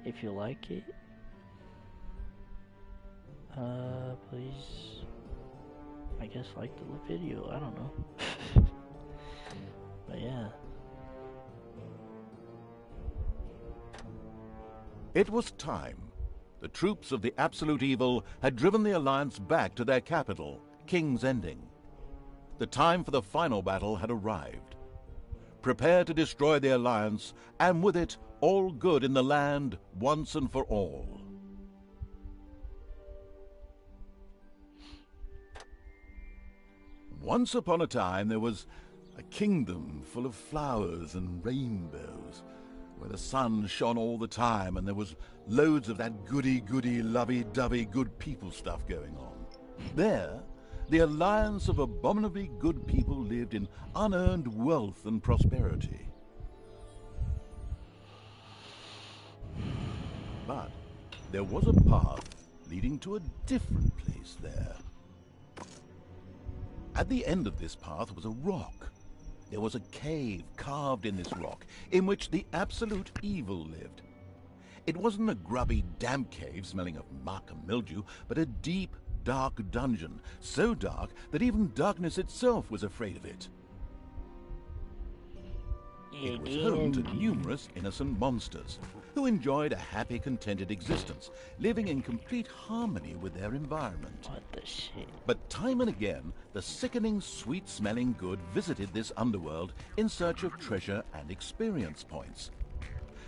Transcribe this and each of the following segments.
If you like it, please, I guess, like the video. I don't know. But yeah. It was time. The troops of the Absolute Evil had driven the Alliance back to their capital, King's Ending. The time for the final battle had arrived. Prepare to destroy the Alliance, and with it, all good in the land once and for all. Once upon a time, there was a kingdom full of flowers and rainbows, where the sun shone all the time and there was loads of that goody-goody, lovey-dovey good people stuff going on. There, the alliance of abominably good people lived in unearned wealth and prosperity. But there was a path leading to a different place there. At the end of this path was a rock. There was a cave carved in this rock in which the Absolute Evil lived. It wasn't a grubby, damp cave smelling of muck and mildew, but a deep, dark dungeon, so dark that even darkness itself was afraid of it. It was home to numerous innocent monsters who enjoyed a happy, contented existence, living in complete harmony with their environment. What the shit? But time and again, the sickening, sweet-smelling good visited this underworld in search of treasure and experience points.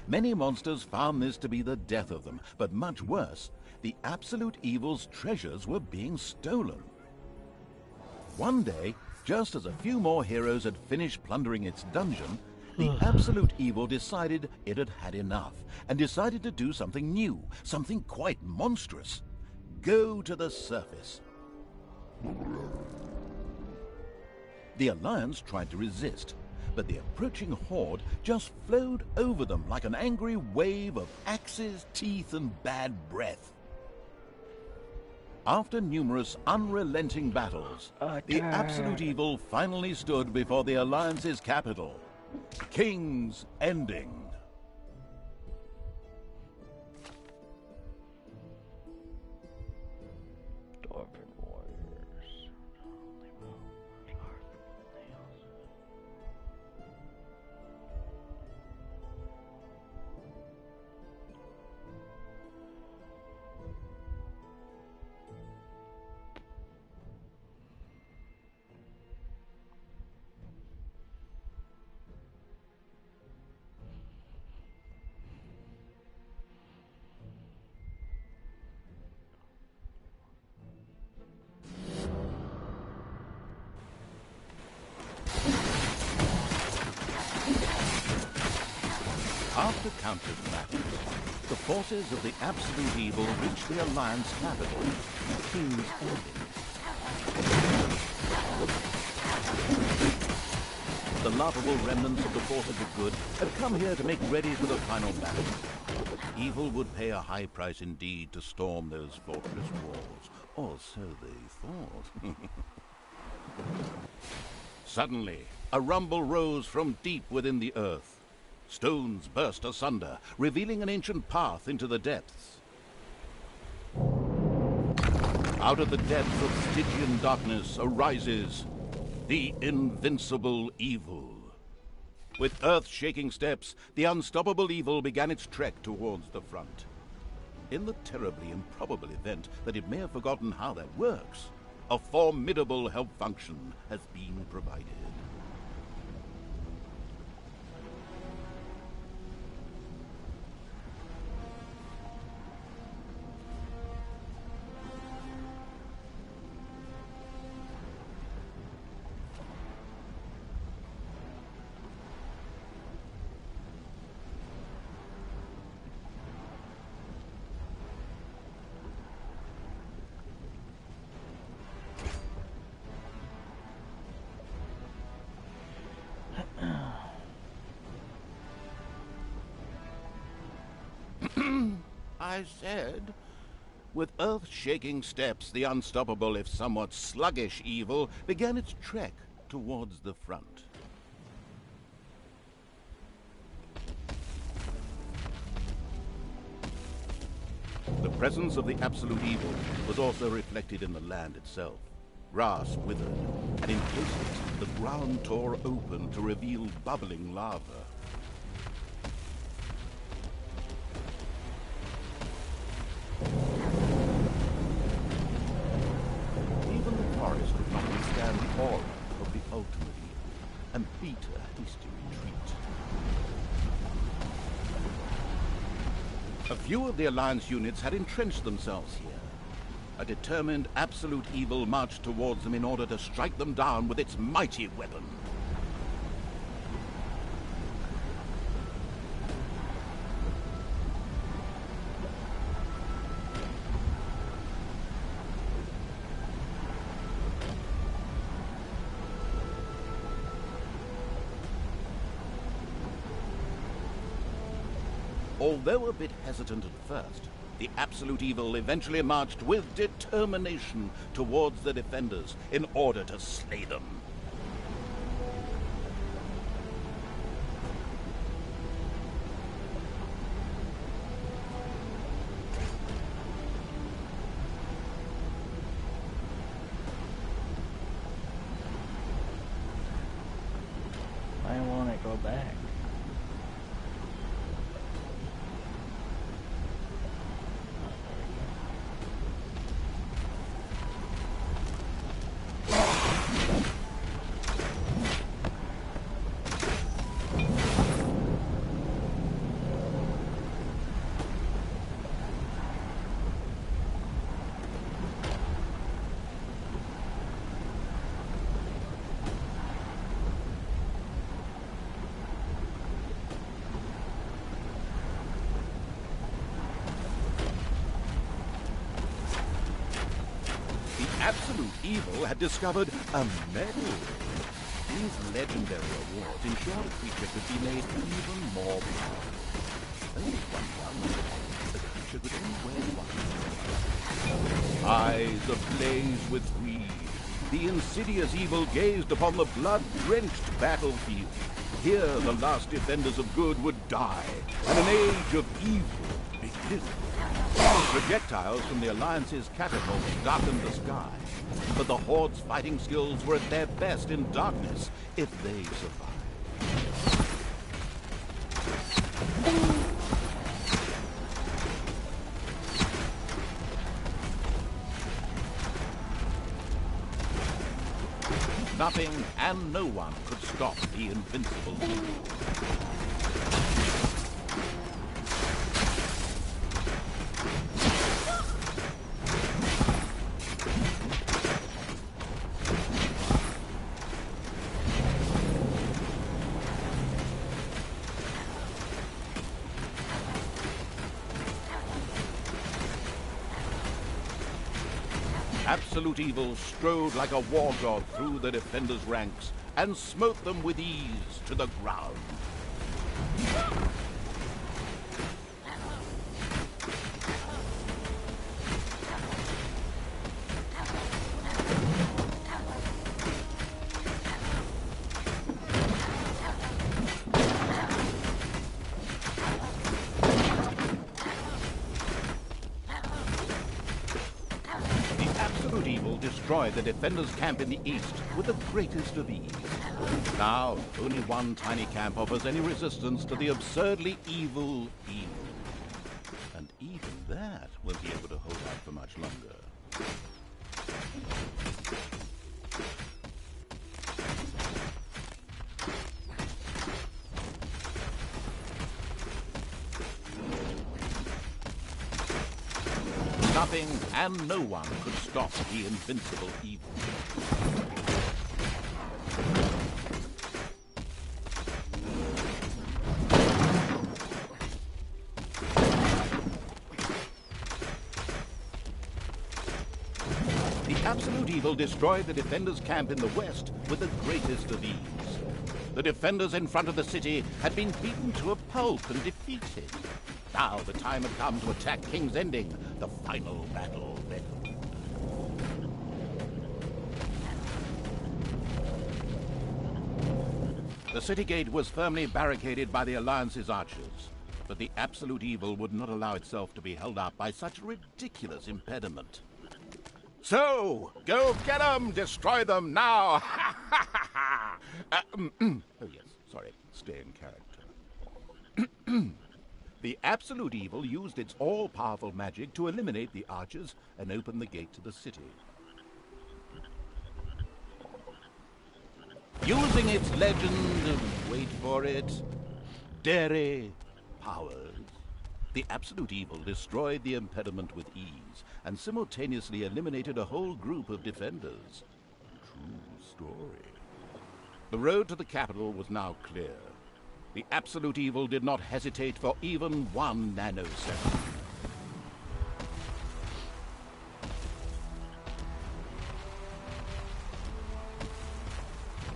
Many monsters found this to be the death of them, but much worse, the Absolute Evil's treasures were being stolen. One day, just as a few more heroes had finished plundering its dungeon, the Absolute Evil decided it had had enough, and decided to do something new, something quite monstrous. Go to the surface. The Alliance tried to resist, but the approaching horde just flowed over them like an angry wave of axes, teeth, and bad breath. After numerous unrelenting battles, the Absolute Evil finally stood before the Alliance's capital, King's Ending. Dwarven warriors. After countless battles, the forces of the Absolute Evil reached the Alliance capital, King's Ending. The laughable remnants of the force of the good had come here to make ready for the final battle. Evil would pay a high price indeed to storm those fortress walls, or so they thought. Suddenly, a rumble rose from deep within the earth. Stones burst asunder, revealing an ancient path into the depths. Out of the depths of Stygian darkness arises the invincible evil. With earth-shaking steps, the unstoppable evil began its trek towards the front. In the terribly improbable event that it may have forgotten how that works, a formidable help function has been provided. I said, with earth-shaking steps, the unstoppable, if somewhat sluggish evil began its trek towards the front. presence of the absolute evil was also reflected in the land itself. Grass withered, and in places the ground tore open to reveal bubbling lava. Even the forest could not withstand the aura of the ultimate evil, and beat a hasty retreat. A few of the Alliance units had entrenched themselves here. A determined absolute evil marched towards them in order to strike them down with its mighty weapon. Although a bit hesitant at first, the absolute evil eventually marched with determination towards the defenders in order to slay them. Why won't it go back? Absolute evil had discovered a medal. These legendary awards ensured a creature could be made even more powerful. Only one wonder, the creature could only wear one. Eyes ablaze with greed, the insidious evil gazed upon the blood-drenched battlefield. Here the last defenders of good would die, and an age of evil begin. Projectiles from the Alliance's catapults darkened the sky, but the Horde's fighting skills were at their best in darkness if they survived. Nothing and no one could stop the invincible evil. Absolute evil strode like a war god through the defenders' ranks and smote them with ease to the ground. Destroy the defenders' camp in the east with the greatest of ease. Now, only one tiny camp offers any resistance to the absurdly evil evil. And even that won't be able to hold out for much longer. Nothing and no one could stop the invincible evil. The absolute evil destroyed the defenders' camp in the west with the greatest of ease. The defenders in front of the city had been beaten to a pulp and defeated. Now the time had come to attack King's Ending, the final battle beckoned. The city gate was firmly barricaded by the Alliance's archers. But the absolute evil would not allow itself to be held up by such a ridiculous impediment. So, go get them! Destroy them now! Ha ha ha ha! Oh yes, sorry, stay in character. The absolute evil used its all-powerful magic to eliminate the archers and open the gate to the city. Using its legend of, wait for it, dairy powers, the absolute evil destroyed the impediment with ease and simultaneously eliminated a whole group of defenders. True story. The road to the capital was now clear. The absolute evil did not hesitate for even 1 nanosecond.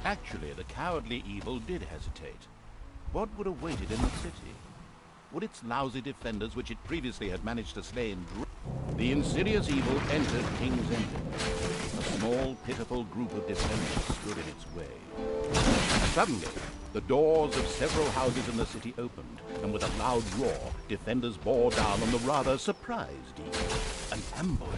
Actually, the cowardly evil did hesitate. What would await it in the city? Would its lousy defenders, which it previously had managed to slay in the insidious evil entered King's Ending. A small, pitiful group of defenders stood in its way. Suddenly, the doors of several houses in the city opened, and with a loud roar, defenders bore down on the rather surprised evil. An ambush.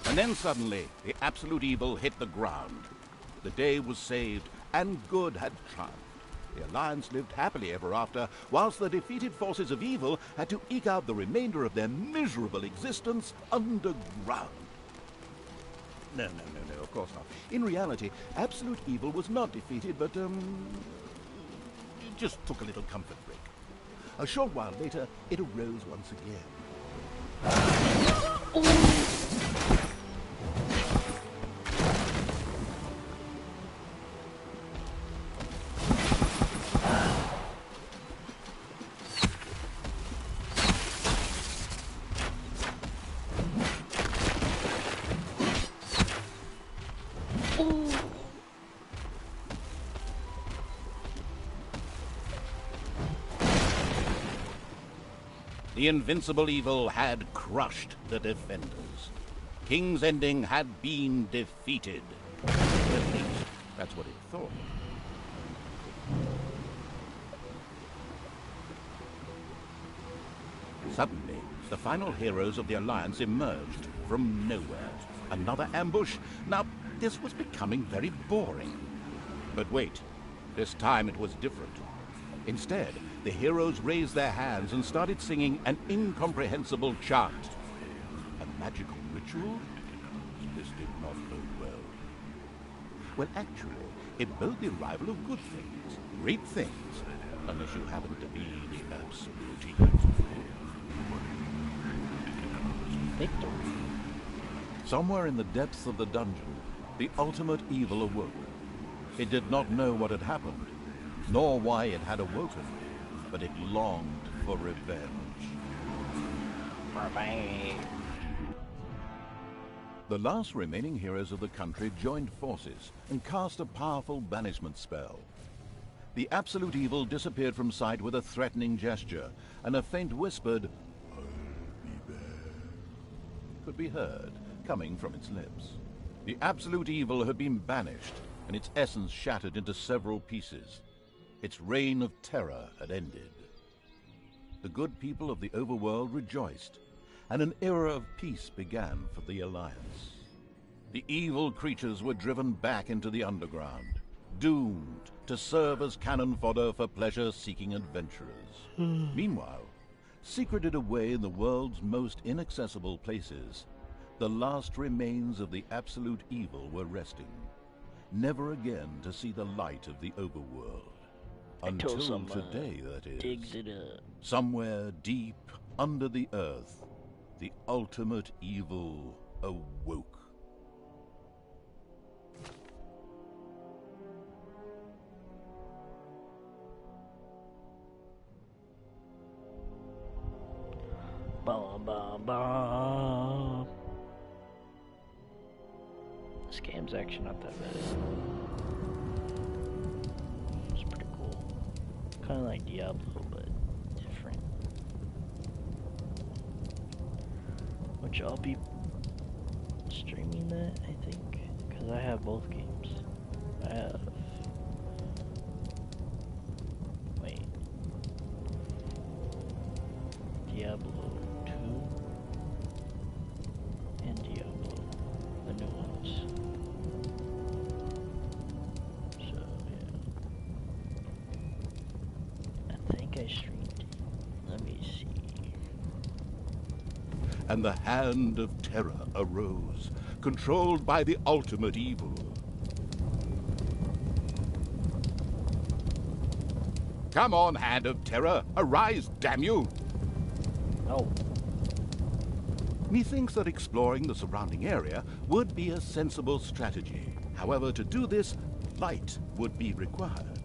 And then suddenly, the absolute evil hit the ground. The day was saved, and good had triumphed. The Alliance lived happily ever after, whilst the defeated forces of evil had to eke out the remainder of their miserable existence underground. No, of course not. In reality, absolute evil was not defeated, but, it just took a little comfort break. A short while later, it arose once again. The invincible evil had crushed the defenders. King's Ending had been defeated. At least, that's what it thought. Suddenly, the final heroes of the Alliance emerged from nowhere. Another ambush? Now, this was becoming very boring. But wait, this time it was different. Instead, the heroes raised their hands and started singing an incomprehensible chant. A magical ritual? This did not bode well. Well, actually, it bode the arrival of good things, great things, unless you happen to be the absolute evil. Victory. Somewhere in the depths of the dungeon, the ultimate evil awoke. It did not know what had happened, nor why it had awoken, but it longed for revenge. Revenge. The last remaining heroes of the country joined forces and cast a powerful banishment spell. The absolute evil disappeared from sight with a threatening gesture, and a faint whispered, "I'll be back," could be heard coming from its lips. The absolute evil had been banished, and its essence shattered into several pieces. Its reign of terror had ended. The good people of the overworld rejoiced, and an era of peace began for the Alliance. The evil creatures were driven back into the underground, doomed to serve as cannon fodder for pleasure-seeking adventurers. Meanwhile, secreted away in the world's most inaccessible places, the last remains of the absolute evil were resting, never again to see the light of the overworld. Until today, that is. Digs it up. Somewhere deep under the earth, the ultimate evil awoke. Bum, bum, bum. This game's actually not that bad. It's pretty cool. Kind of like Diablo, but different. which I'll be streaming that, I think, because I have both games. I have, wait, Diablo 2 and Diablo, the new ones. So yeah, I think I streamed it. Let me see. And the Hand of Terror arose, controlled by the ultimate evil. Come on, Hand of Terror, arise, damn you! Oh. Methinks that exploring the surrounding area would be a sensible strategy. However, to do this, light would be required.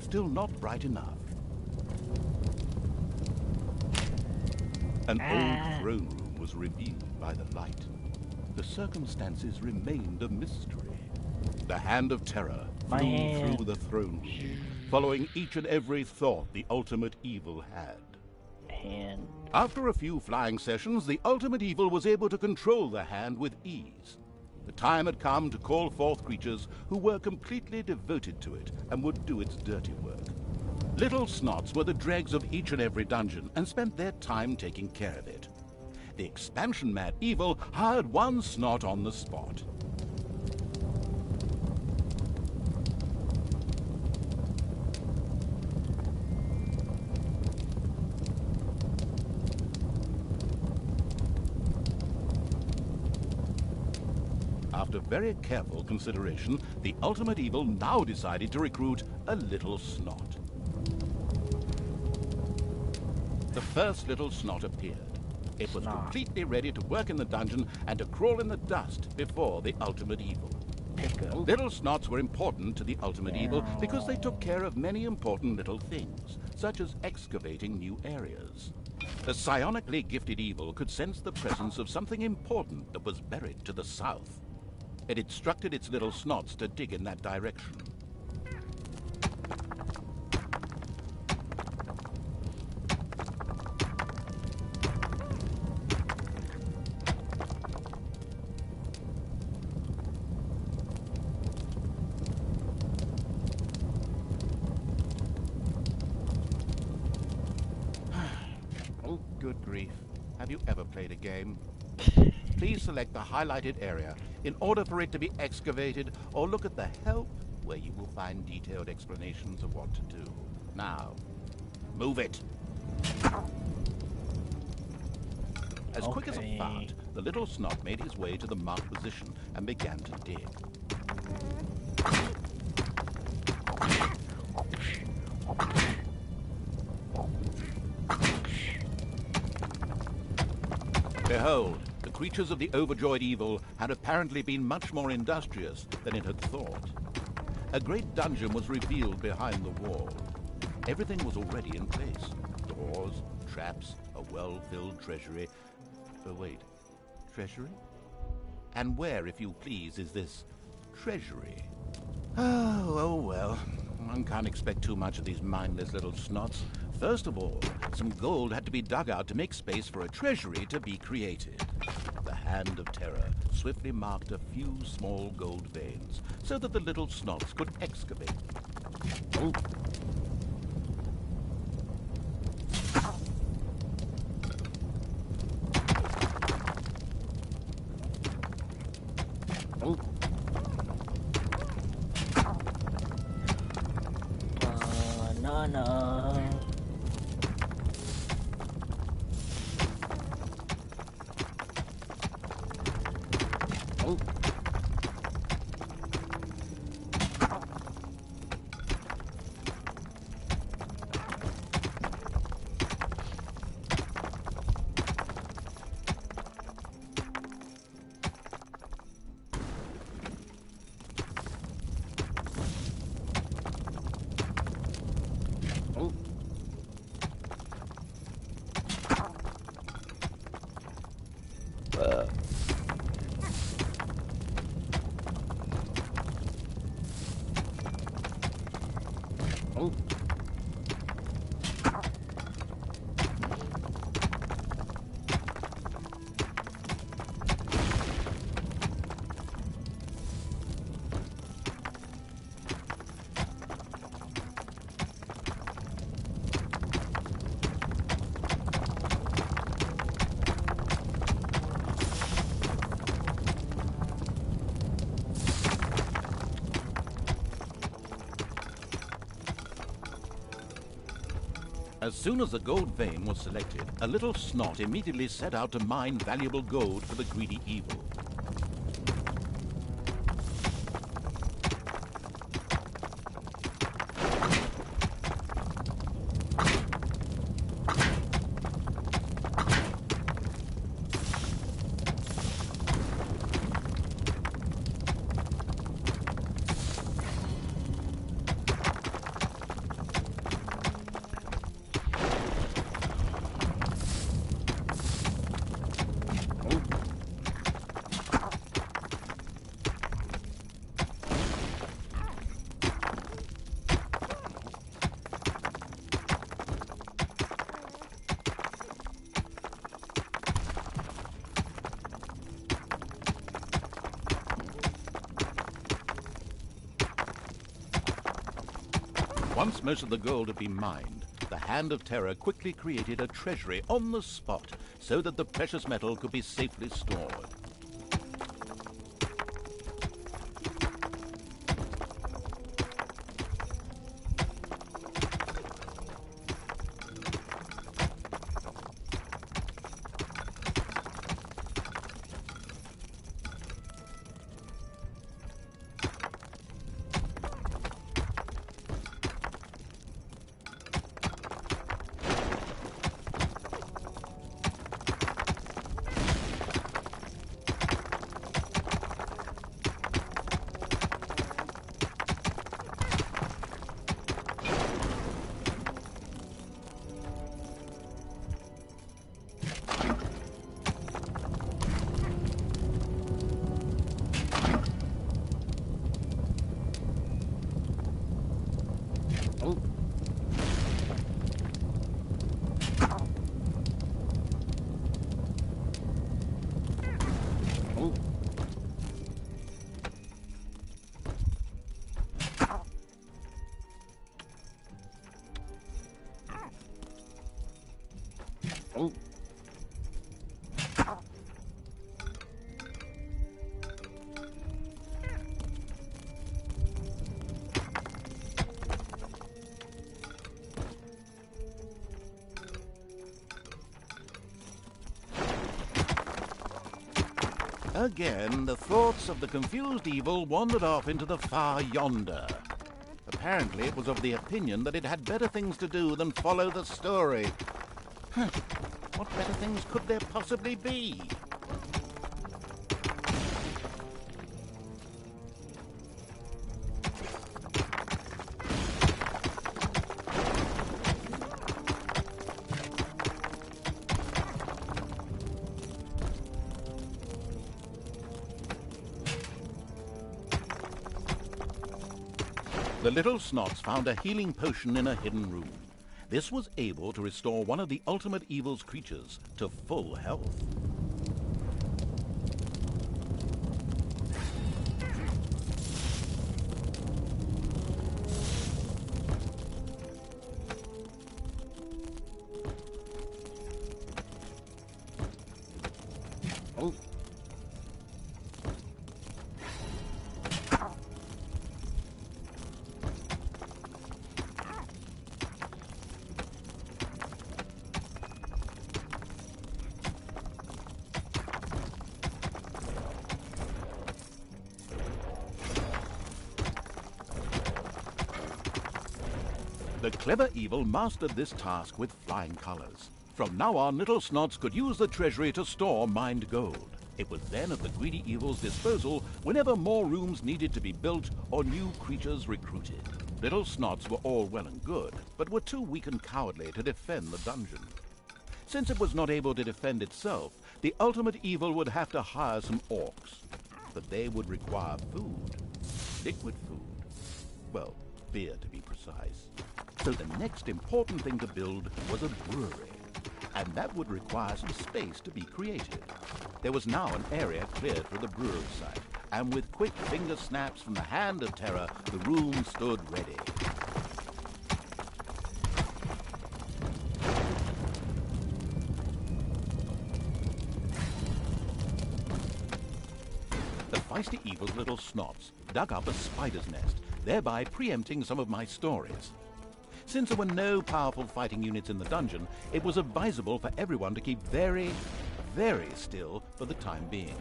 Still not bright enough. An old throne room was revealed by the light. The circumstances remained a mystery. The Hand of Terror flew through the throne room, following each and every thought the ultimate evil had. After a few flying sessions, the ultimate evil was able to control the hand with ease. The time had come to call forth creatures who were completely devoted to it and would do its dirty work. Little Snots were the dregs of each and every dungeon and spent their time taking care of it. The expansion-mad evil hired one Snot on the spot. After very careful consideration, the ultimate evil now decided to recruit a Little Snot. The first Little Snot appeared. It was completely ready to work in the dungeon and to crawl in the dust before the ultimate evil. Little Snots were important to the ultimate evil because they took care of many important little things, such as excavating new areas. The psionically gifted evil could sense the presence of something important that was buried to the south. It instructed its Little Snots to dig in that direction. Oh, good grief. Have you ever played a game? Please select the highlighted area in order for it to be excavated, or look at the help where you will find detailed explanations of what to do. Now, move it. As quick as a fart, the Little Snot made his way to the marked position and began to dig. Behold, the creatures of the overjoyed evil had apparently been much more industrious than it had thought. A great dungeon was revealed behind the wall. Everything was already in place. Doors, traps, a well-filled treasury. Oh, wait. Treasury? And where, if you please, is this treasury? Oh, well. One can't expect too much of these mindless little snots. First of all, some gold had to be dug out to make space for a treasury to be created. The Hand of Terror swiftly marked a few small gold veins so that the Little Snots could excavate. Oh. Oh. Banana. Oh. Oh. Oh. As soon as the gold vein was selected, a little snot immediately set out to mine valuable gold for the greedy evil. Once most of the gold had been mined, the Hand of Terror quickly created a treasury on the spot so that the precious metal could be safely stored. Again, the thoughts of the confused evil wandered off into the far yonder. Apparently, it was of the opinion that it had better things to do than follow the story. What better things could there possibly be? The little snots found a healing potion in a hidden room. This was able to restore one of the ultimate evil's creatures to full health. The clever evil mastered this task with flying colors. From now on, little snots could use the treasury to store mined gold. It was then at the greedy evil's disposal whenever more rooms needed to be built or new creatures recruited. Little snots were all well and good, but were too weak and cowardly to defend the dungeon. Since it was not able to defend itself, the ultimate evil would have to hire some orcs. But they would require food. Liquid food. Well, beer to be precise. So the next important thing to build was a brewery, and that would require some space to be created. There was now an area cleared for the brewery site, and with quick finger snaps from the Hand of Terror, the room stood ready. The feisty evil's little snots dug up a spider's nest, thereby preempting some of my stories. Since there were no powerful fighting units in the dungeon, it was advisable for everyone to keep very, very still for the time being.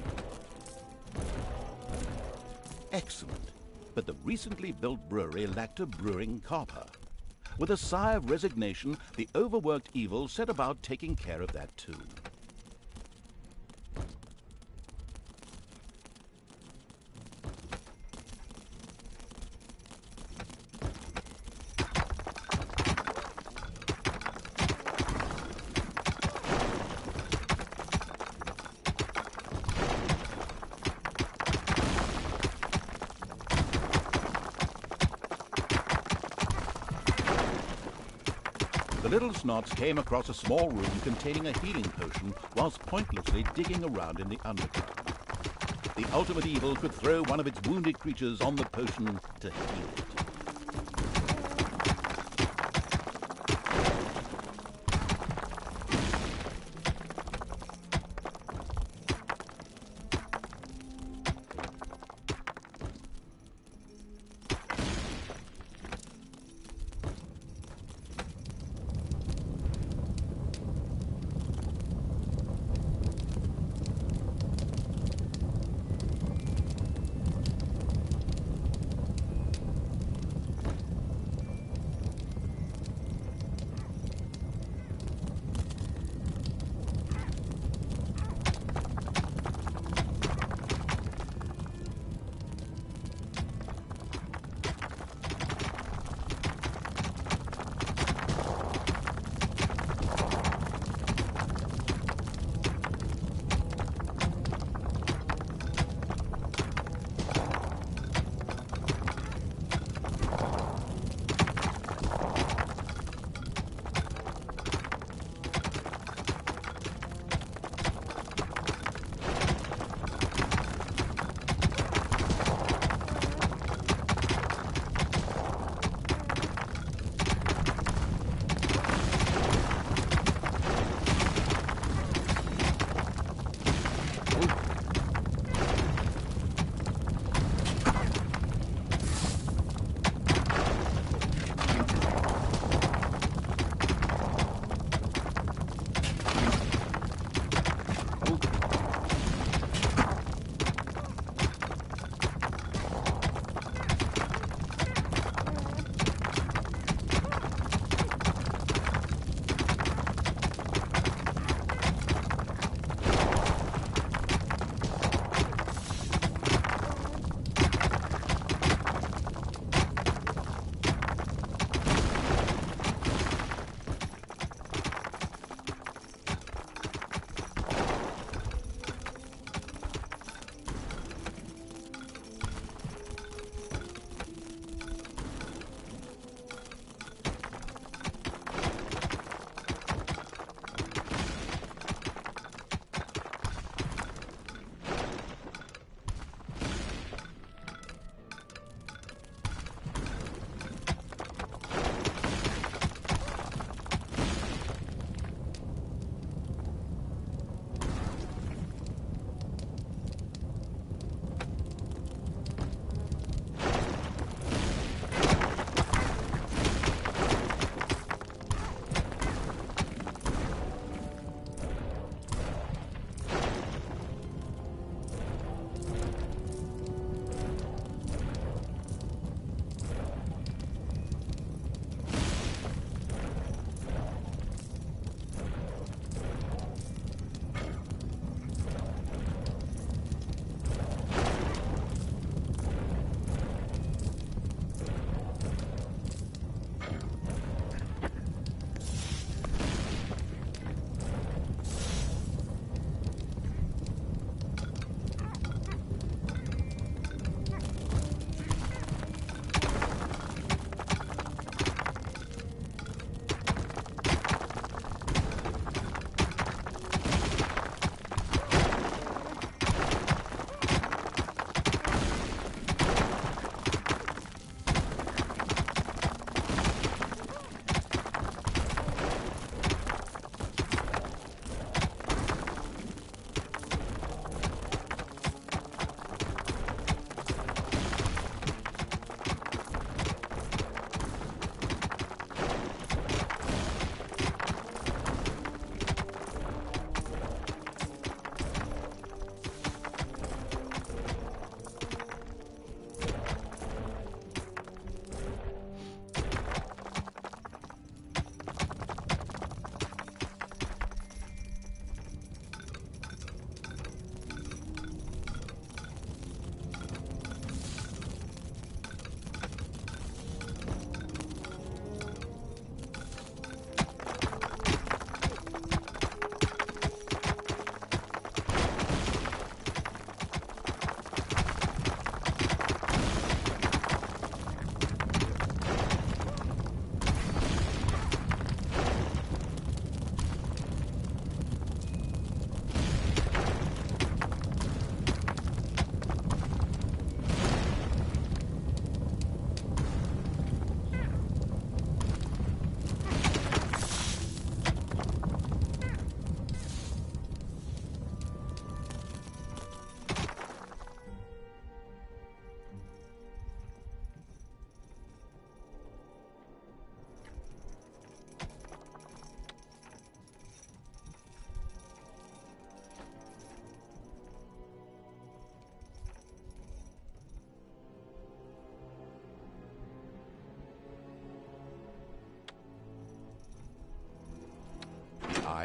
Excellent. But the recently built brewery lacked a brewing copper. With a sigh of resignation, the overworked evil set about taking care of that too. The little snots came across a small room containing a healing potion whilst pointlessly digging around in the underground. The ultimate evil could throw one of its wounded creatures on the potion to heal it.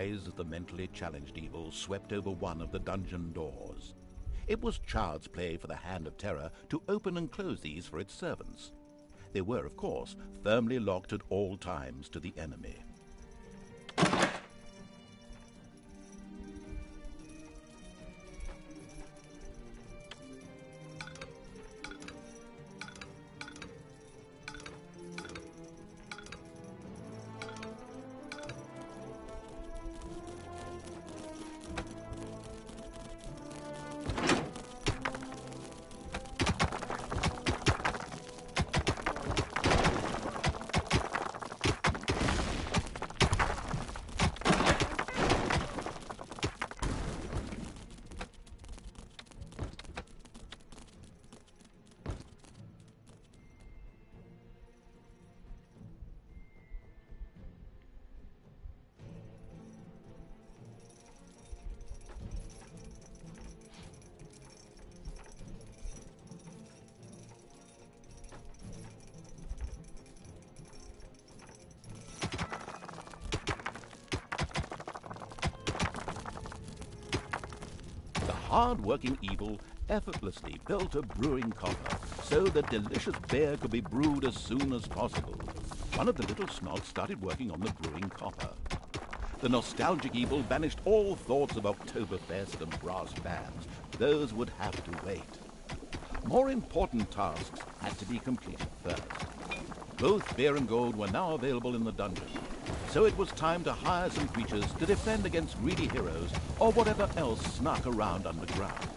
eyes of the mentally challenged evil swept over one of the dungeon doors. It was child's play for the Hand of Terror to open and close these for its servants. They were, of course, firmly locked at all times to the enemy. Hard-working evil effortlessly built a brewing copper so that delicious beer could be brewed as soon as possible. One of the little snots started working on the brewing copper. The nostalgic evil banished all thoughts of Oktoberfest and brass bands. Those would have to wait. More important tasks had to be completed first. Both beer and gold were now available in the dungeon, so it was time to hire some creatures to defend against greedy heroes or whatever else snuck around underground.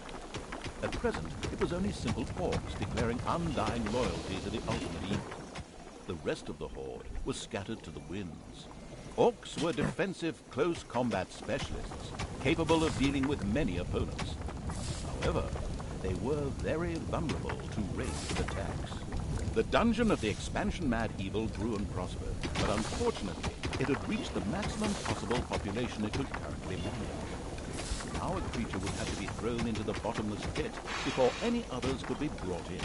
At present, it was only simple orcs declaring undying loyalty to the ultimate evil. The rest of the horde was scattered to the winds. Orcs were defensive close combat specialists, capable of dealing with many opponents. However, they were very vulnerable to ranged attacks. The dungeon of the expansion-mad evil grew and prospered, but unfortunately, it had reached the maximum possible population it could currently manage. Now a creature would have to be thrown into the bottomless pit before any others could be brought in.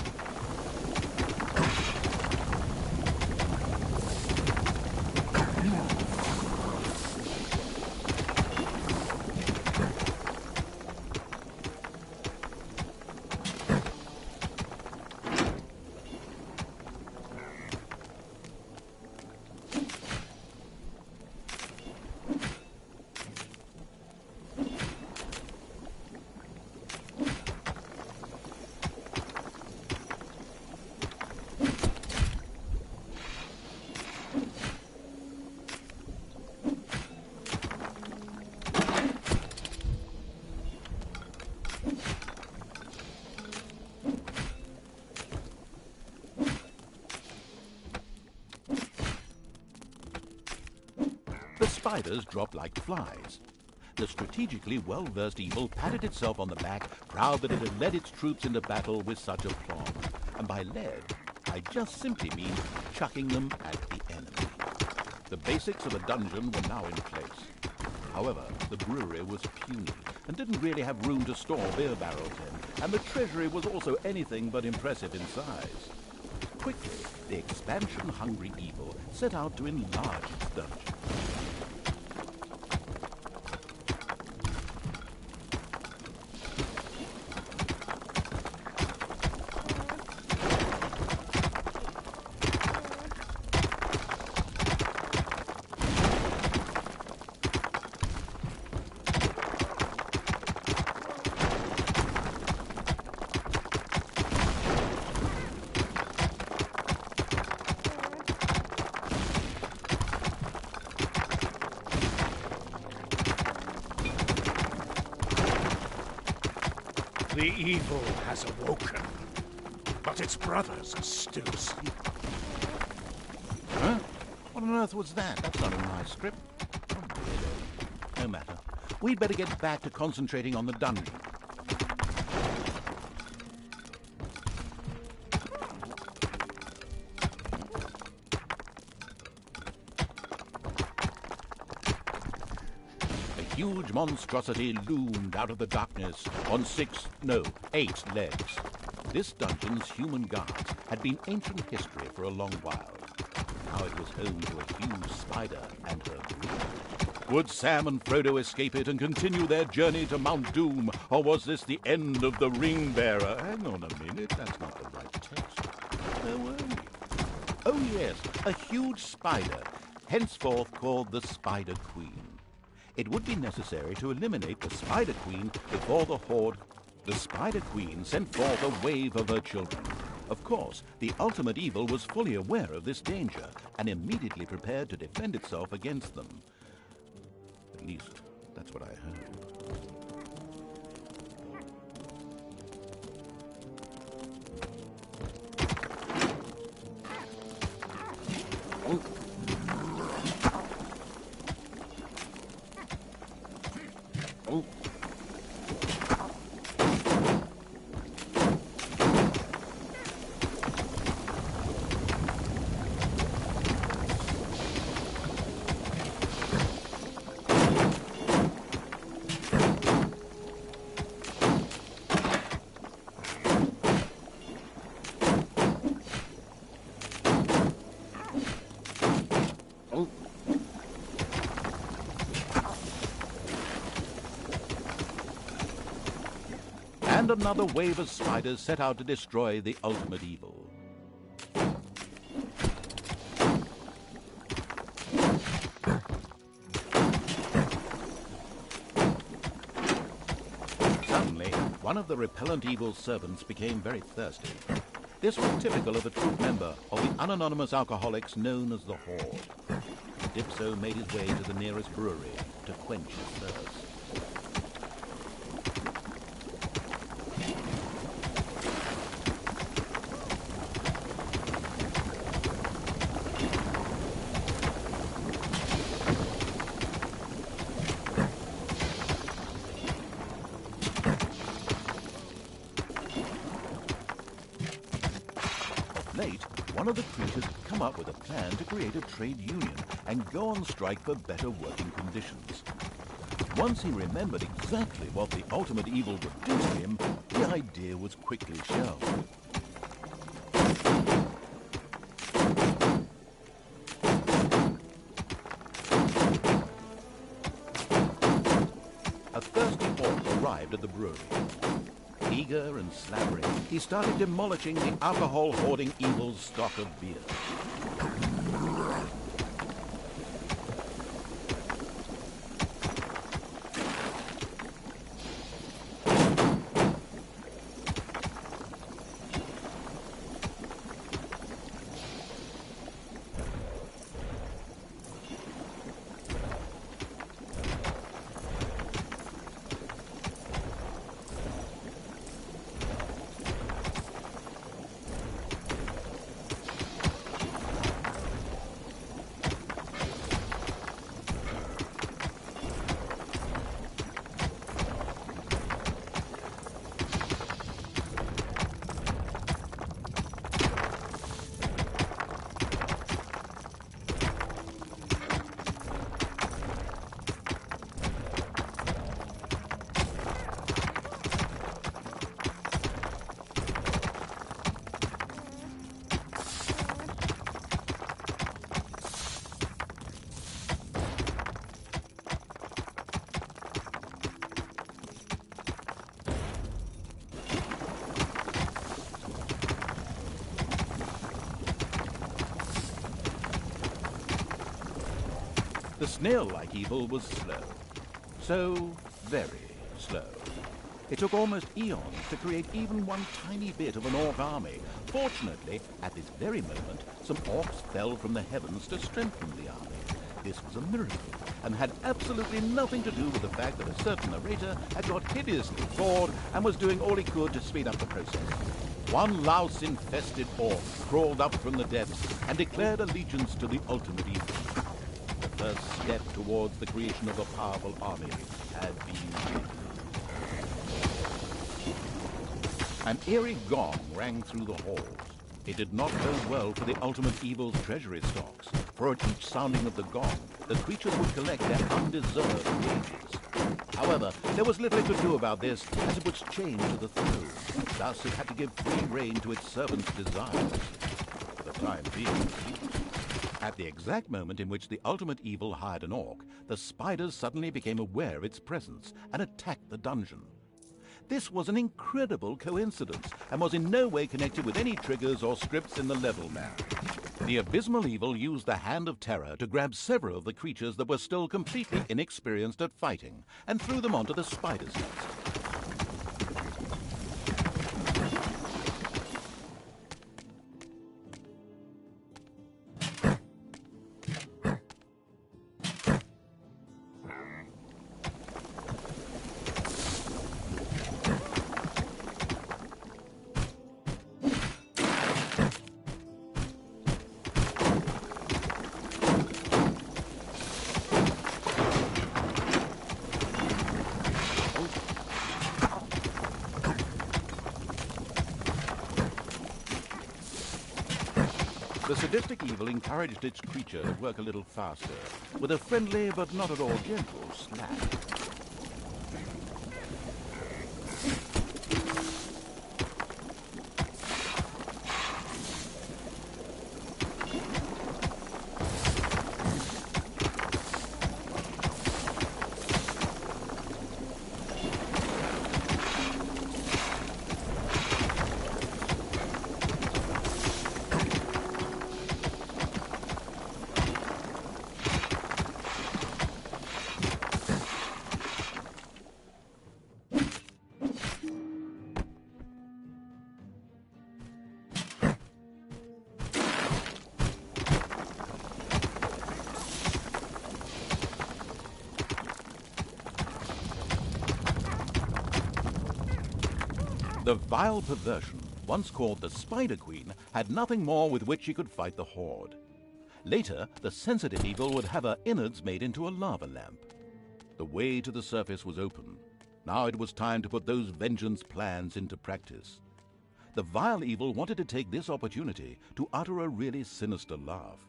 The spiders dropped like flies. The strategically well-versed evil patted itself on the back, proud that it had led its troops into battle with such aplomb. And by led, I just simply mean chucking them at the enemy. The basics of a dungeon were now in place. However, the brewery was puny and didn't really have room to store beer barrels in, and the treasury was also anything but impressive in size. Quickly, the expansion-hungry evil set out to enlarge its dungeon. The evil has awoken, but its brothers are still asleep. Huh? What on earth was that? That's not in my script. Oh, weirdo. No matter. We'd better get back to concentrating on the dungeon. A huge monstrosity loomed out of the darkness on 8 legs. This dungeon's human guards had been ancient history for a long while. Now it was home to a huge spider and her brood. Would Sam and Frodo escape it and continue their journey to Mount Doom, or was this the end of the Ring Bearer? Hang on a minute, that's not the right text. Where were we? Oh yes, a huge spider, henceforth called the Spider Queen. It would be necessary to eliminate the Spider Queen before the Horde. The Spider Queen sent forth a wave of her children. Of course, the ultimate evil was fully aware of this danger and immediately prepared to defend itself against them. At least, that's what I heard. Oh. And another wave of spiders set out to destroy the ultimate evil. Suddenly, one of the repellent evil's servants became very thirsty. This was typical of a troop member of the unanonymous alcoholics known as the Horde. Dipso made his way to the nearest brewery to quench his thirst. Late, one of the creatures had come up with a plan to create a trade union and go on strike for better working conditions. Once he remembered exactly what the ultimate evil would do to him, the idea was quickly shelved. A thirsty orc arrived at the brewery. Eager and slavering, he started demolishing the alcohol-hoarding evil's stock of beer. The snail-like evil was slow. So very slow. It took almost eons to create even one tiny bit of an orc army. Fortunately, at this very moment, some orcs fell from the heavens to strengthen the army. This was a miracle, and had absolutely nothing to do with the fact that a certain narrator had got hideously bored and was doing all he could to speed up the process. One louse-infested orc crawled up from the depths and declared allegiance to the ultimate evil. The first step towards the creation of a powerful army had been taken. An eerie gong rang through the halls. It did not bode well for the ultimate evil's treasury stocks, for at each sounding of the gong, the creatures would collect their undeserved wages. However, there was little it could do about this, as it was chained to the throne. Thus it had to give free rein to its servants' desires. For the time being, At the exact moment in which the ultimate evil hired an orc, the spiders suddenly became aware of its presence and attacked the dungeon. This was an incredible coincidence and was in no way connected with any triggers or scripts in the level map. The abysmal evil used the Hand of Terror to grab several of the creatures that were still completely inexperienced at fighting and threw them onto the spider's nest. The sadistic evil encouraged its creature to work a little faster, with a friendly but not at all gentle slap. The vile perversion, once called the Spider Queen, had nothing more with which she could fight the Horde. Later, the sensitive evil would have her innards made into a lava lamp. The way to the surface was open. Now it was time to put those vengeance plans into practice. The vile evil wanted to take this opportunity to utter a really sinister laugh,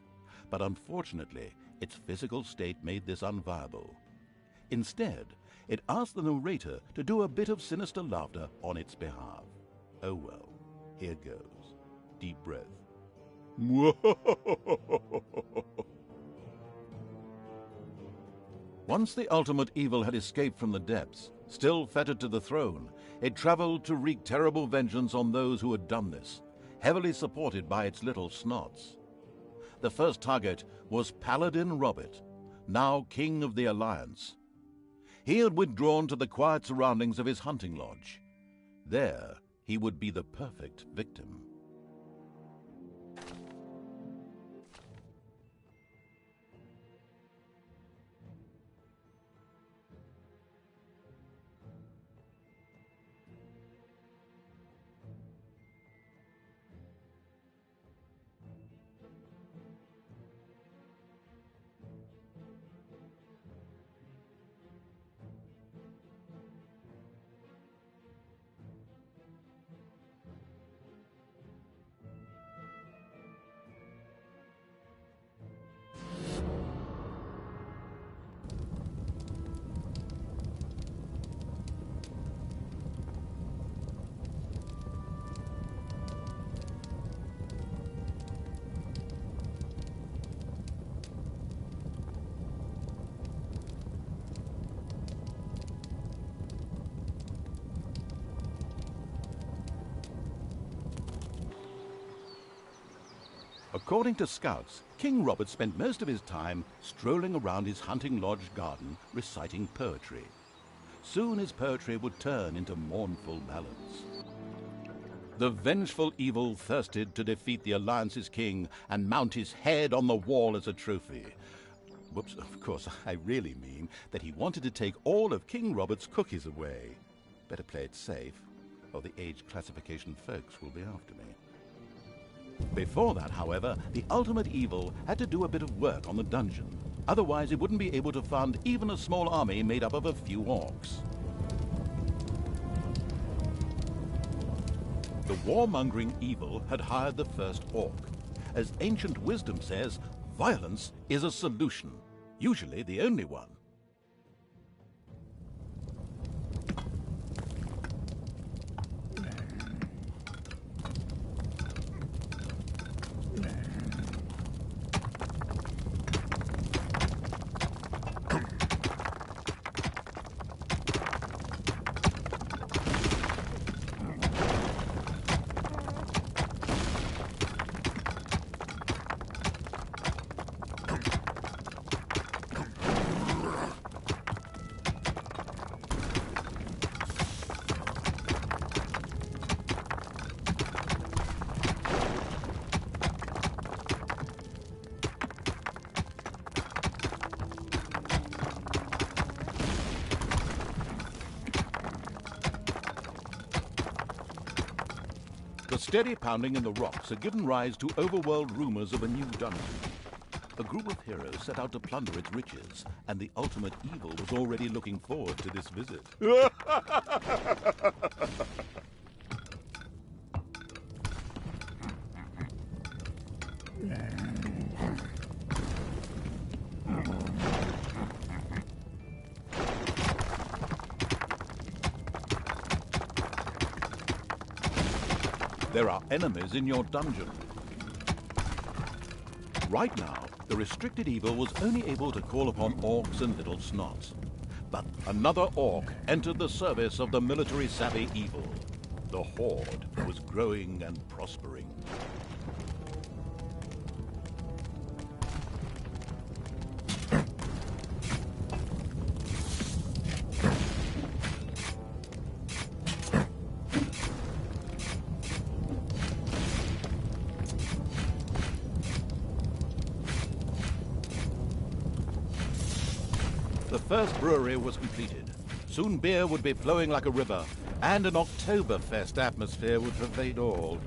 but unfortunately, its physical state made this unviable. Instead, it asked the narrator to do a bit of sinister laughter on its behalf. Oh well, here goes. Deep breath. Once the ultimate evil had escaped from the depths, still fettered to the throne, it traveled to wreak terrible vengeance on those who had done this, heavily supported by its little snots. The first target was Paladin Robert, now King of the Alliance. He had withdrawn to the quiet surroundings of his hunting lodge. There, he would be the perfect victim. According to scouts, King Robert spent most of his time strolling around his hunting lodge garden reciting poetry. Soon his poetry would turn into mournful ballads. The vengeful evil thirsted to defeat the Alliance's king and mount his head on the wall as a trophy. Whoops, of course, I really mean that he wanted to take all of King Robert's cookies away. Better play it safe, or the age classification folks will be after me. Before that, however, the ultimate evil had to do a bit of work on the dungeon. Otherwise, it wouldn't be able to fund even a small army made up of a few orcs. The warmongering evil had hired the first orc. As ancient wisdom says, violence is a solution, usually the only one. steady pounding in the rocks had given rise to overworld rumors of a new dungeon. A group of heroes set out to plunder its riches, and the ultimate evil was already looking forward to this visit. There are enemies in your dungeon. Right now, the restricted evil was only able to call upon orcs and little snots. But another orc entered the service of the military-savvy evil. The Horde was growing and prospering. The first brewery was completed. Soon beer would be flowing like a river, and an Oktoberfest atmosphere would pervade all.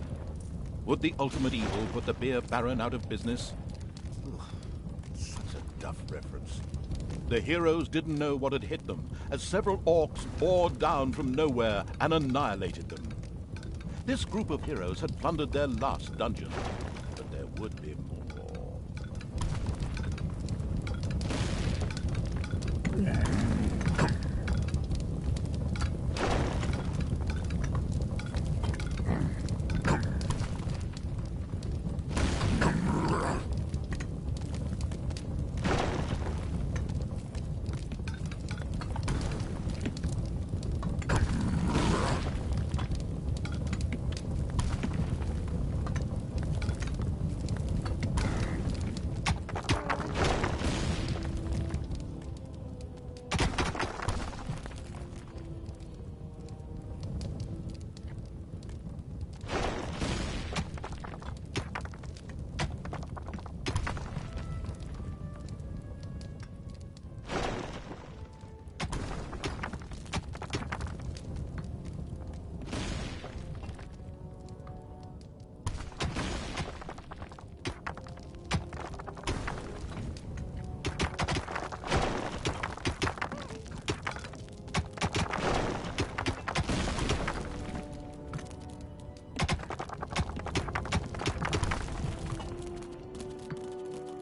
Would the ultimate evil put the beer baron out of business? Ugh, such a duff reference. The heroes didn't know what had hit them, as several orcs bore down from nowhere and annihilated them. This group of heroes had plundered their last dungeon, but there would be more.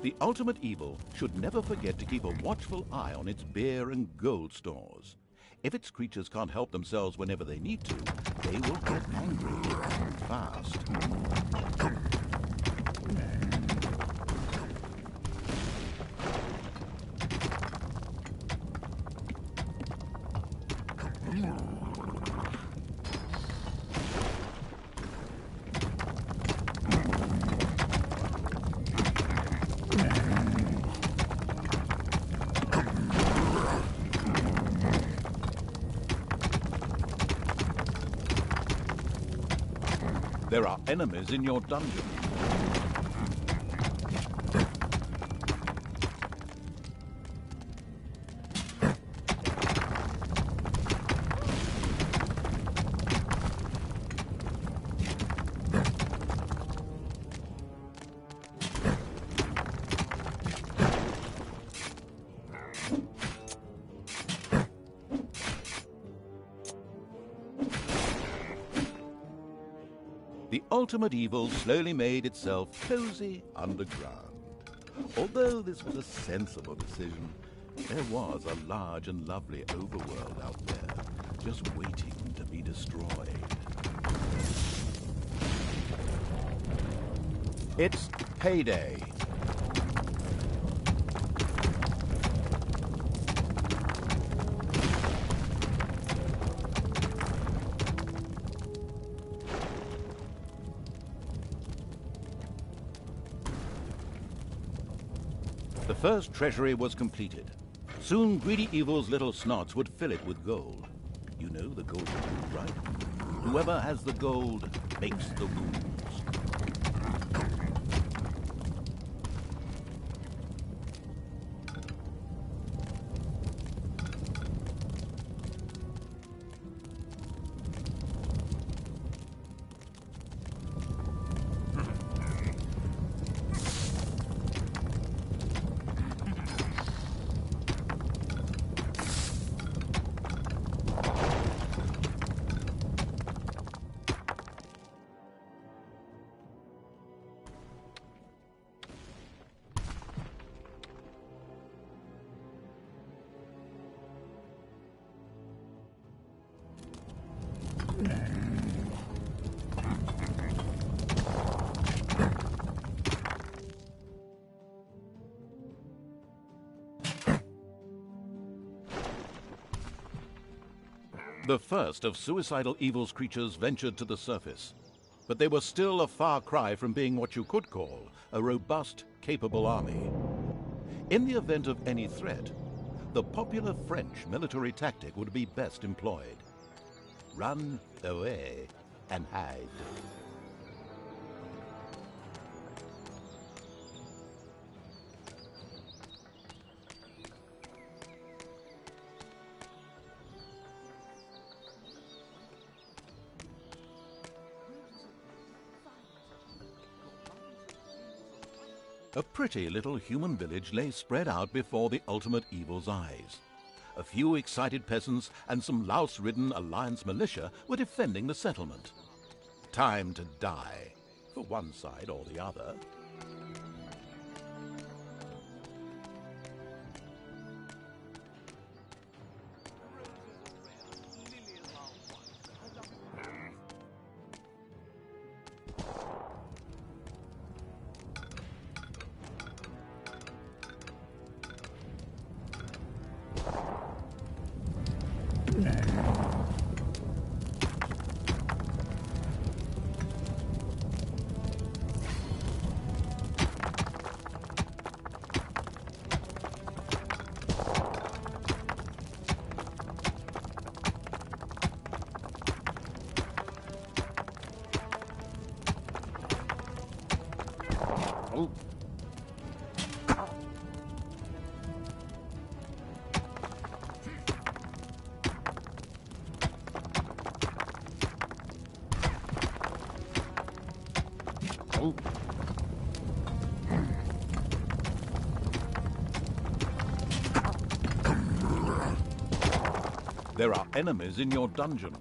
The ultimate evil should never forget to keep a watchful eye on its beer and gold stores. If its creatures can't help themselves whenever they need to, they will get angry fast. There are enemies in your dungeon. The ultimate evil slowly made itself cozy underground. Although this was a sensible decision, there was a large and lovely overworld out there, just waiting to be destroyed. It's payday. The first treasury was completed. Soon greedy evil's little snots would fill it with gold. You know the golden rule, right? Whoever has the gold makes the rules. The first of Suicidal Evil's creatures ventured to the surface, but they were still a far cry from being what you could call a robust, capable army. In the event of any threat, the popular French military tactic would be best employed. Run away and hide. A pretty little human village lay spread out before the ultimate evil's eyes. A few excited peasants and some louse-ridden Alliance militia were defending the settlement. Time to die, for one side or the other. There are enemies in your dungeon.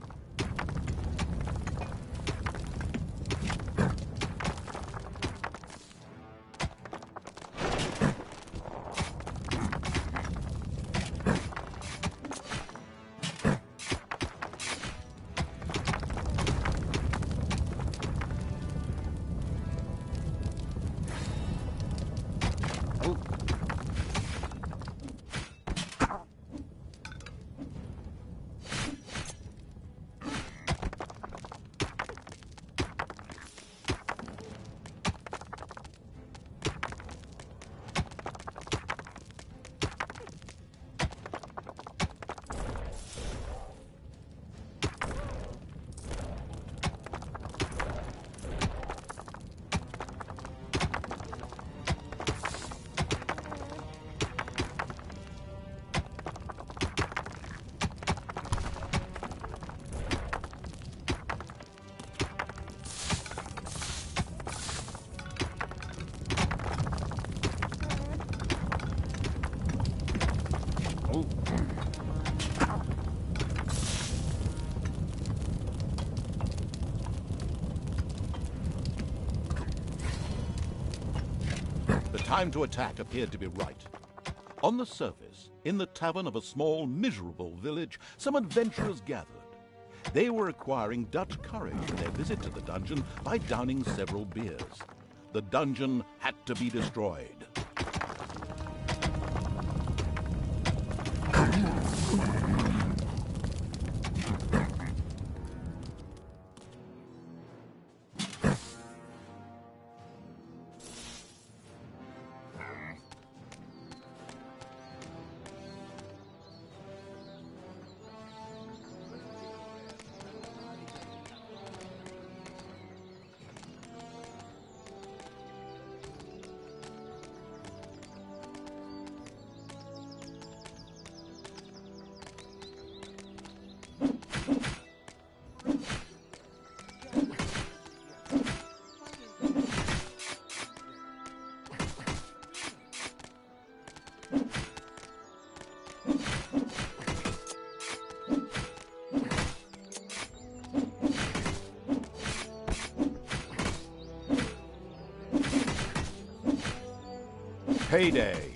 The time to attack appeared to be right. On the surface, in the tavern of a small, miserable village, some adventurers gathered. They were acquiring Dutch courage for their visit to the dungeon by downing several beers. The dungeon had to be destroyed. Payday.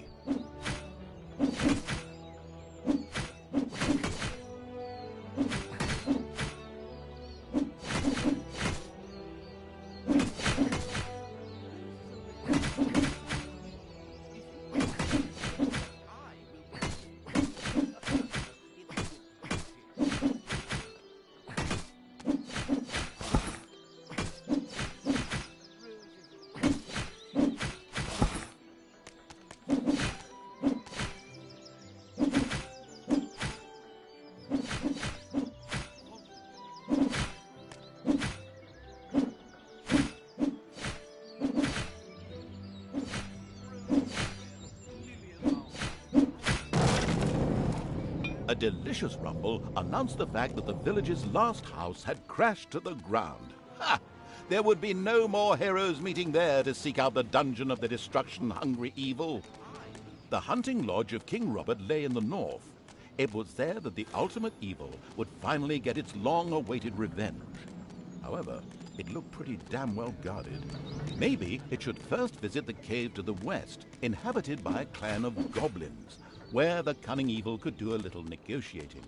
A delicious rumble announced the fact that the village's last house had crashed to the ground. Ha! There would be no more heroes meeting there to seek out the dungeon of the destruction-hungry evil. The hunting lodge of King Robert lay in the north. It was there that the ultimate evil would finally get its long-awaited revenge. However, it looked pretty damn well guarded. Maybe it should first visit the cave to the west, inhabited by a clan of goblins, where the cunning evil could do a little negotiating.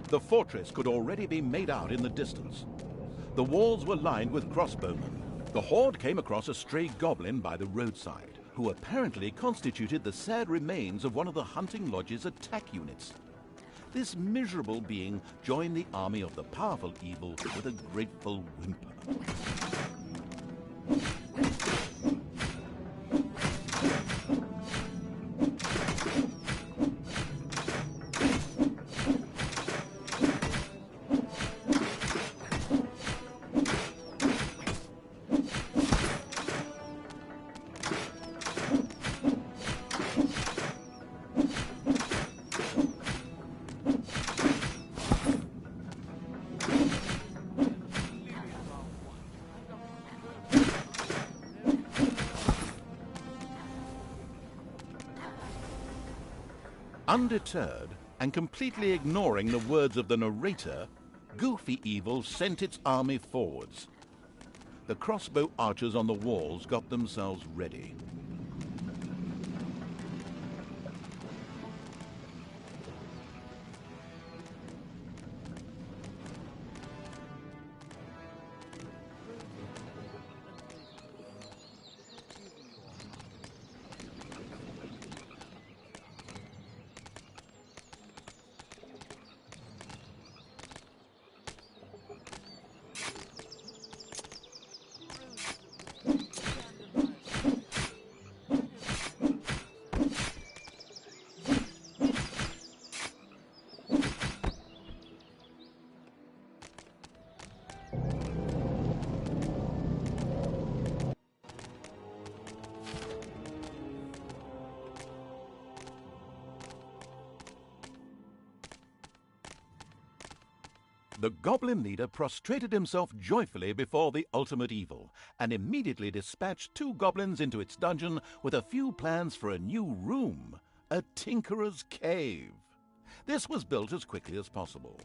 The fortress could already be made out in the distance. The walls were lined with crossbowmen. The horde came across a stray goblin by the roadside, who apparently constituted the sad remains of one of the hunting lodge's attack units. This miserable being joined the army of the powerful evil with a grateful whimper. Undeterred, and completely ignoring the words of the narrator, Goofy Evil sent its army forwards. The crossbow archers on the walls got themselves ready. The goblin leader prostrated himself joyfully before the ultimate evil, and immediately dispatched 2 goblins into its dungeon with a few plans for a new room, a tinkerer's cave. This was built as quickly as possible.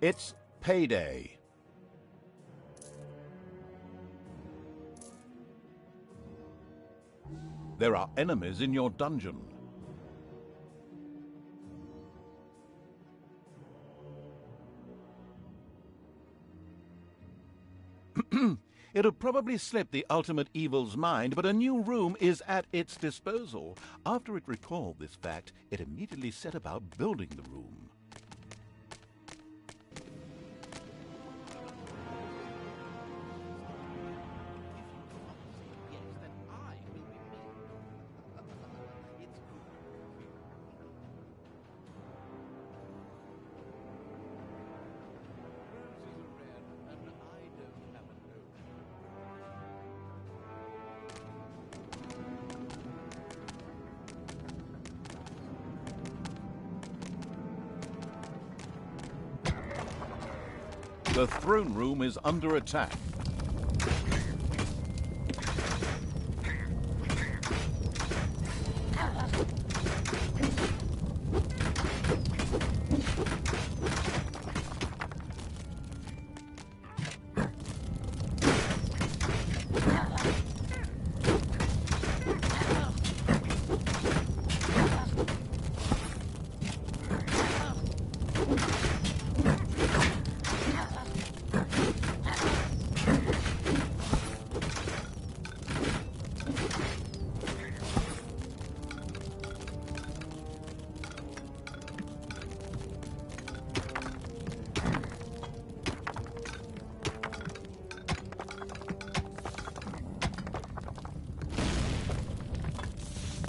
It's payday. There are enemies in your dungeon. It had probably slipped the ultimate evil's mind, but a new room is at its disposal. After it recalled this fact, it immediately set about building the room. The throne room is under attack.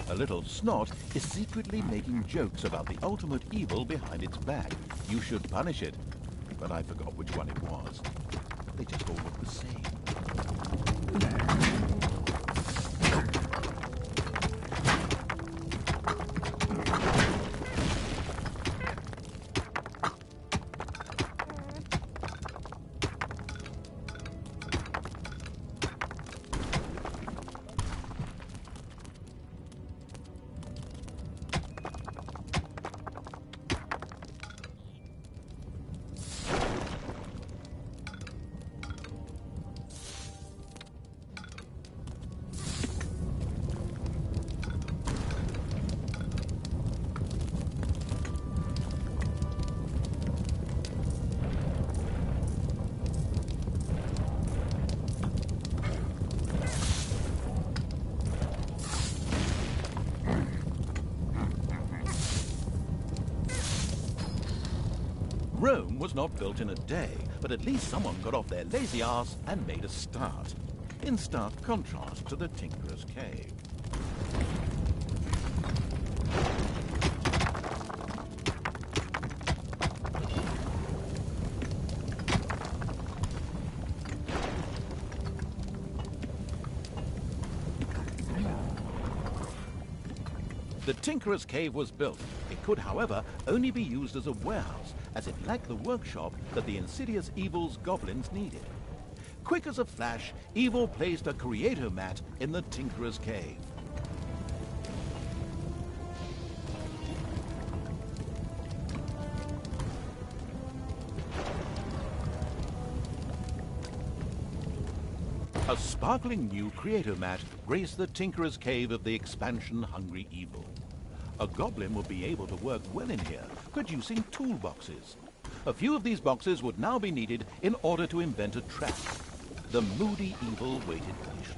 A little snot is secretly making jokes about the ultimate evil behind its back. You should punish it. But I forgot which one it was. They just all look the same. Rome was not built in a day, but at least someone got off their lazy ass and made a start, in stark contrast to the Tinkerer's Cave. The Tinkerer's Cave was built. It could, however, only be used as a warehouse, as it lacked the workshop that the insidious evil's goblins needed. Quick as a flash, Evil placed a creator mat in the Tinkerer's Cave. A sparkling new creator mat graced the Tinkerer's Cave of the expansion-hungry Evil. A goblin would be able to work well in here, producing toolboxes. A few of these boxes would now be needed in order to invent a trap. The moody Evil waited patiently.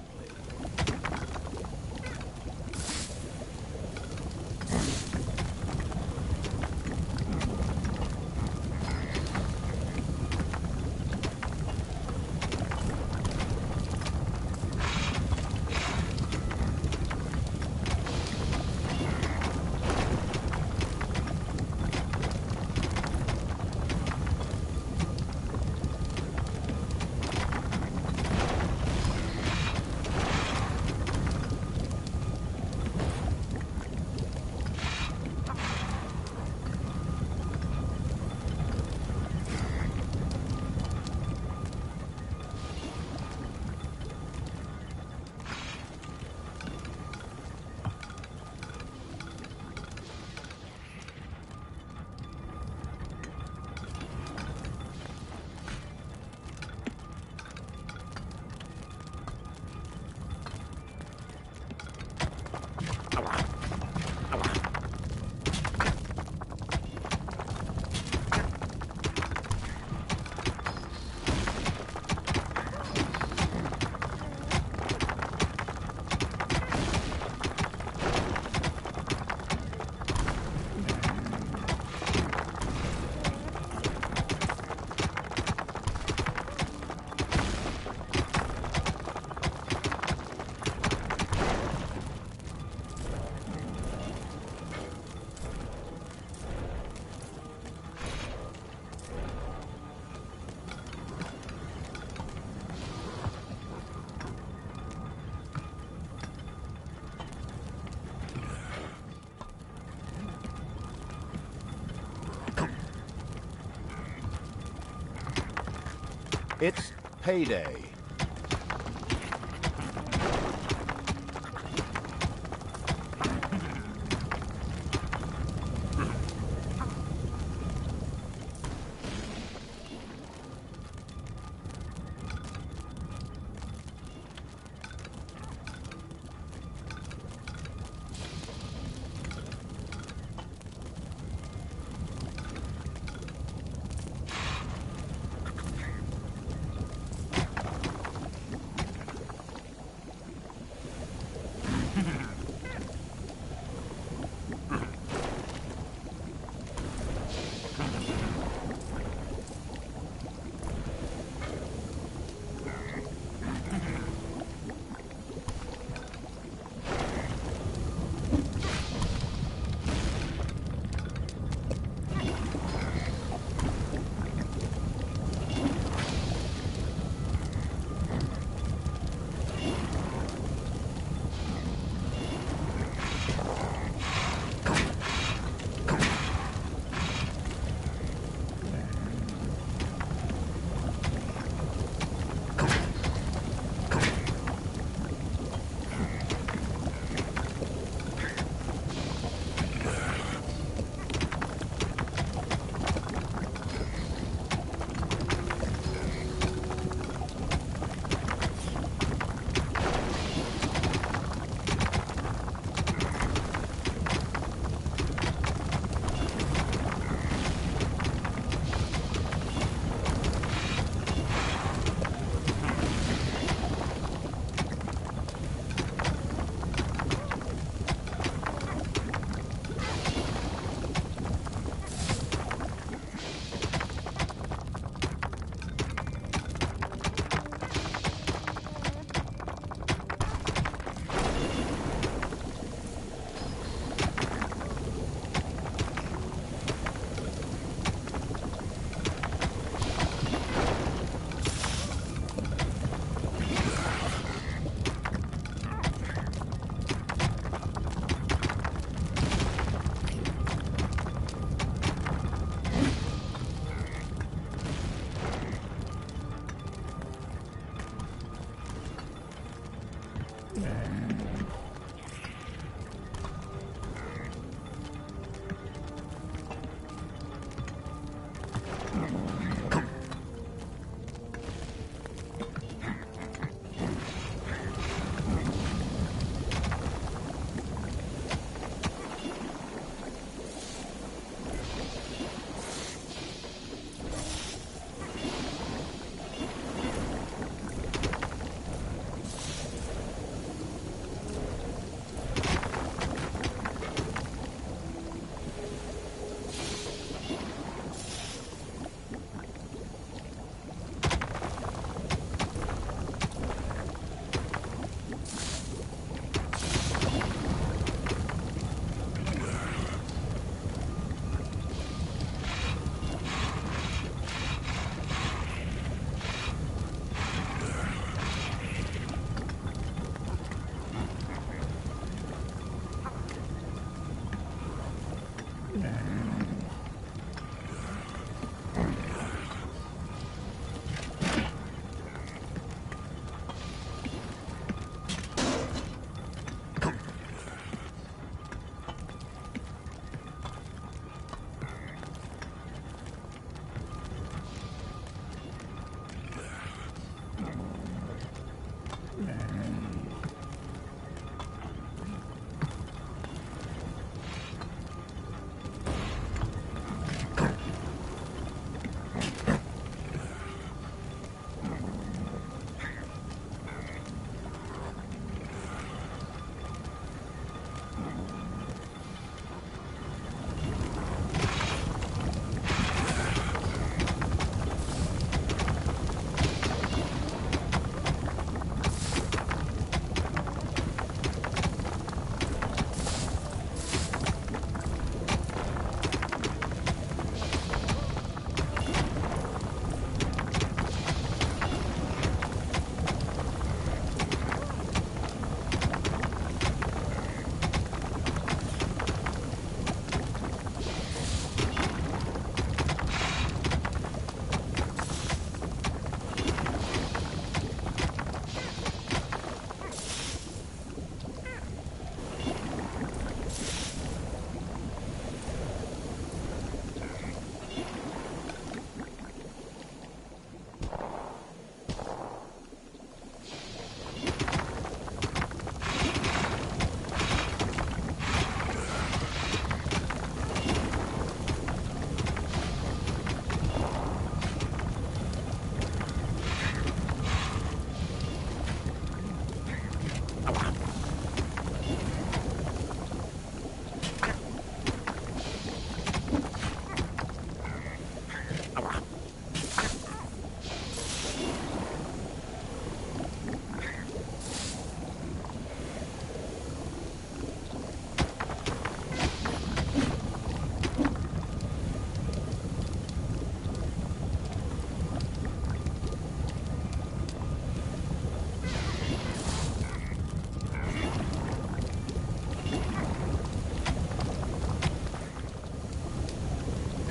It's payday.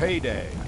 Payday.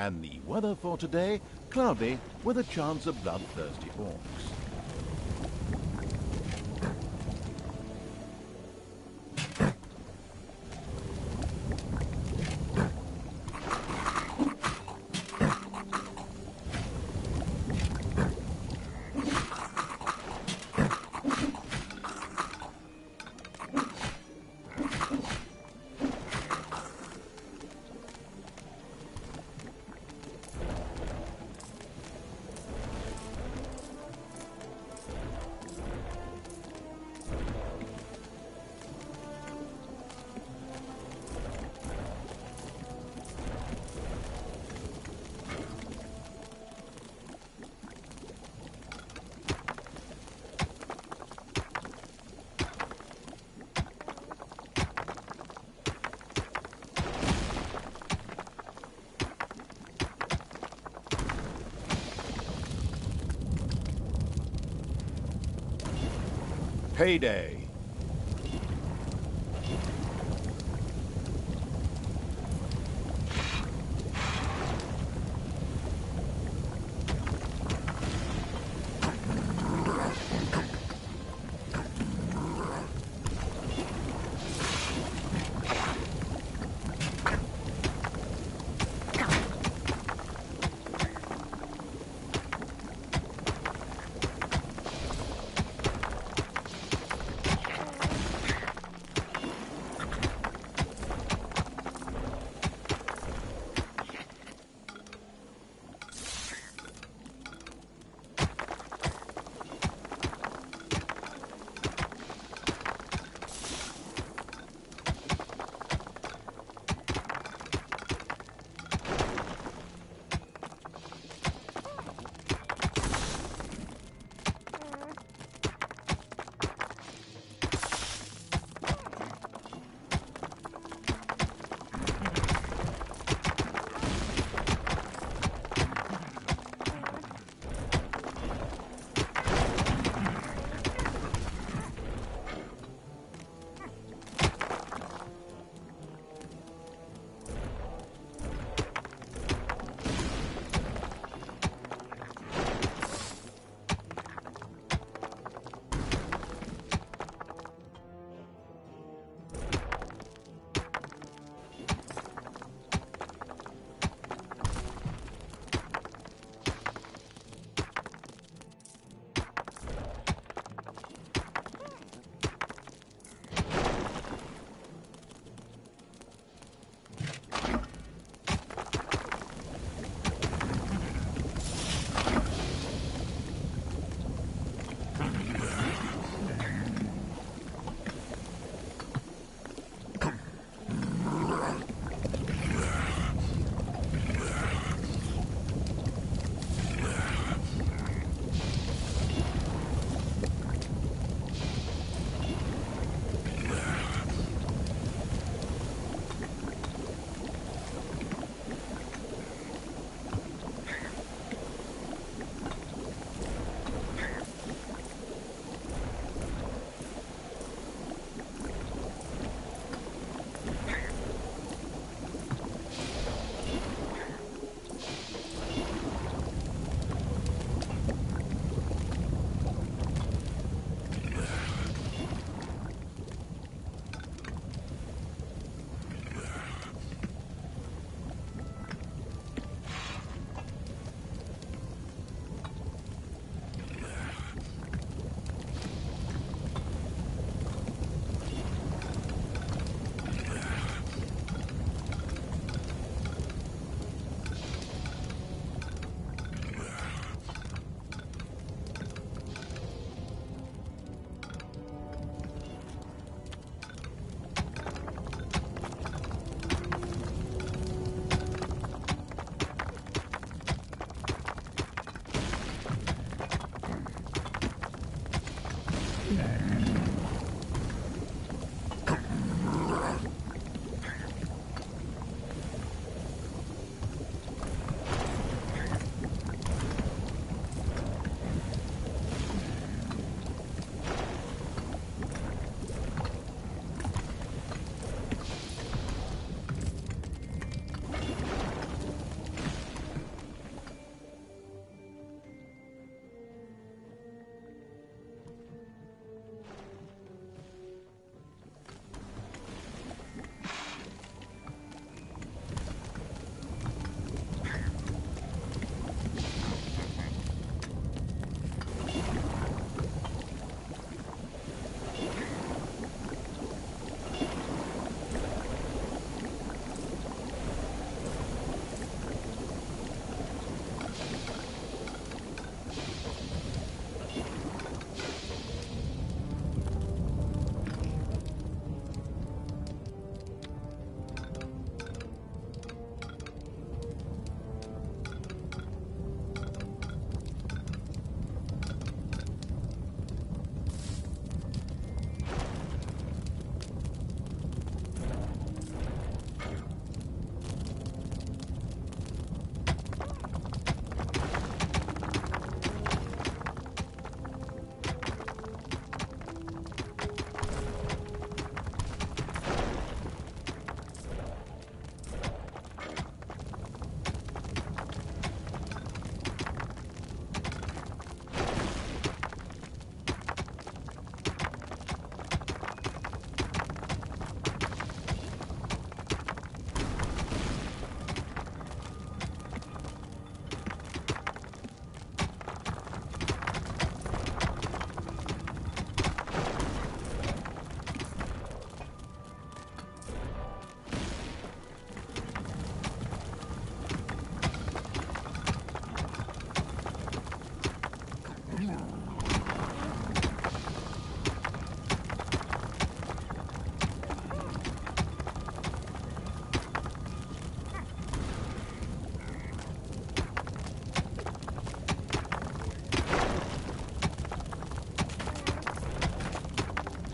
And the weather for today, cloudy with a chance of bloodthirsty orcs. Payday.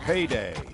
Payday.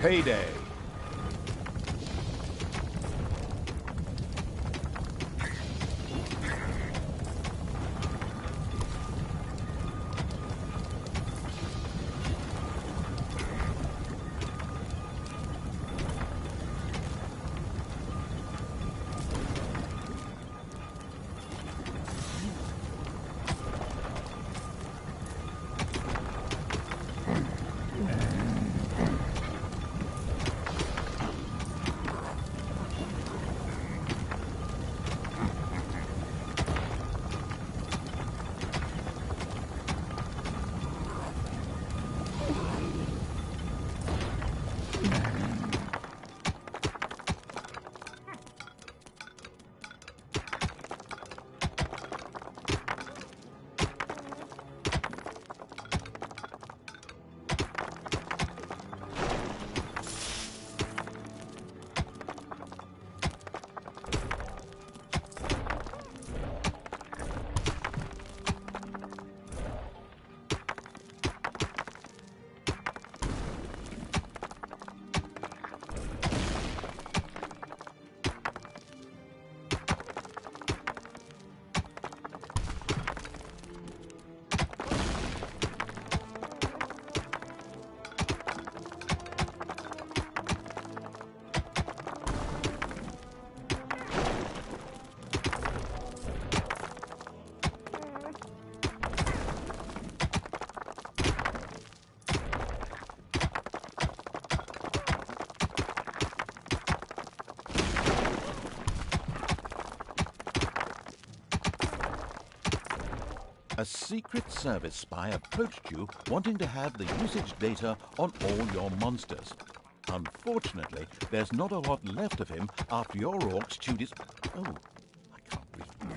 Payday. A Secret Service spy approached you wanting to have the usage data on all your monsters. Unfortunately, there's not a lot left of him after your orcs chewed his... Oh, I can't read.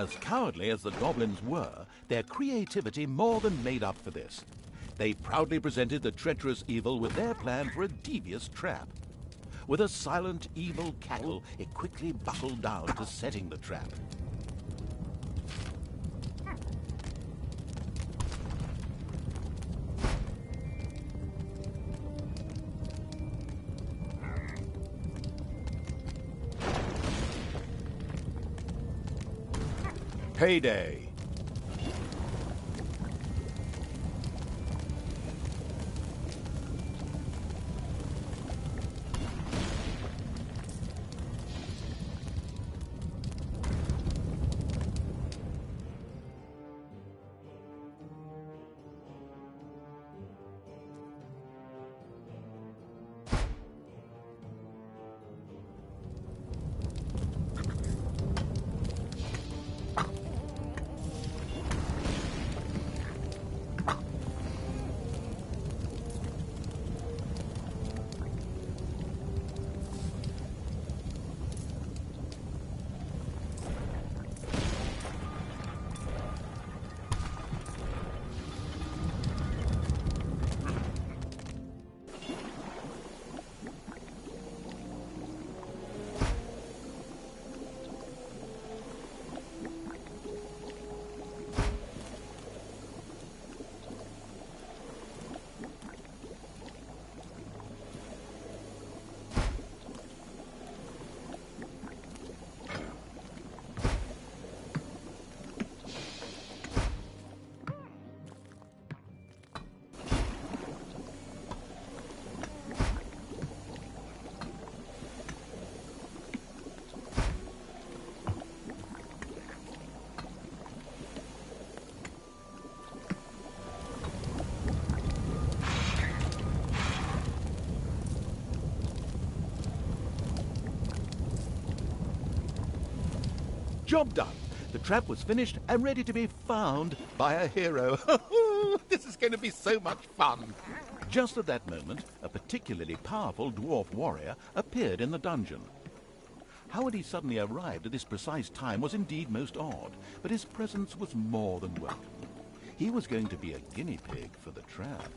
As cowardly as the goblins were, their creativity more than made up for this. They proudly presented the treacherous evil with their plan for a devious trap. With a silent, evil cackle, it quickly buckled down to setting the trap. Payday! Job done. The trap was finished and ready to be found by a hero. This is going to be so much fun. Just at that moment, a particularly powerful dwarf warrior appeared in the dungeon. How had he suddenly arrived at this precise time was indeed most odd, but his presence was more than welcome. He was going to be a guinea pig for the trap.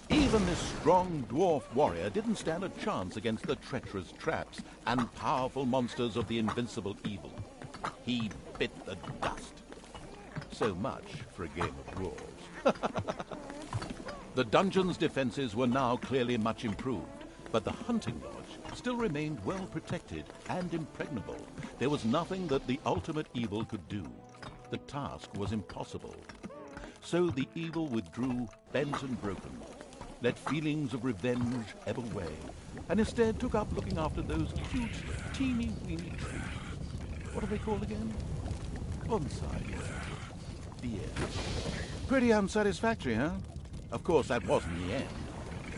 Even this strong dwarf warrior didn't stand a chance against the treacherous traps and powerful monsters of the invincible evil. He bit the dust. So much for a game of dwarves. The dungeon's defenses were now clearly much improved, but the hunting lodge still remained well protected and impregnable. There was nothing that the ultimate evil could do. The task was impossible. So the evil withdrew bent and broken, let feelings of revenge ebb away, and instead took up looking after those cute, teeny-weeny trees. What are they called again? Bonsai. The end. Pretty unsatisfactory, huh? Of course, that wasn't the end.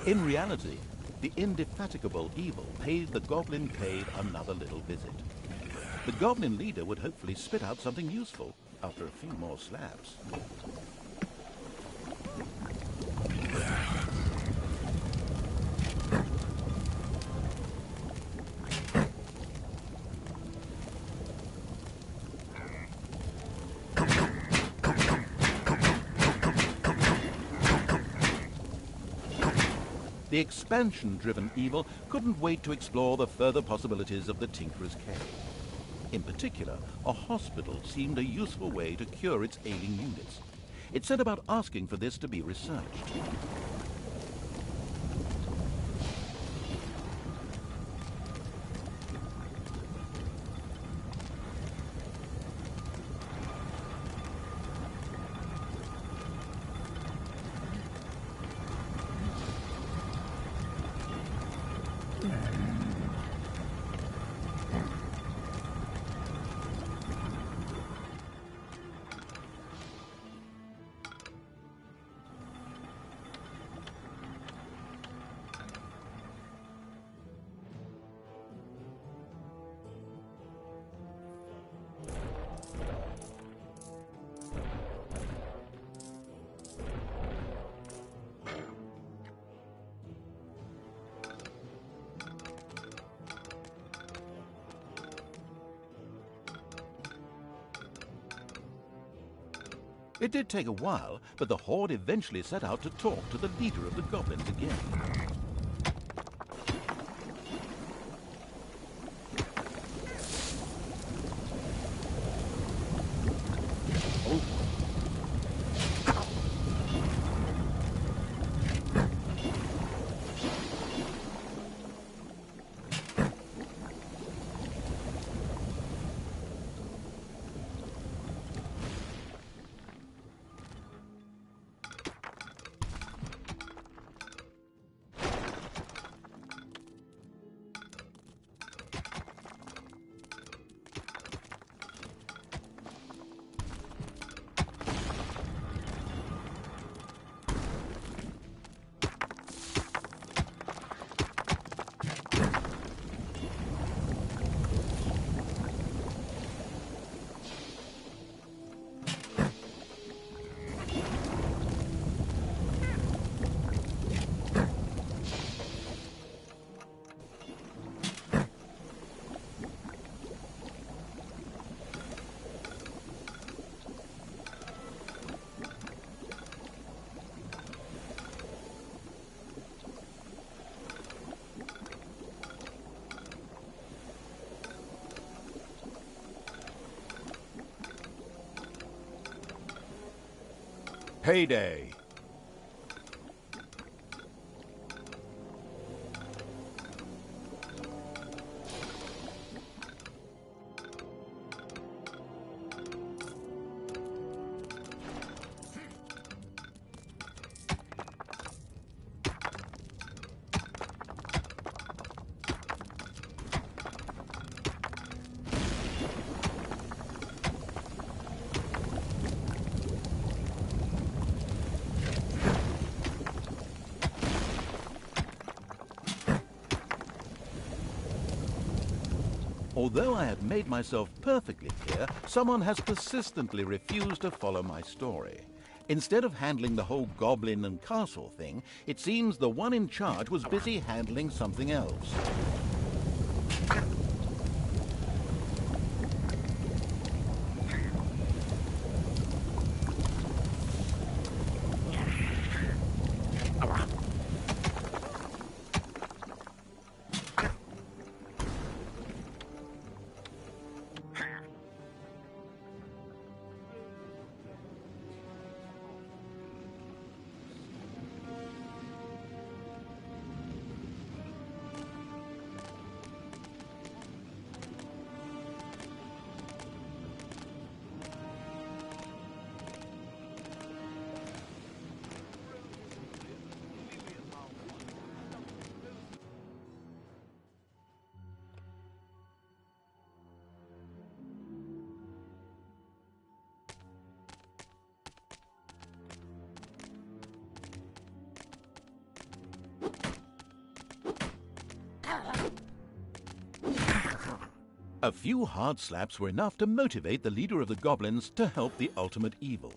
In reality, the indefatigable evil paid the Goblin Cave another little visit. The Goblin leader would hopefully spit out something useful after a few more slaps. The expansion-driven evil couldn't wait to explore the further possibilities of the Tinkerer's Cave. In particular, a hospital seemed a useful way to cure its ailing units. It set about asking for this to be researched. It did take a while, but the Horde eventually set out to talk to the leader of the goblins again. Payday! Although I had made myself perfectly clear, someone has persistently refused to follow my story. Instead of handling the whole goblin and castle thing, it seems the one in charge was busy handling something else. A few hard slaps were enough to motivate the leader of the goblins to help the ultimate evil.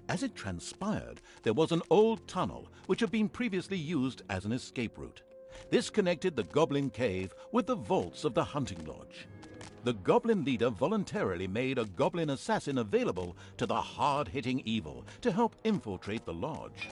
As it transpired, there was an old tunnel which had been previously used as an escape route. This connected the goblin cave with the vaults of the hunting lodge. The goblin leader voluntarily made a goblin assassin available to the hard-hitting evil to help infiltrate the lodge.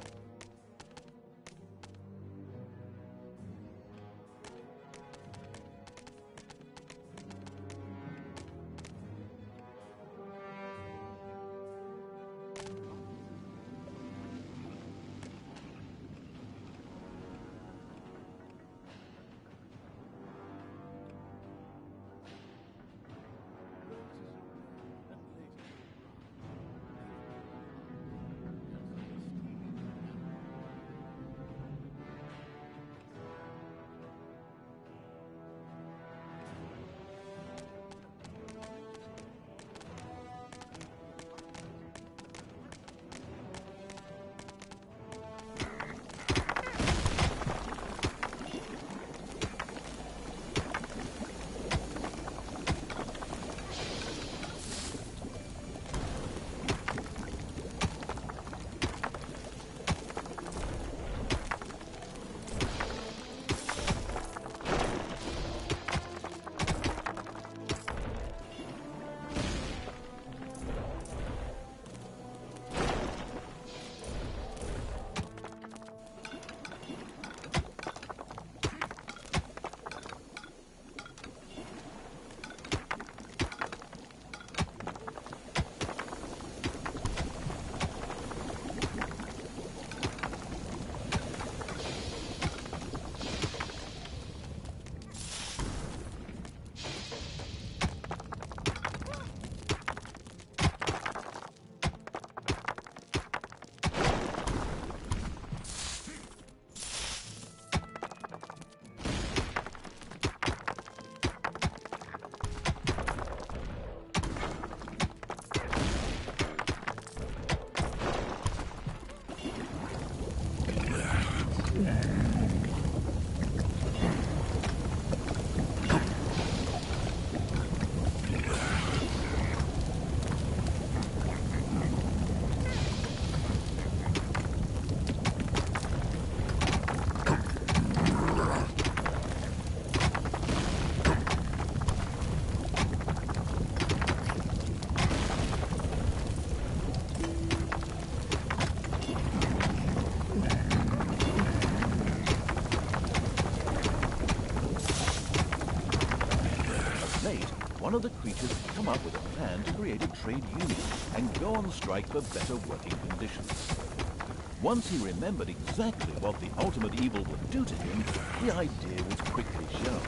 one of the creatures had come up with a plan to create a trade union and go on strike for better working conditions. Once he remembered exactly what the ultimate evil would do to him, the idea was quickly shown.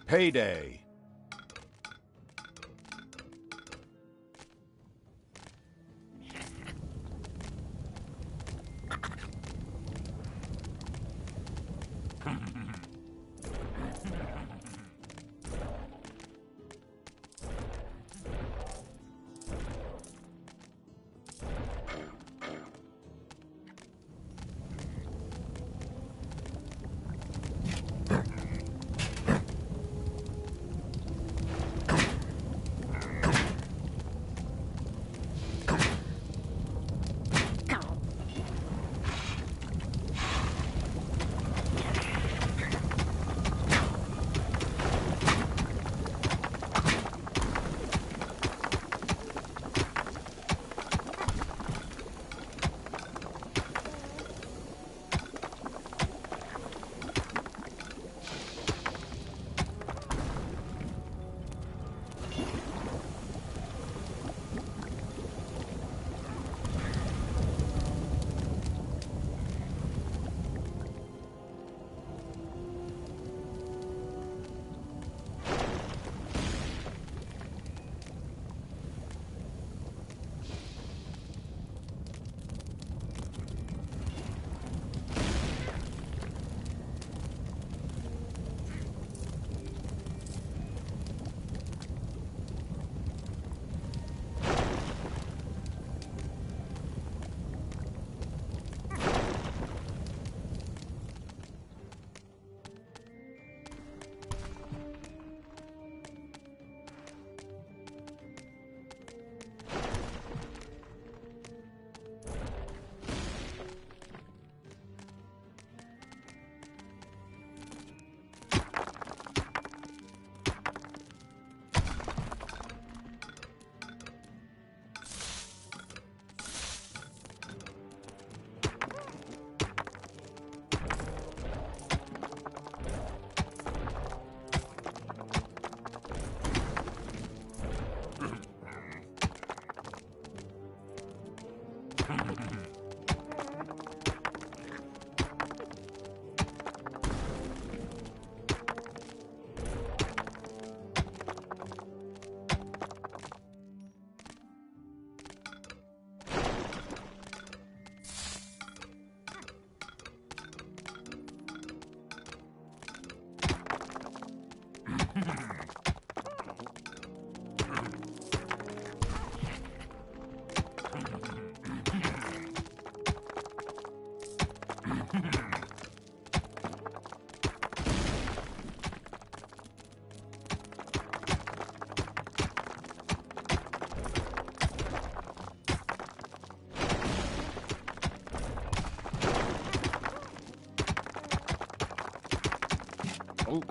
Payday. Oh.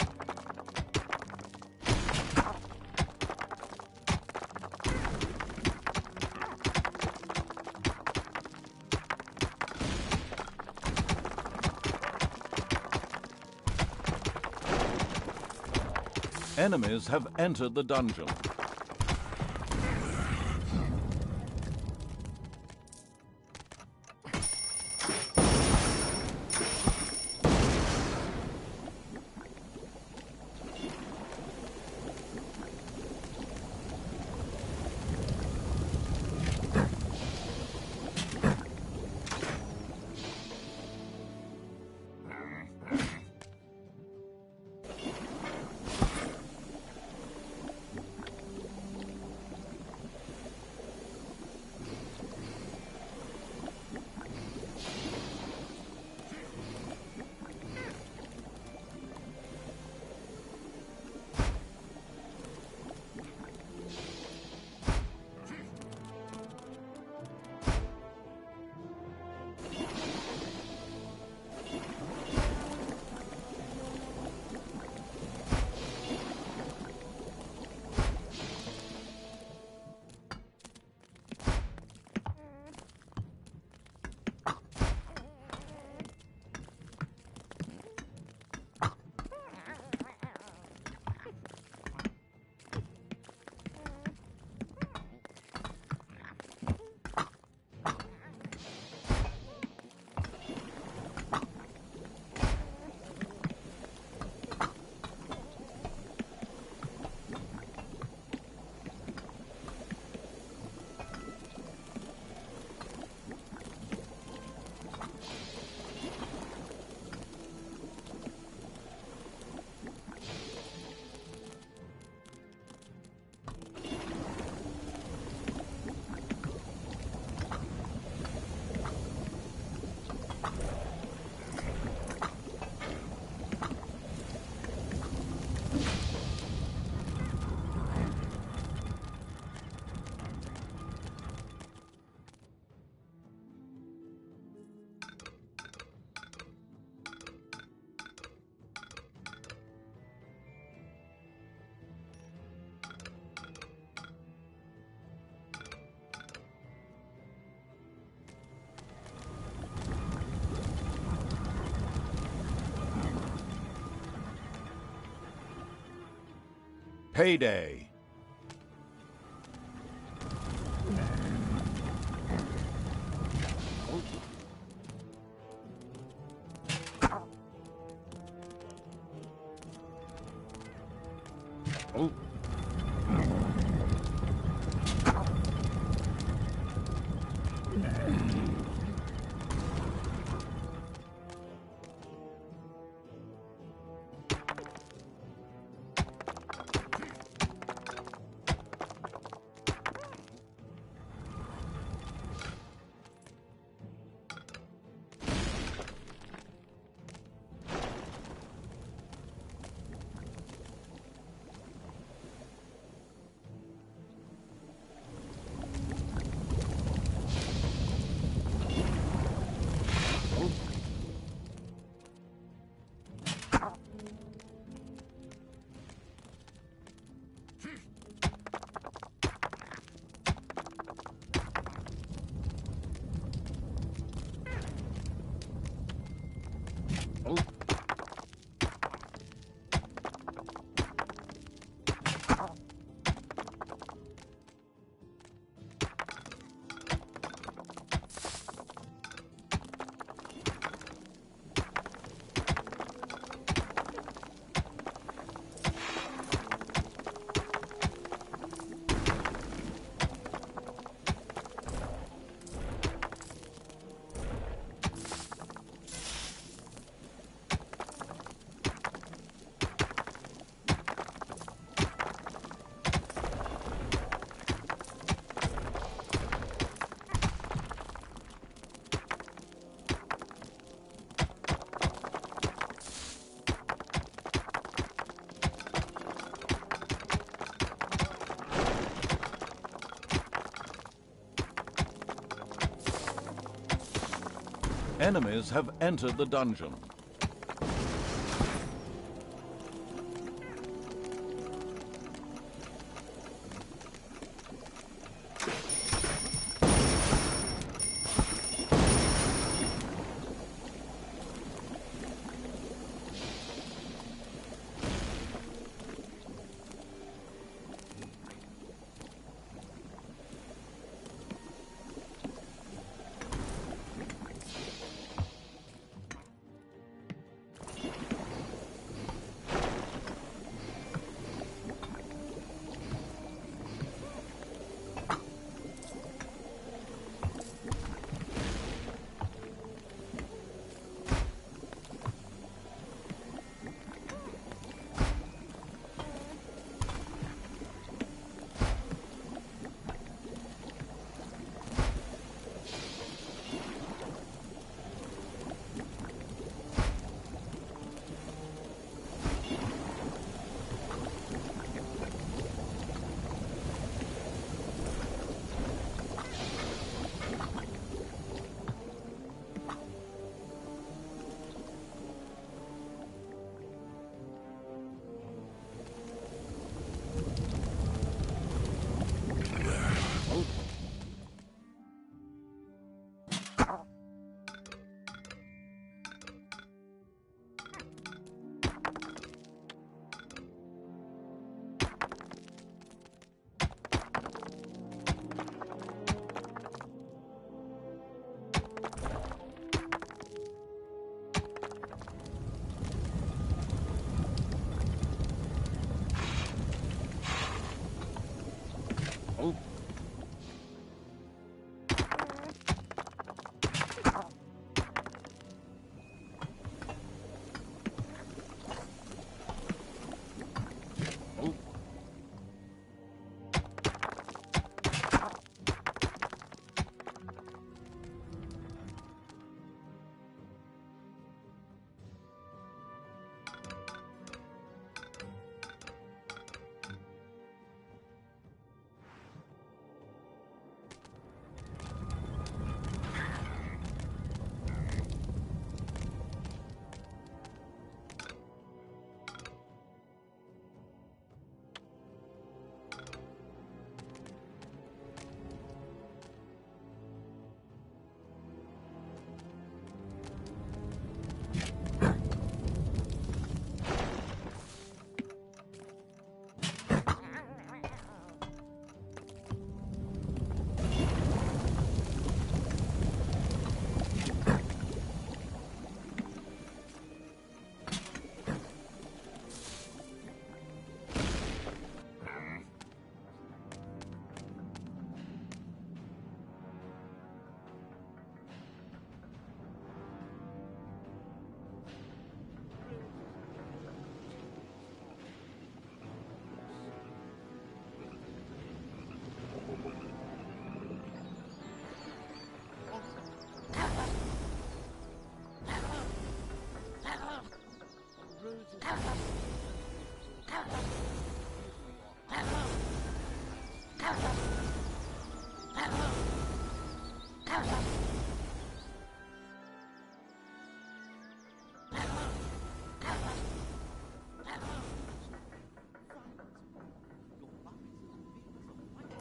Enemies have entered the dungeon. Payday. Enemies have entered the dungeon.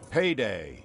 Payday.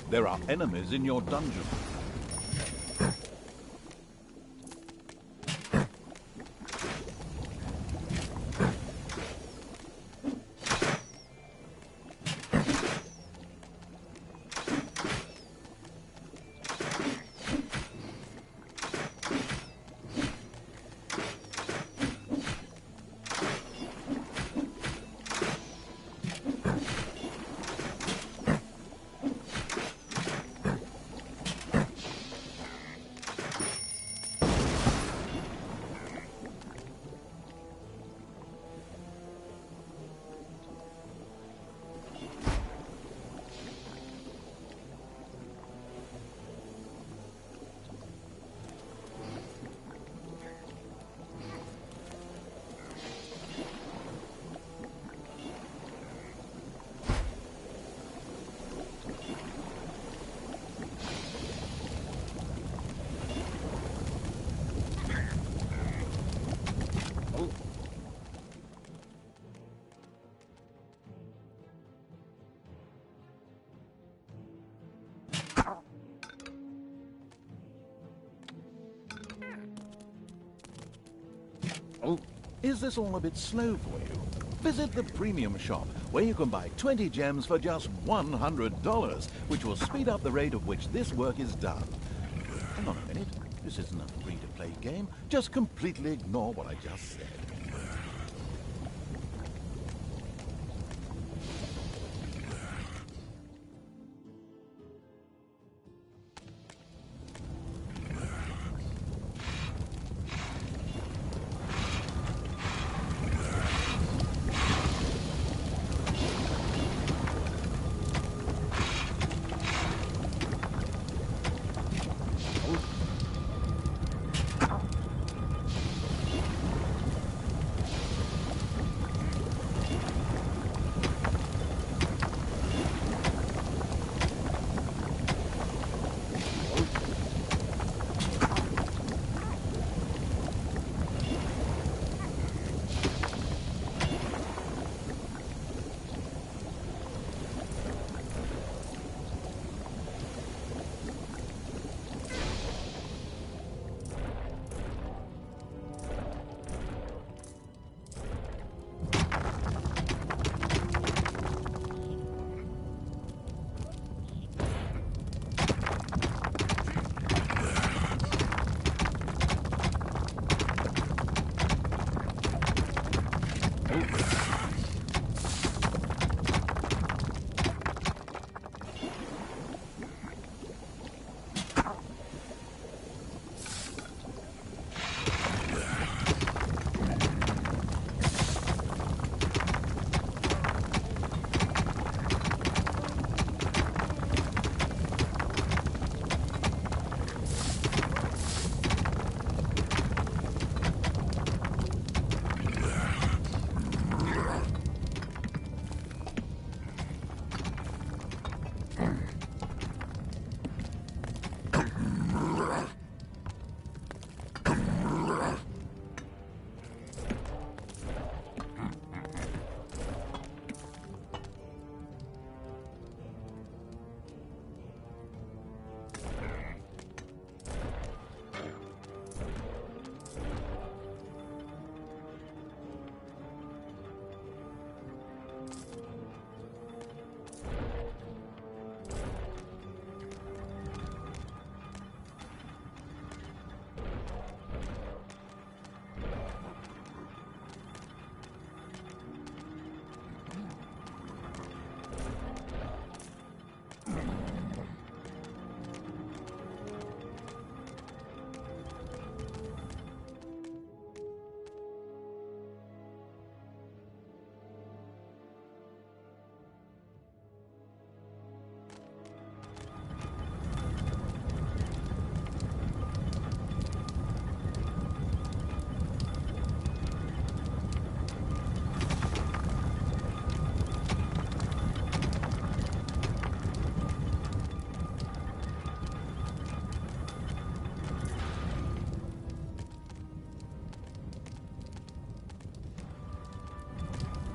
There are enemies in your dungeon. Is this all a bit slow for you? Visit the premium shop, where you can buy 20 gems for just $100, which will speed up the rate at which this work is done. Hang on a minute. This isn't a free-to-play game. Just completely ignore what I just said.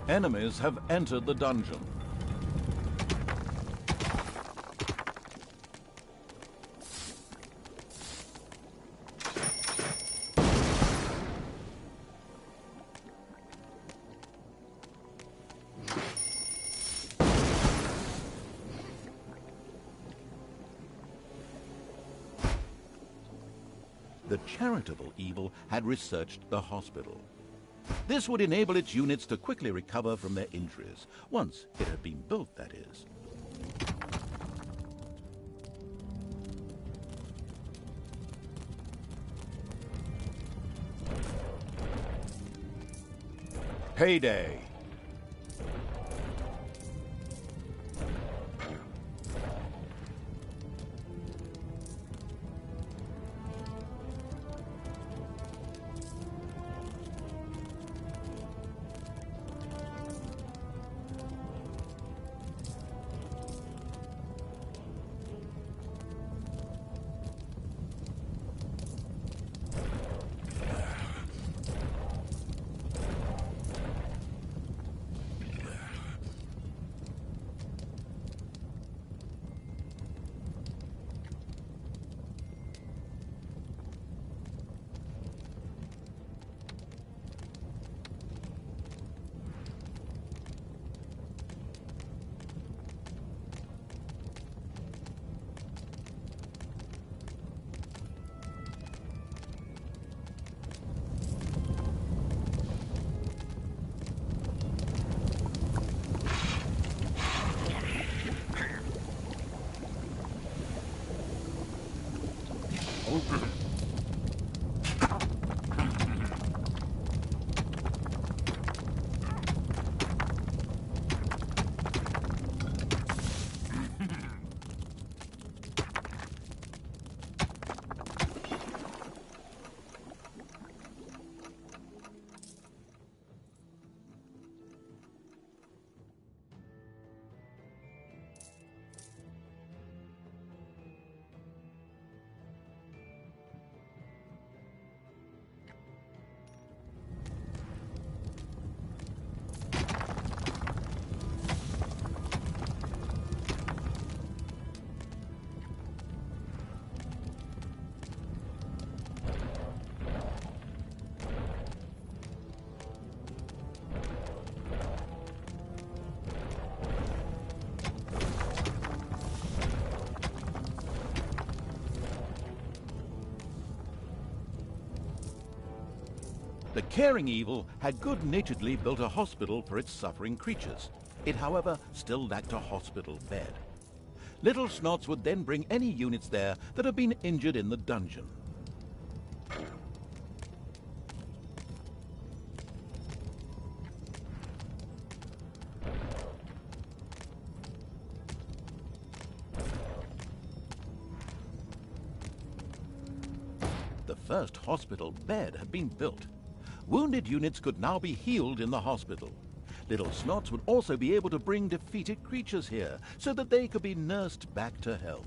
Enemies have entered the dungeon. The charitable evil had researched the hospital. This would enable its units to quickly recover from their injuries, once it had been built, that is. Heyday! The caring evil had good-naturedly built a hospital for its suffering creatures. It, however, still lacked a hospital bed. Little Snots would then bring any units there that had been injured in the dungeon. The first hospital bed had been built. Wounded units could now be healed in the hospital. Little Snots would also be able to bring defeated creatures here, so that they could be nursed back to health.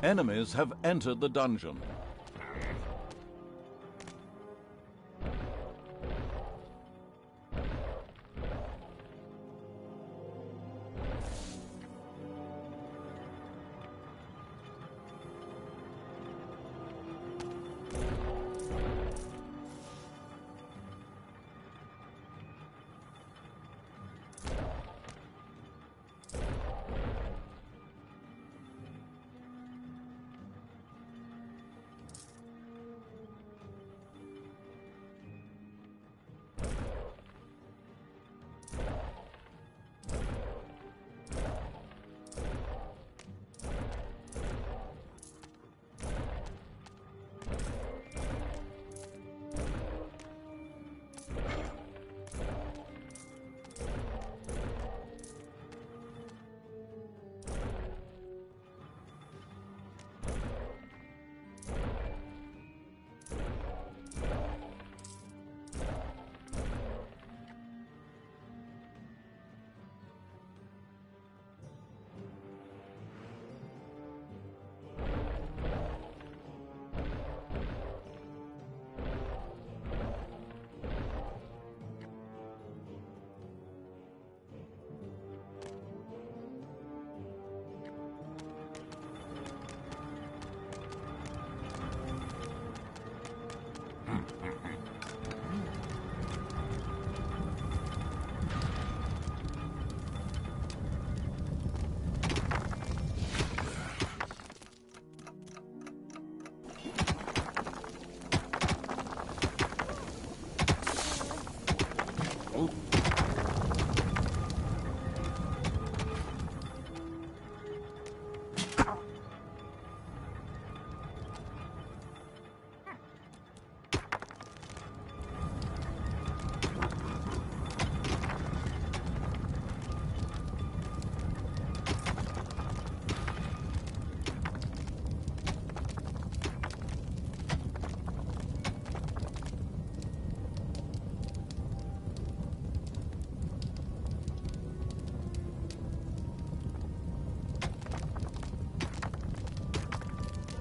Enemies have entered the dungeon.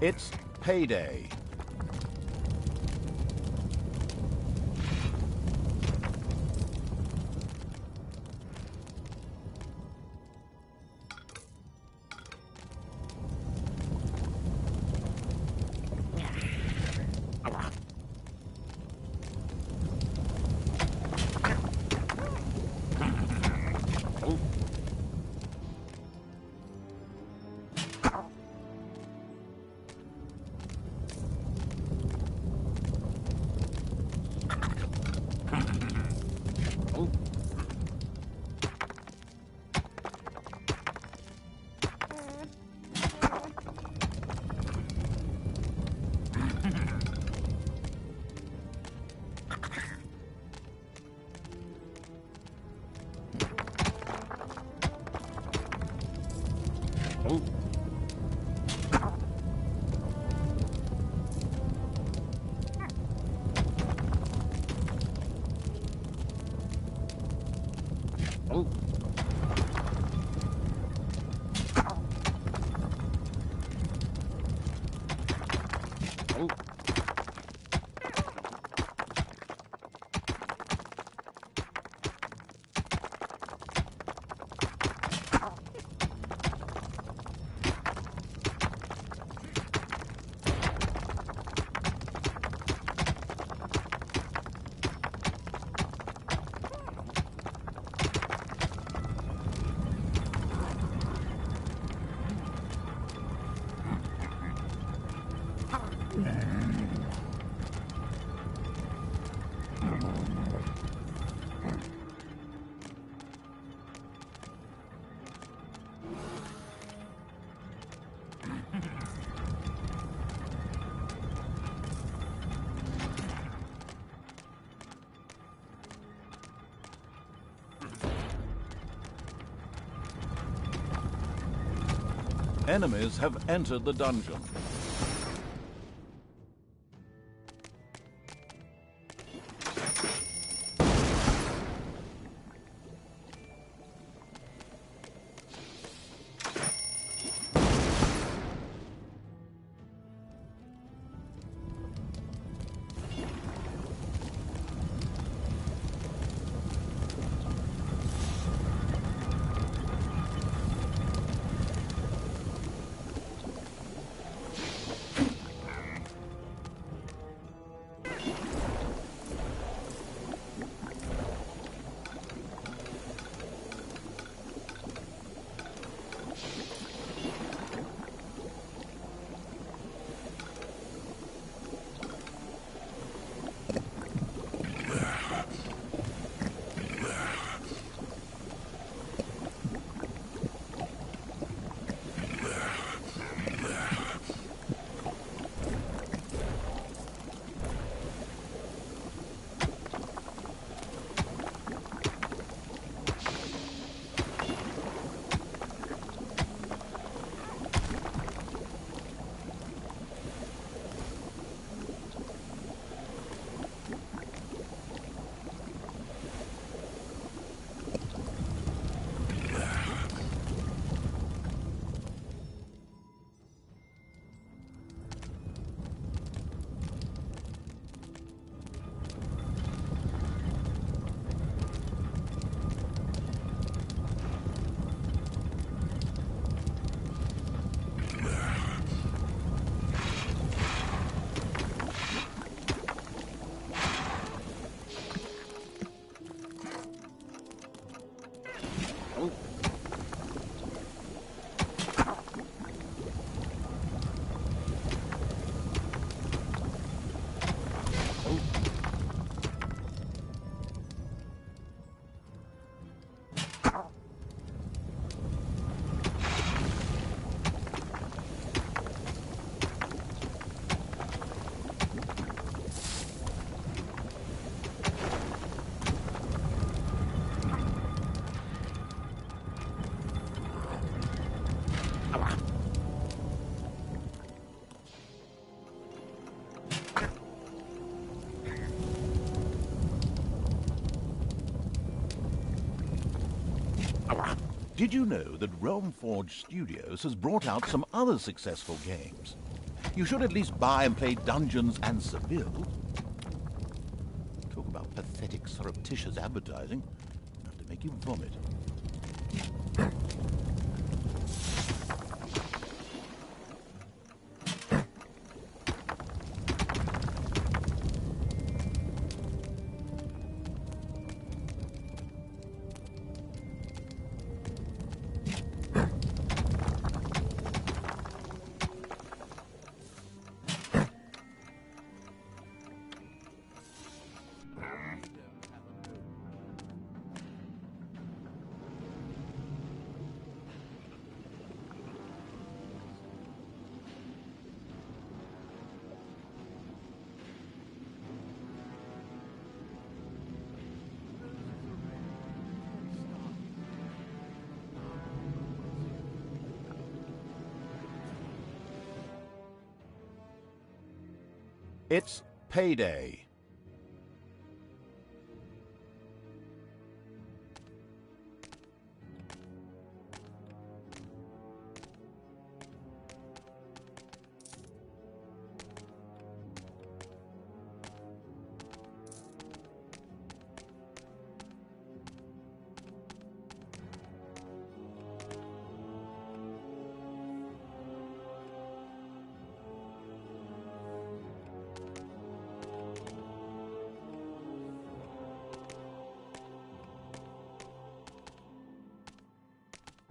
It's payday. Enemies have entered the dungeon. Did you know that Realm Forge Studios has brought out some other successful games? You should at least buy and play Dungeons and Seville. Talk about pathetic, surreptitious advertising. Enough to make you vomit. It's payday.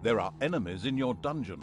There are enemies in your dungeon.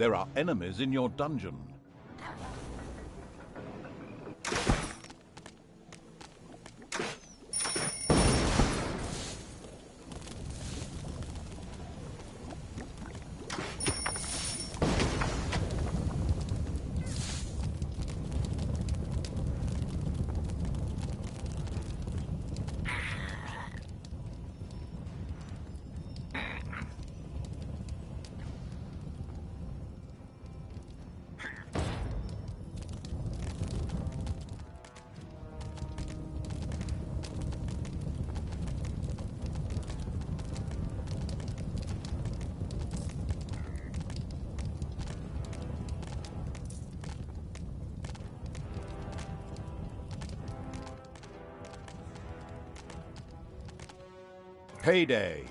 There are enemies in your dungeon. Payday.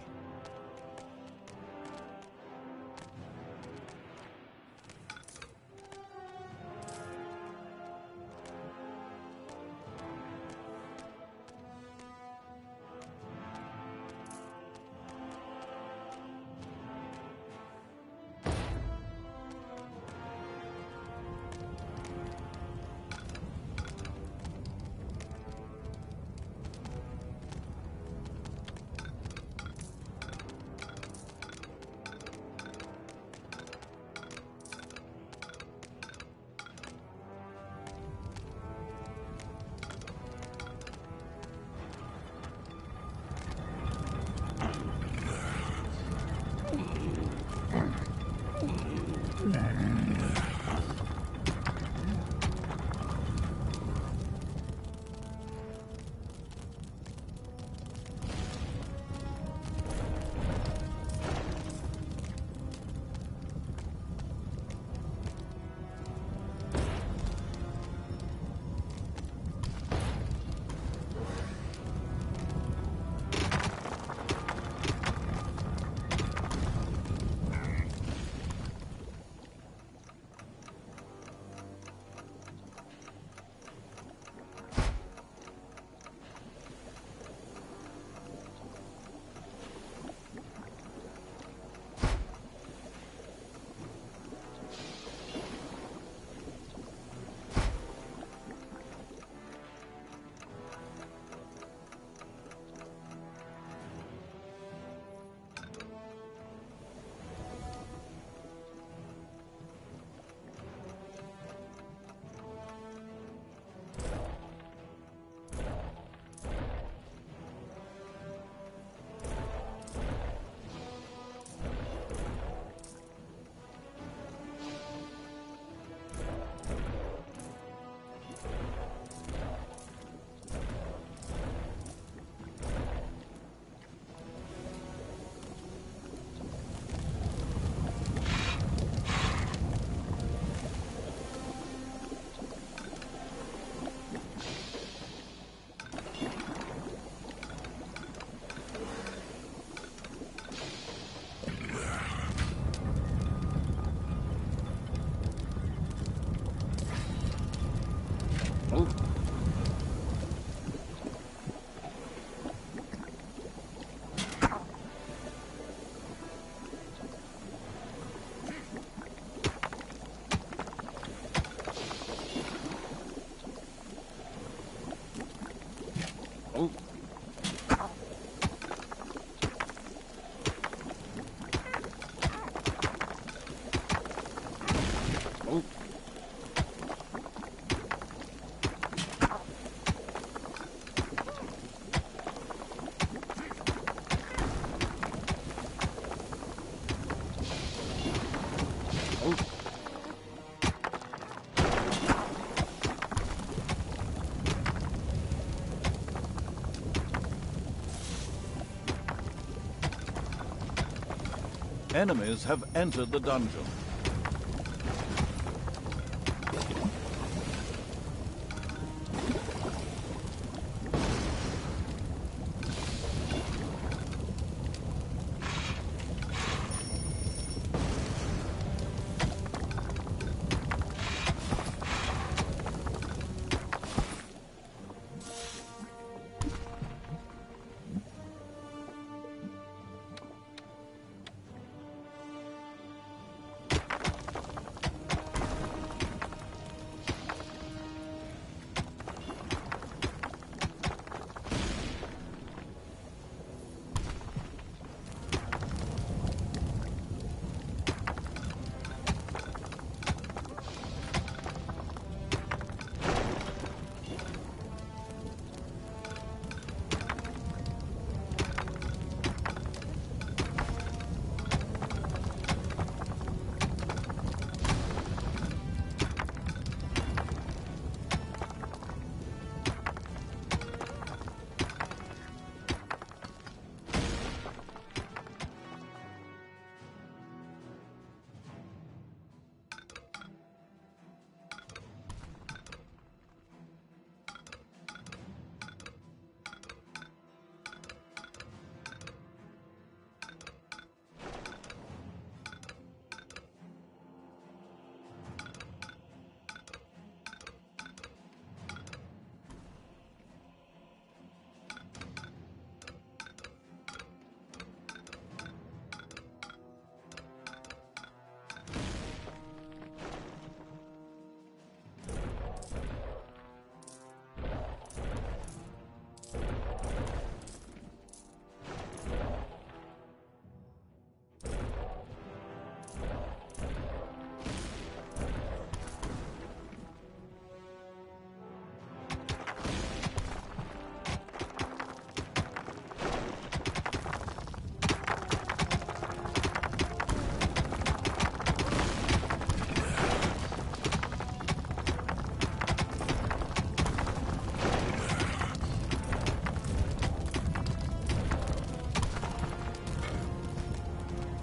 Enemies have entered the dungeon.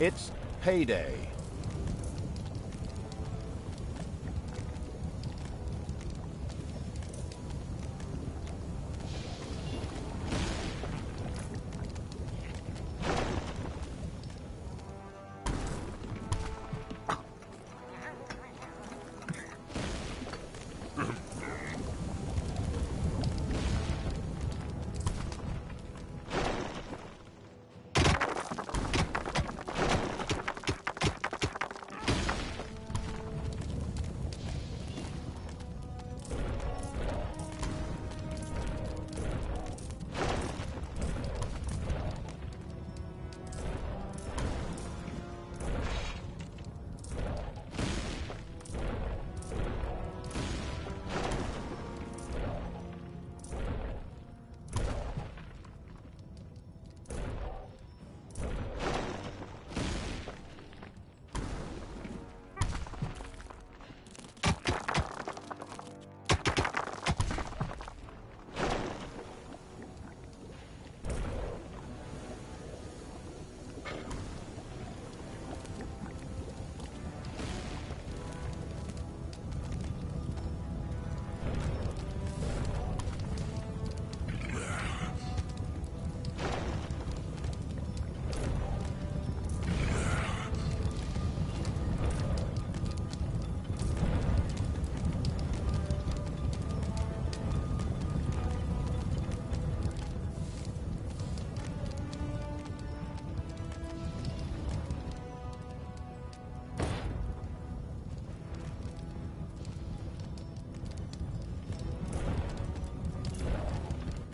It's payday.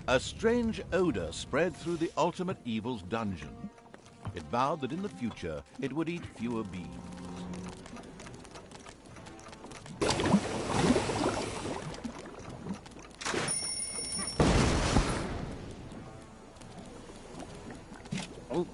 A strange odor spread through the Ultimate Evil's dungeon. It vowed that in the future it would eat fewer beings. Oh.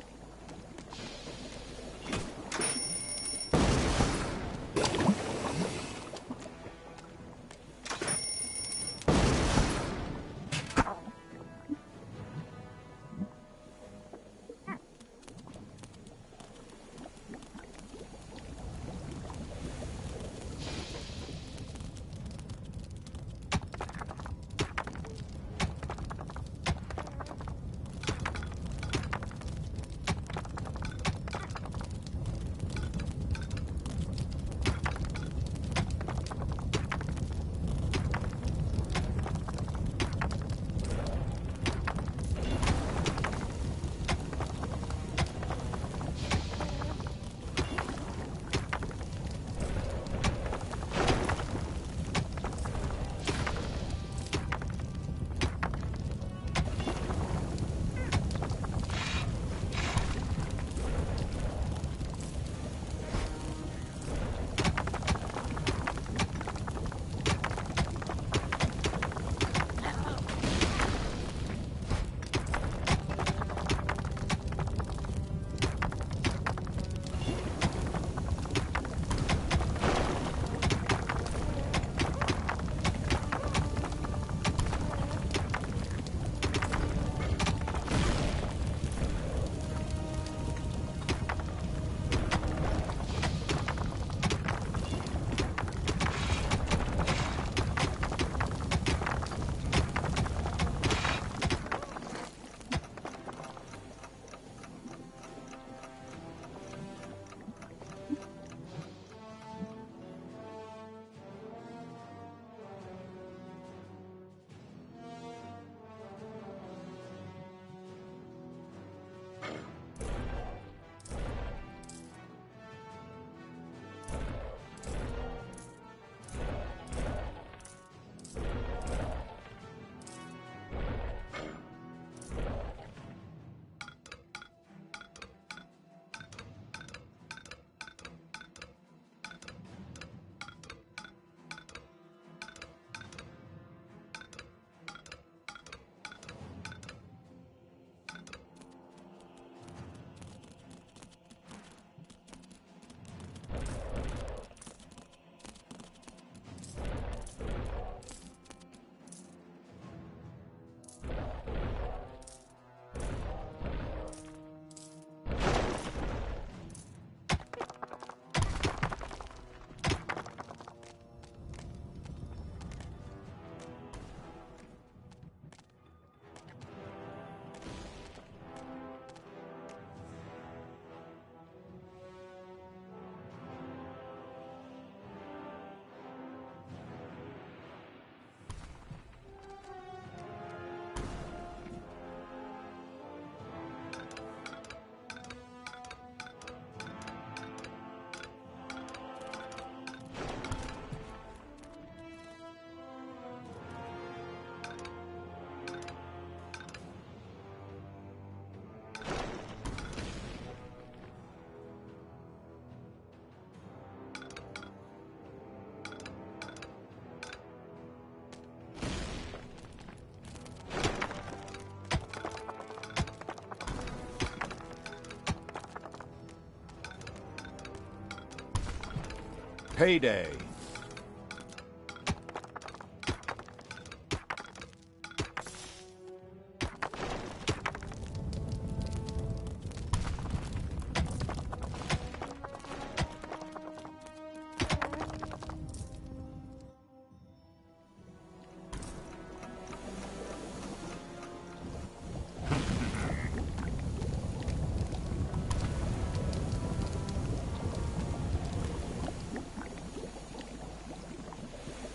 Payday.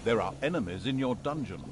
There are enemies in your dungeon.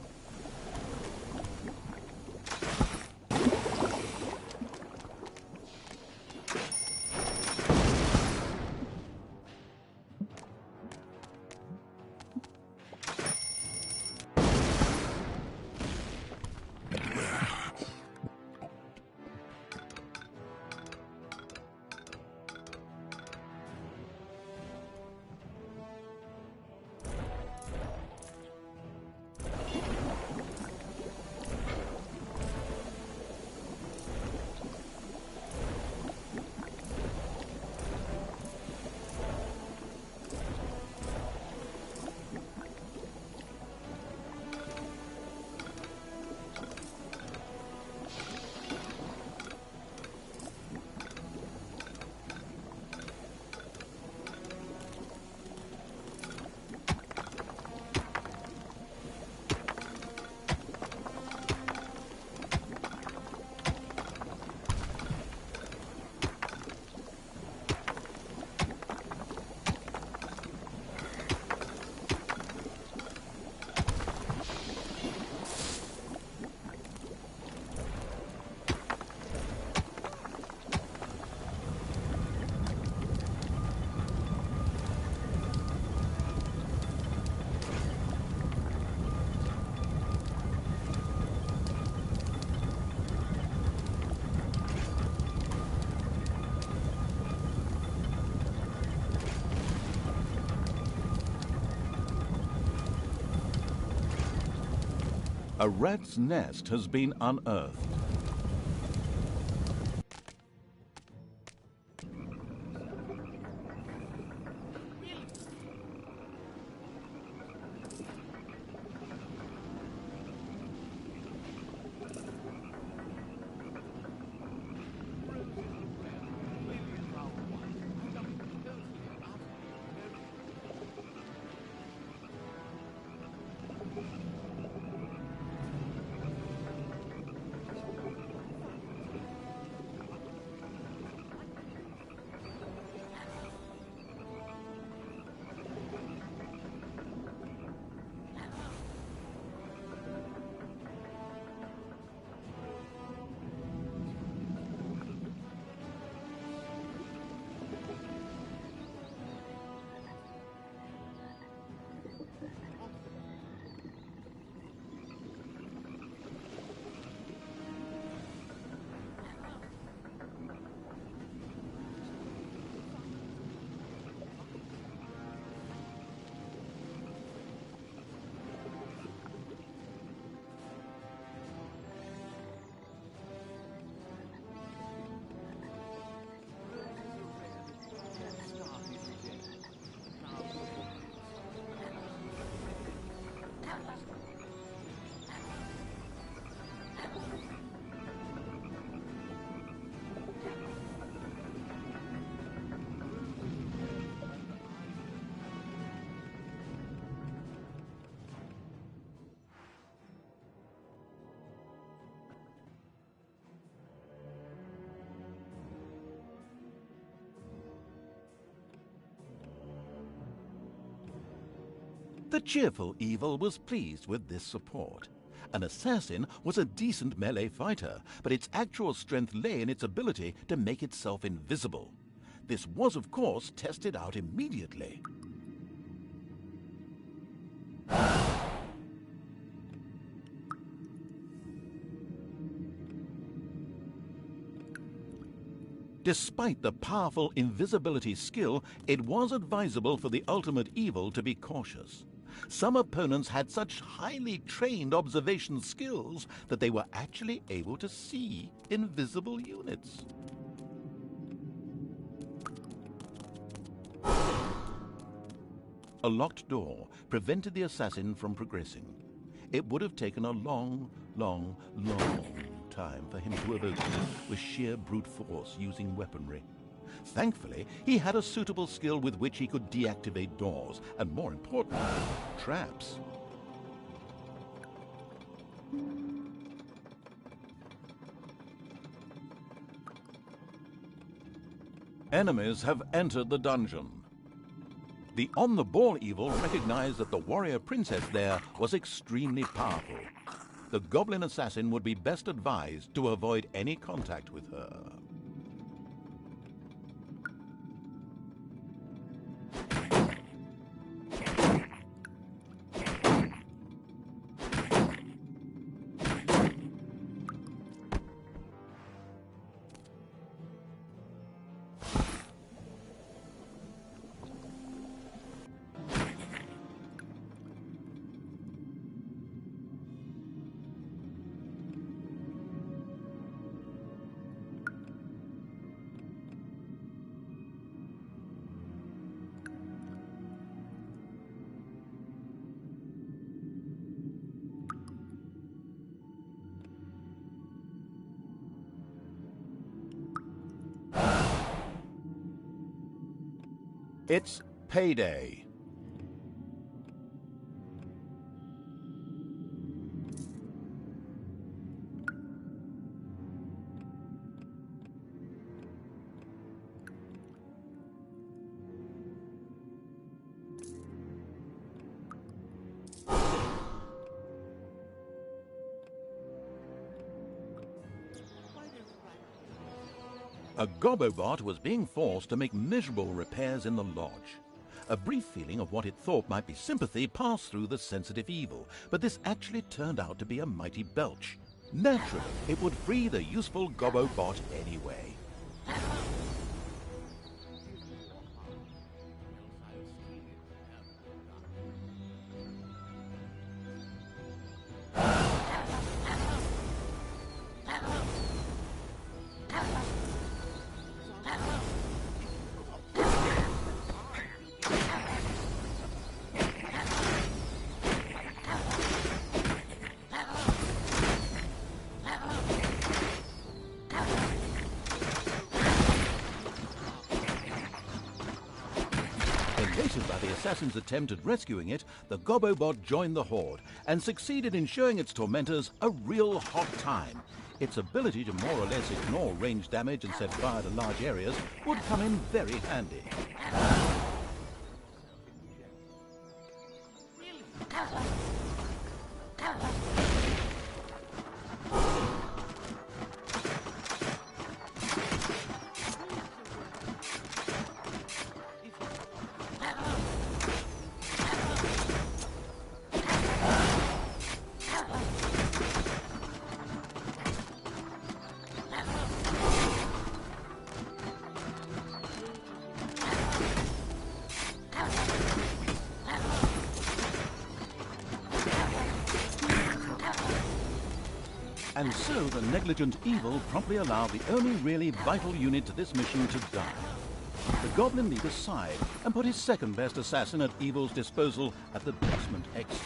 A rat's nest has been unearthed. The cheerful Evil was pleased with this support. An assassin was a decent melee fighter, but its actual strength lay in its ability to make itself invisible. This was, of course, tested out immediately. Despite the powerful invisibility skill, it was advisable for the ultimate evil to be cautious. Some opponents had such highly trained observation skills that they were actually able to see invisible units. A locked door prevented the assassin from progressing. It would have taken a long time for him to evoke it with sheer brute force using weaponry. Thankfully, he had a suitable skill with which he could deactivate doors, and more importantly, traps. Enemies have entered the dungeon. The on-the-ball evil recognized that the warrior princess there was extremely powerful. The goblin assassin would be best advised to avoid any contact with her. It's payday. A Gobobot was being forced to make miserable repairs in the lodge. A brief feeling of what it thought might be sympathy passed through the sensitive evil, but this actually turned out to be a mighty belch. Naturally, it would free the useful Gobobot anyway. Elated by the assassin's attempt at rescuing it, the Gobobot joined the horde and succeeded in showing its tormentors a real hot time. Its ability to more or less ignore ranged damage and set fire to large areas would come in very handy. And so the negligent evil promptly allowed the only really vital unit to this mission to die. The goblin leader sighed and put his second best assassin at evil's disposal at the basement exit.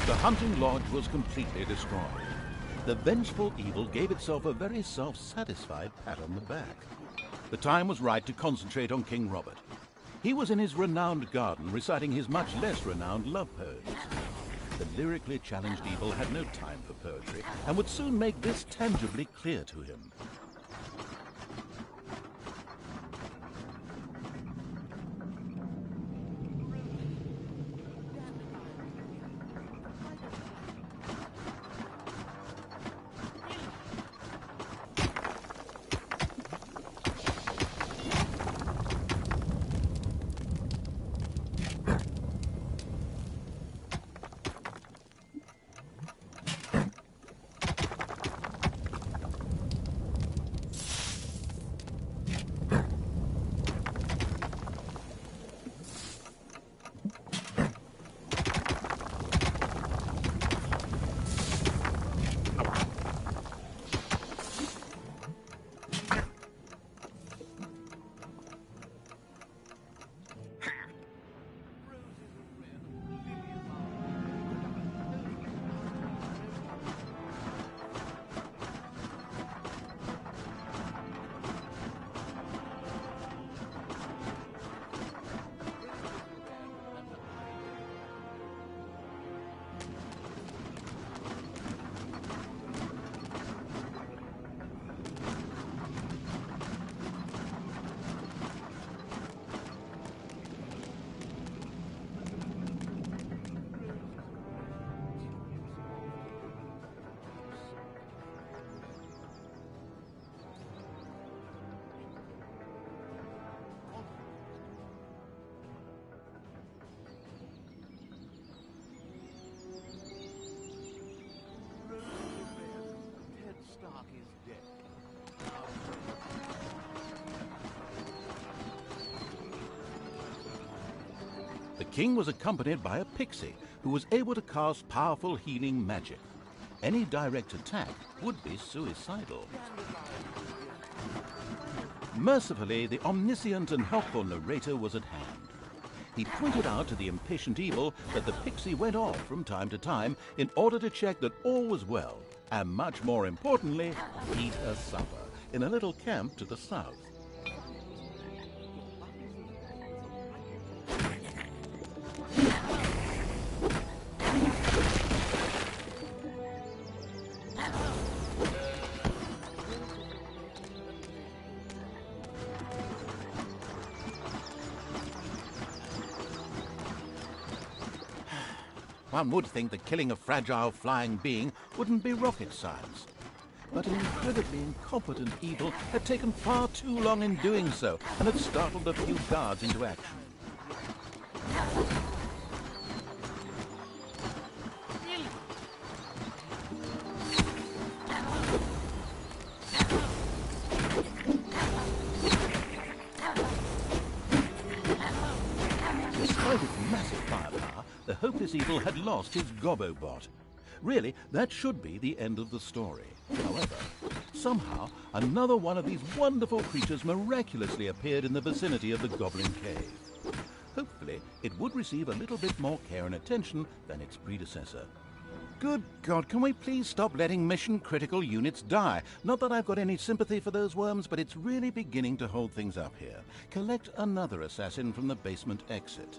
The hunting lodge was completely destroyed. The vengeful evil gave itself a very self-satisfied pat on the back. The time was right to concentrate on King Robert. He was in his renowned garden reciting his much less renowned love poems. The lyrically challenged evil had no time for poetry and would soon make this tangibly clear to him. The king was accompanied by a pixie who was able to cast powerful healing magic. Any direct attack would be suicidal. Mercifully, the omniscient and helpful narrator was at hand. He pointed out to the impatient evil that the pixie went off from time to time in order to check that all was well, and much more importantly, eat a supper in a little camp to the south. One would think that killing a fragile flying being wouldn't be rocket science. But an incredibly incompetent evil had taken far too long in doing so and had startled a few guards into action. Despite its massive firepower, the hopeless evil had lost his Gobobot. Really, that should be the end of the story. However, somehow, another one of these wonderful creatures miraculously appeared in the vicinity of the Goblin Cave. Hopefully, it would receive a little bit more care and attention than its predecessor. Good God, can we please stop letting mission-critical units die? Not that I've got any sympathy for those worms, but it's really beginning to hold things up here. Collect another assassin from the basement exit.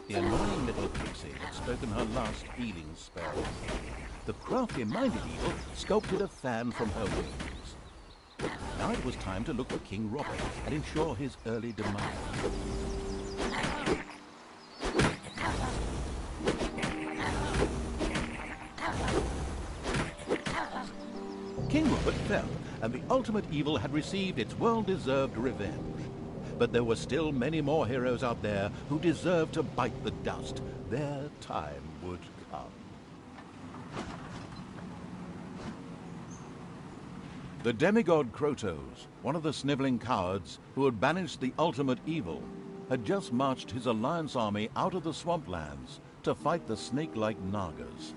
The annoying little pixie had spoken her last healing spell. The crafty-minded evil sculpted a fan from her wings. Now it was time to look for King Robert and ensure his early demise. King Robert fell, and the ultimate evil had received its well-deserved revenge. But there were still many more heroes out there who deserved to bite the dust. Their time would come. The demigod Krotos, one of the sniveling cowards who had banished the ultimate evil, had just marched his alliance army out of the swamplands to fight the snake-like Nagas.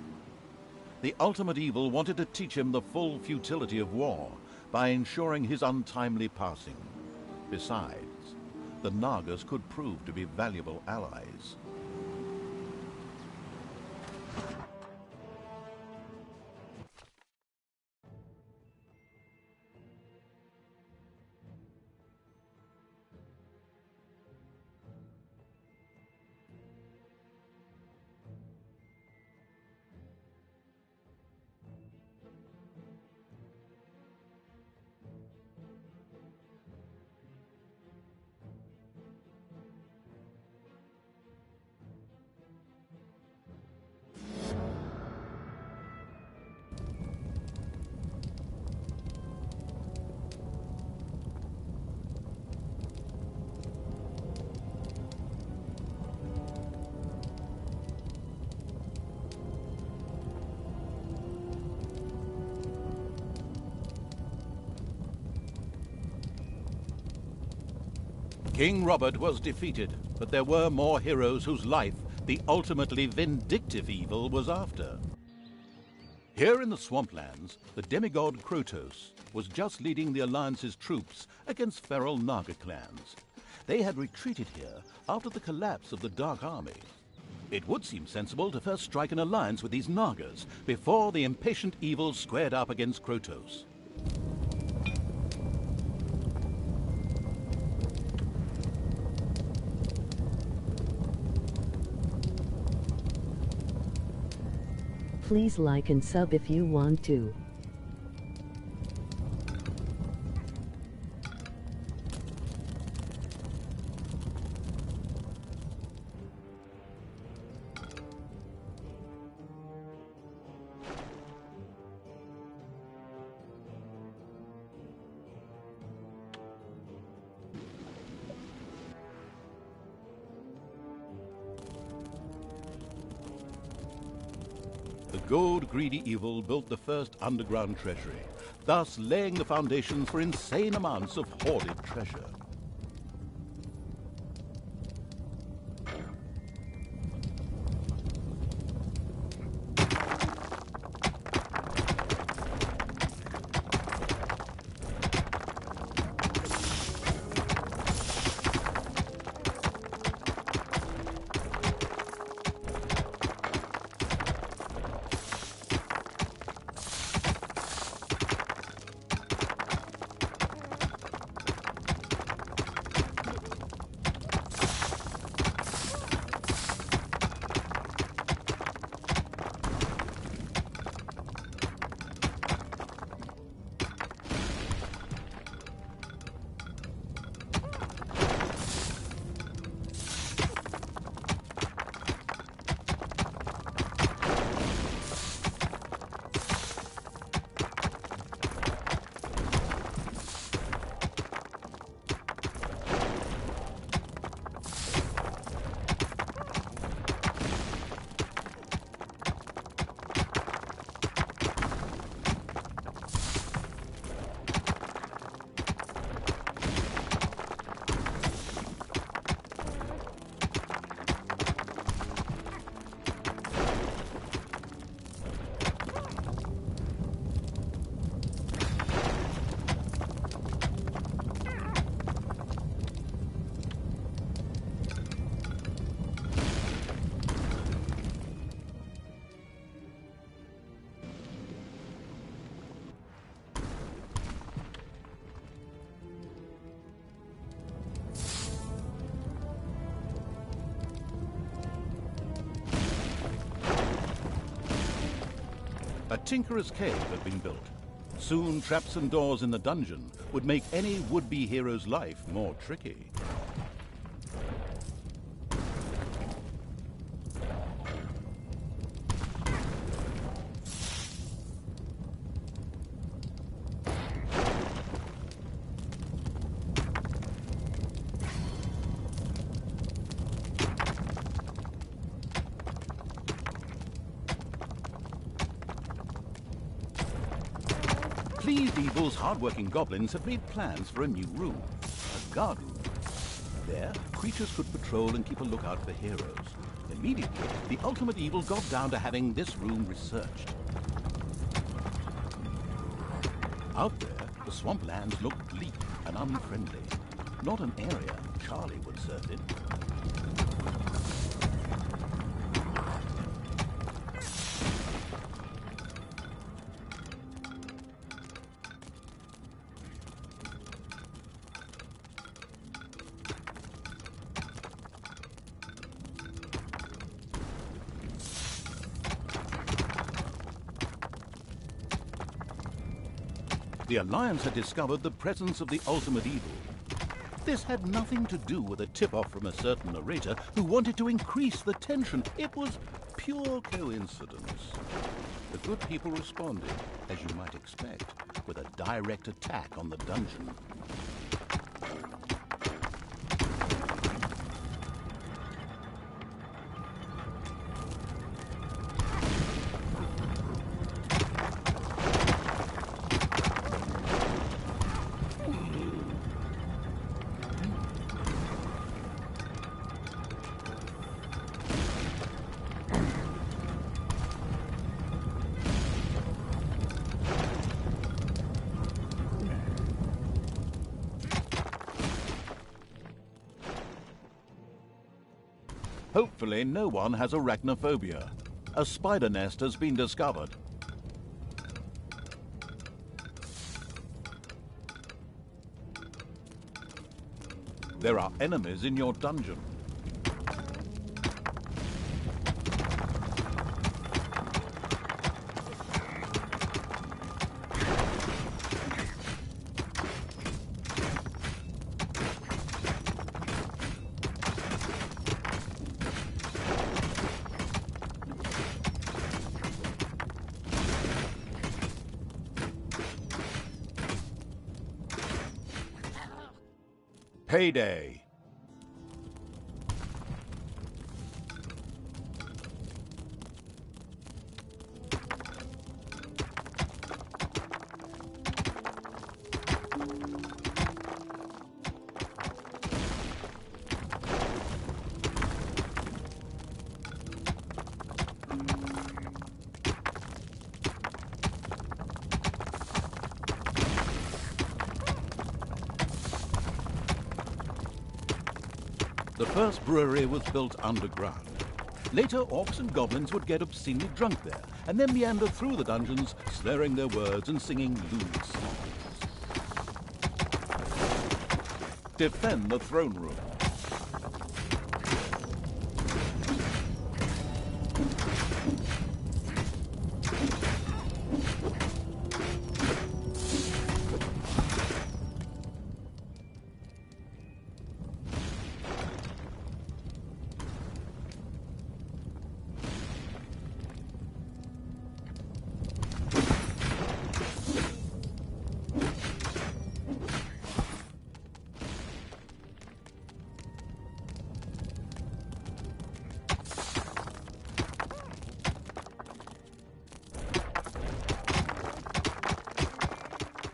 The ultimate evil wanted to teach him the full futility of war by ensuring his untimely passing. Besides, the Nagas could prove to be valuable allies. King Robert was defeated, but there were more heroes whose life the ultimately vindictive evil was after. Here in the swamplands, the demigod Krotos was just leading the Alliance's troops against feral Naga clans. They had retreated here after the collapse of the Dark Army. It would seem sensible to first strike an alliance with these Nagas before the impatient evil squared up against Krotos. Please like and sub if you want to. Gold greedy evil built the first underground treasury, thus laying the foundations for insane amounts of hoarded treasure. A tinkerer's cave had been built. Soon, traps and doors in the dungeon would make any would-be hero's life more tricky. Pleased Evil's hard-working goblins had made plans for a new room, a guard room. There, creatures could patrol and keep a lookout for heroes. Immediately, the Ultimate Evil got down to having this room researched. Out there, the swamplands looked bleak and unfriendly. Not an area Charlie would serve in. The Alliance had discovered the presence of the Ultimate Evil. This had nothing to do with a tip-off from a certain narrator who wanted to increase the tension. It was pure coincidence. The good people responded, as you might expect, with a direct attack on the dungeon. Hopefully, no one has arachnophobia. A spider nest has been discovered. There are enemies in your dungeon. Payday. The first brewery was built underground. Later, orcs and goblins would get obscenely drunk there, and then meander through the dungeons, slurring their words and singing lewd songs. Defend the throne room.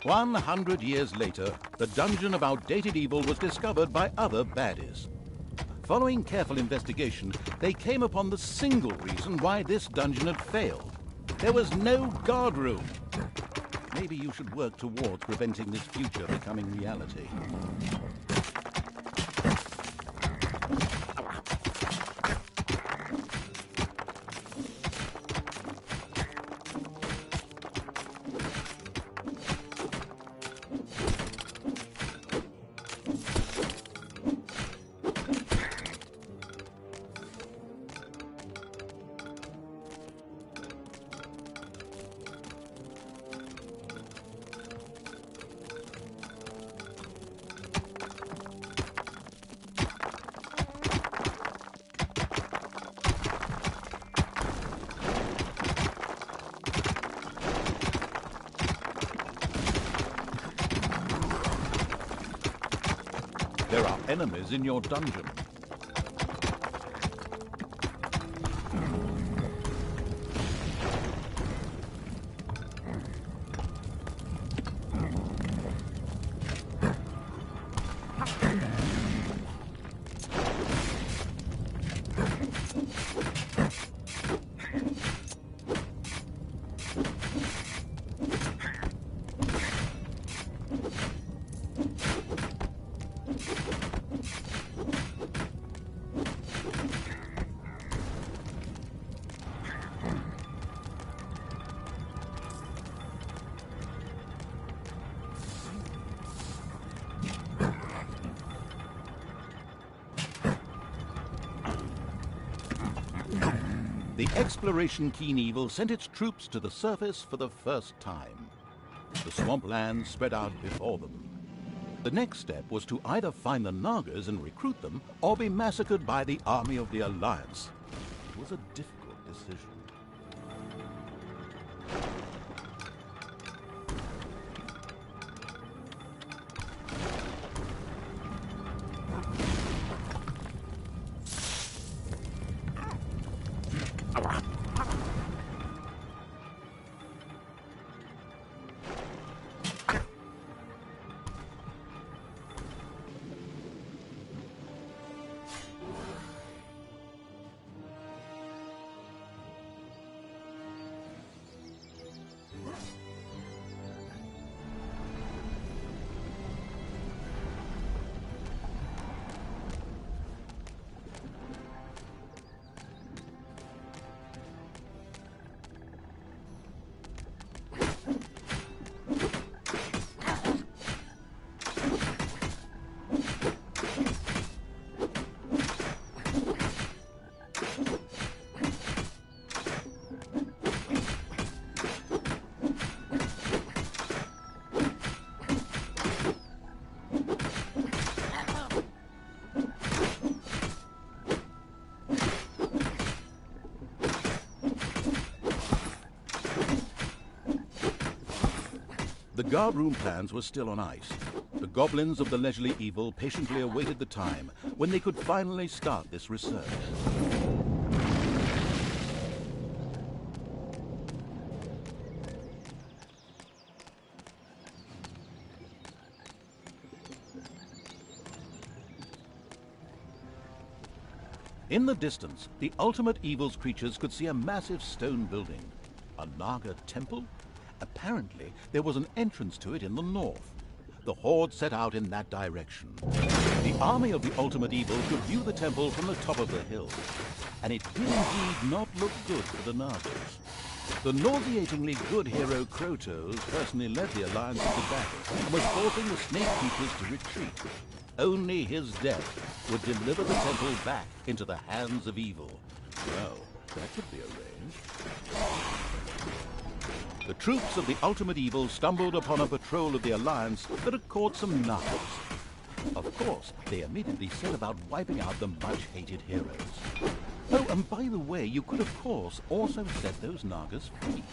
One 100 years later, the dungeon of outdated evil was discovered by other baddies. Following careful investigation, they came upon the single reason why this dungeon had failed. There was no guard room. Maybe you should work towards preventing this future becoming reality. There are enemies in your dungeon. The Exploration Keen Evil sent its troops to the surface for the first time. The swamplands spread out before them. The next step was to either find the Nagas and recruit them, or be massacred by the army of the Alliance. It was a difficult decision. The guardroom plans were still on ice. The goblins of the leisurely evil patiently awaited the time when they could finally start this research. In the distance, the ultimate evil's creatures could see a massive stone building. A Naga temple? Apparently, there was an entrance to it in the north. The Horde set out in that direction. The army of the ultimate evil could view the temple from the top of the hill, and it did indeed not look good for the Nagas. The nauseatingly good hero Krotos personally led the Alliance into battle and was forcing the snake keepers to retreat. Only his death would deliver the temple back into the hands of evil. Well, that could be arranged. The troops of the ultimate evil stumbled upon a patrol of the Alliance that had caught some Nagas. Of course, they immediately set about wiping out the much-hated heroes. Oh, and by the way, you could, of course, also set those Nagas free.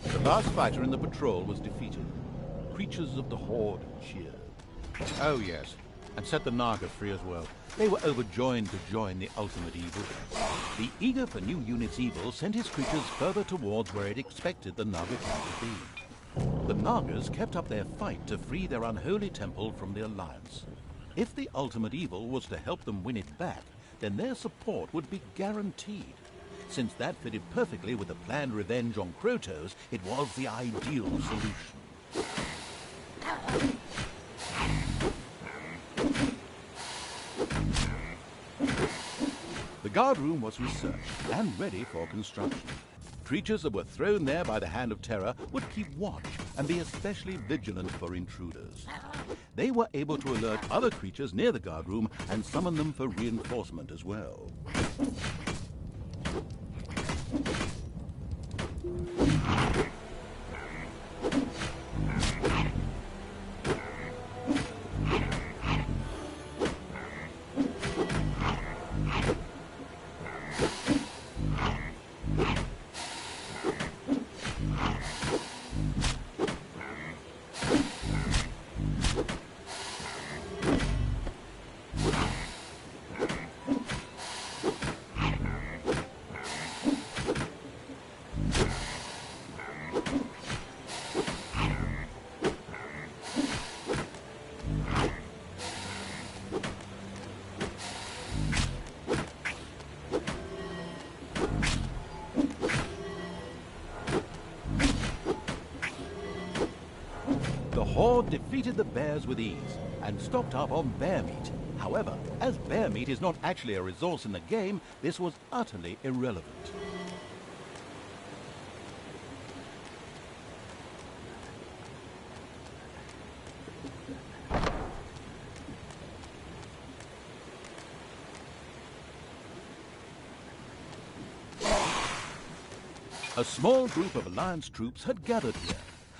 The last fighter in the patrol was defeated. Creatures of the Horde cheered. Oh yes, and set the Naga free as well. They were overjoyed to join the ultimate evil. The eager for new units evil sent his creatures further towards where it expected the Naga camp to be. The Nagas kept up their fight to free their unholy temple from the Alliance. If the ultimate evil was to help them win it back, then their support would be guaranteed. Since that fitted perfectly with the planned revenge on Krotos, it was the ideal solution. The guard room was researched and ready for construction. Creatures that were thrown there by the hand of terror would keep watch and be especially vigilant for intruders. They were able to alert other creatures near the guard room and summon them for reinforcement as well. The Horde defeated the bears with ease and stocked up on bear meat. However, as bear meat is not actually a resource in the game, this was utterly irrelevant. A small group of Alliance troops had gathered here.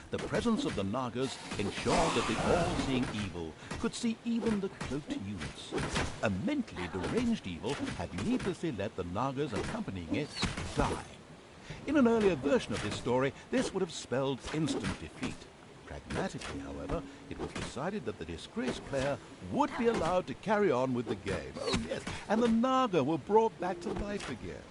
The presence of the Nagas ensured that the all-seeing evil could see even the cloaked units. A mentally deranged evil had needlessly let the Nagas accompanying it die. In an earlier version of this story, this would have spelled instant defeat. Pragmatically, however, it was decided that the disgraced player would be allowed to carry on with the game. Oh yes, and the Naga were brought back to life again.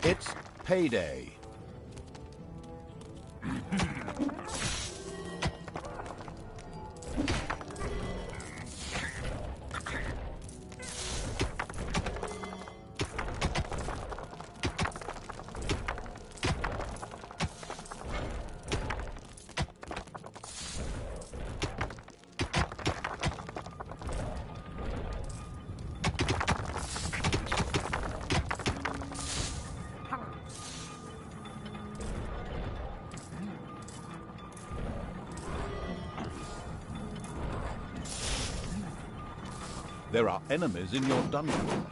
It's payday. There are enemies in your dungeon.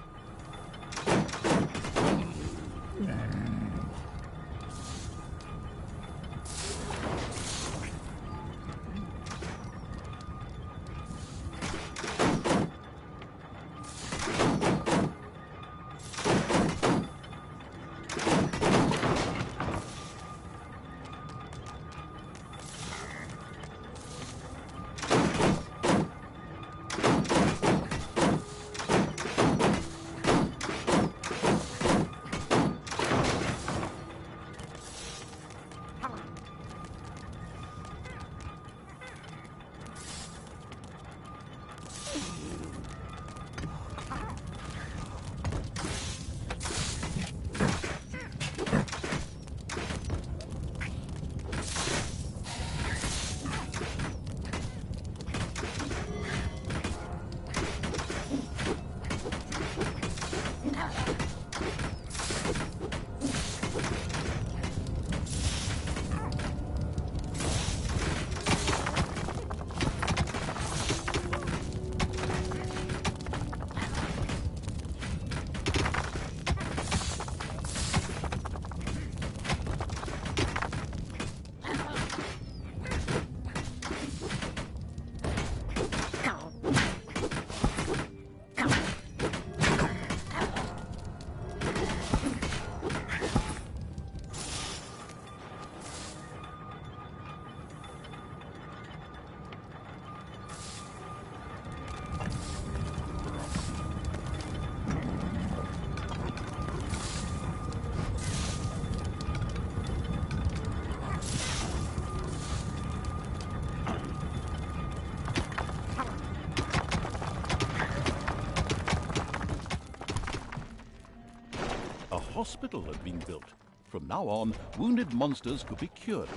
A hospital had been built. From now on, wounded monsters could be cured.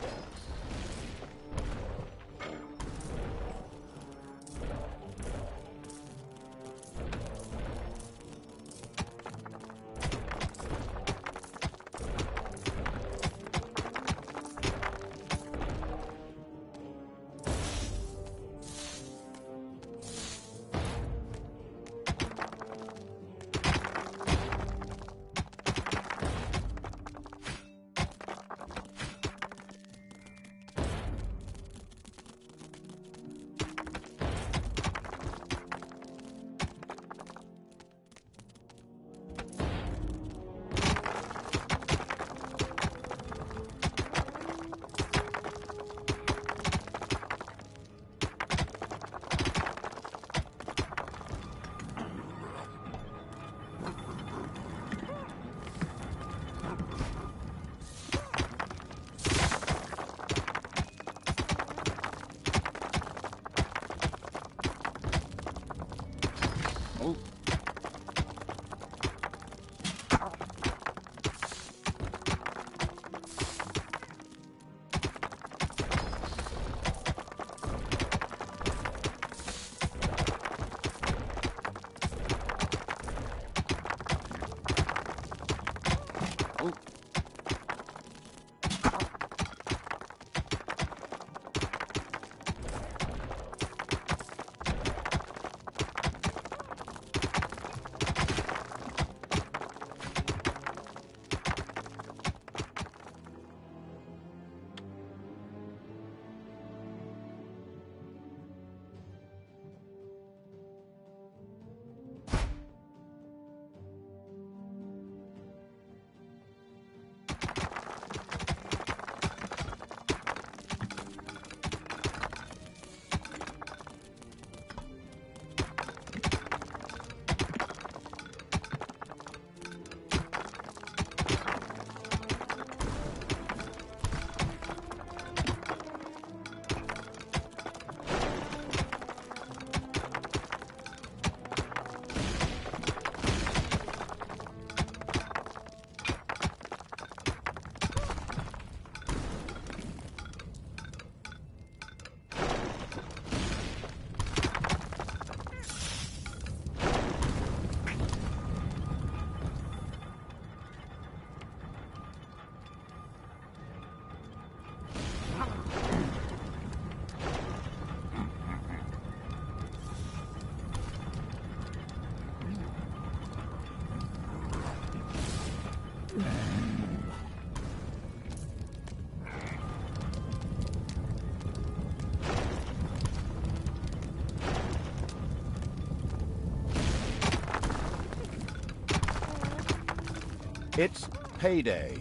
It's payday.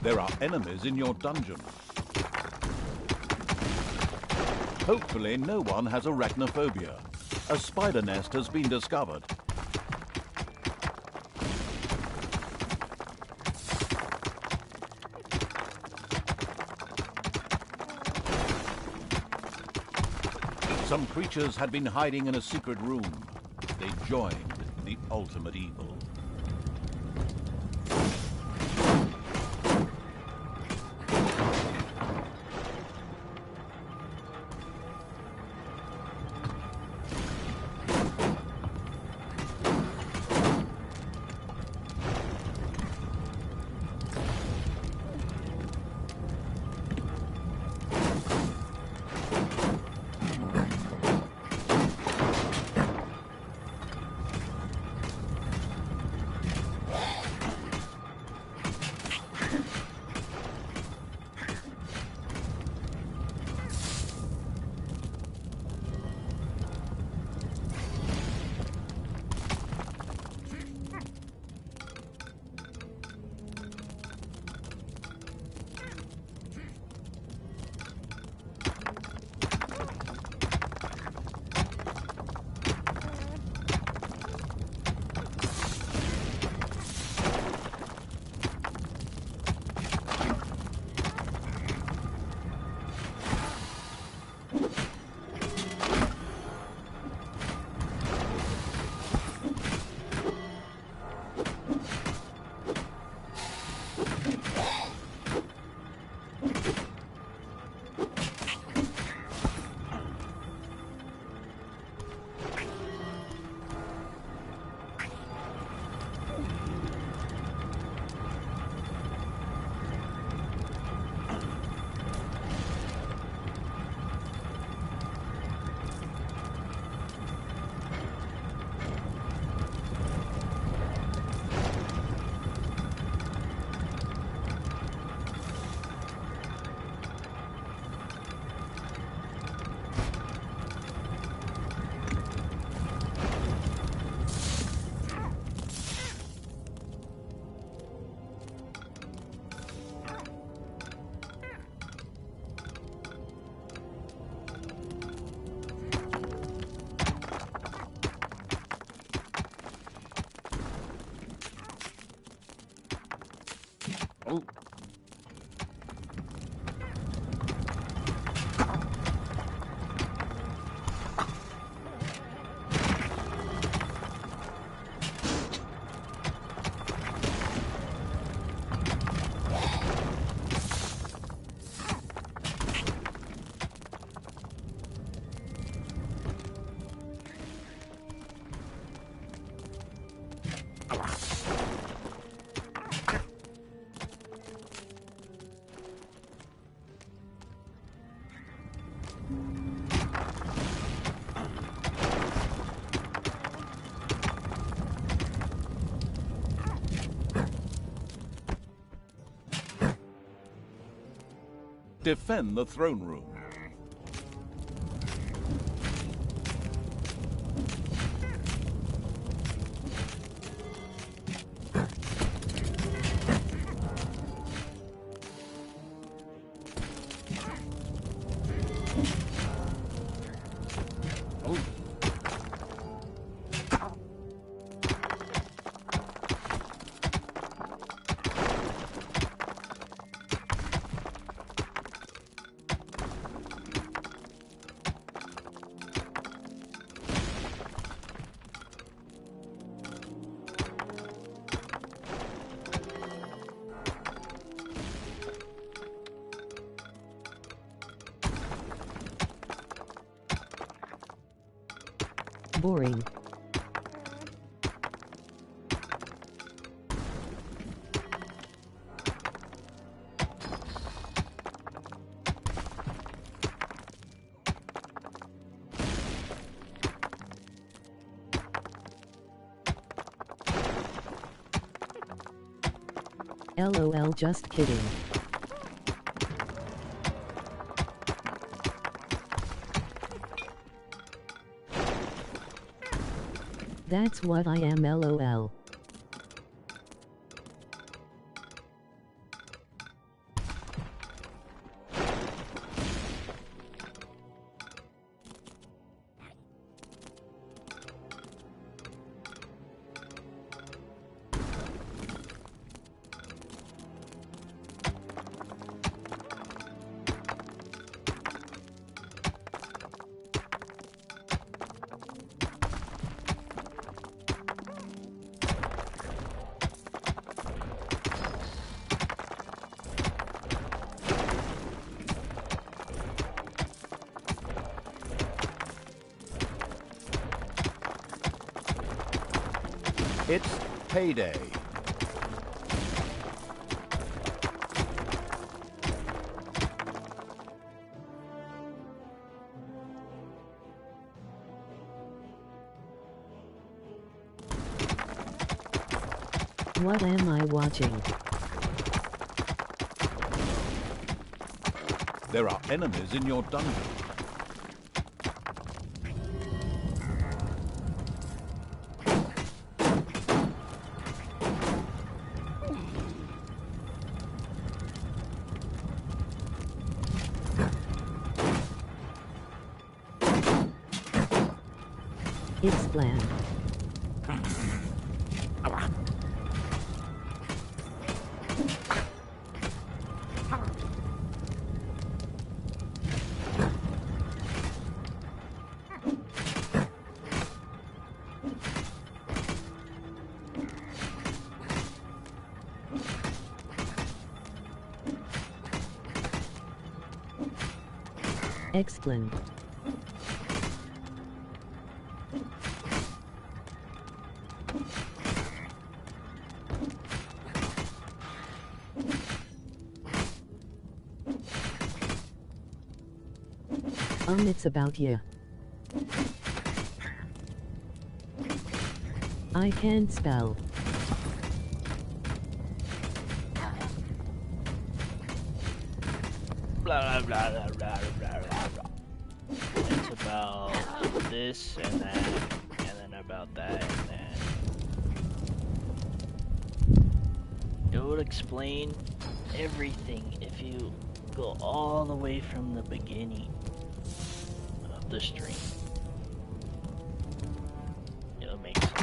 There are enemies in your dungeon. Hopefully no one has arachnophobia. A spider nest has been discovered. Some creatures had been hiding in a secret room. They joined the ultimate evil. Oh. Defend the throne room. Boring. LOL, just kidding. That's what I am, LOL. It's payday. What am I watching? There are enemies in your dungeon. It's bland. Excellent. It's about you. I can't spell. Blah blah blah blah blah blah blah blah. It's about this and that, and then about that and that. It would explain everything if you go all the way from the beginning of the stream. It'll make sense.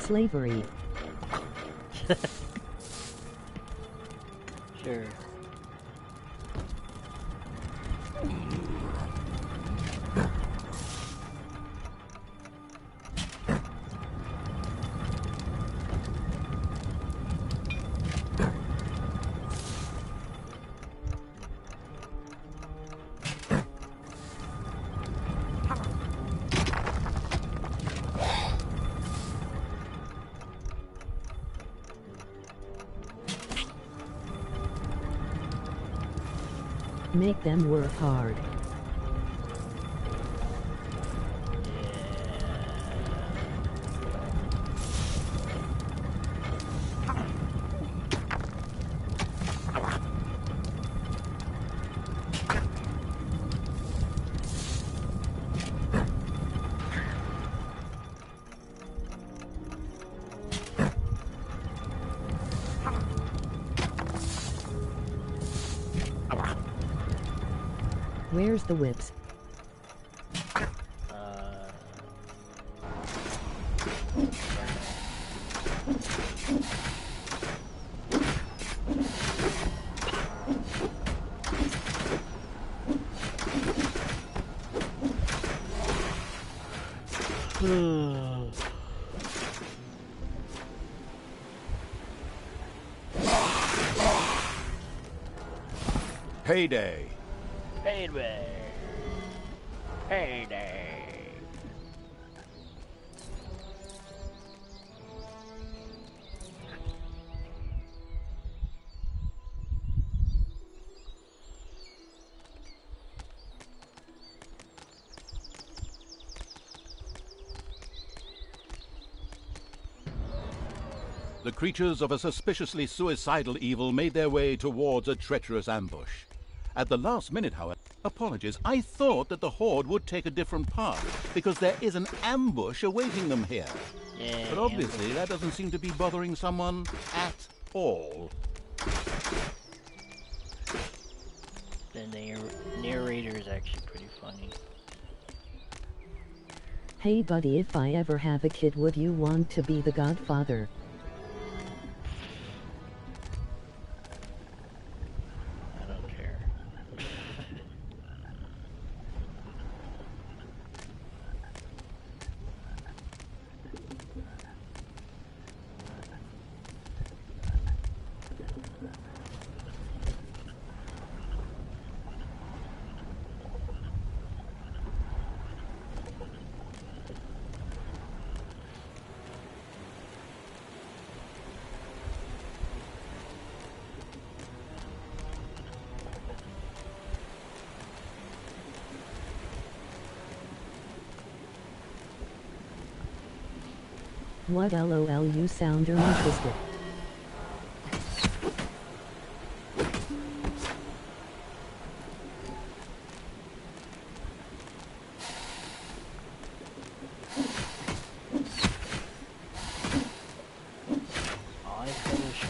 Slavery. Sure. Make them work hard. Where's the whips? Payday. Payday. Payday. The creatures of a suspiciously suicidal evil made their way towards a treacherous ambush. At the last minute, however, apologies, I thought that the Horde would take a different path, because there is an ambush awaiting them here. Yeah, But obviously that doesn't seem to be bothering someone at all. The narrator is actually pretty funny. Hey buddy, if I ever have a kid, would you want to be the godfather? I don't care. What lol, you sound interested. I feel sure.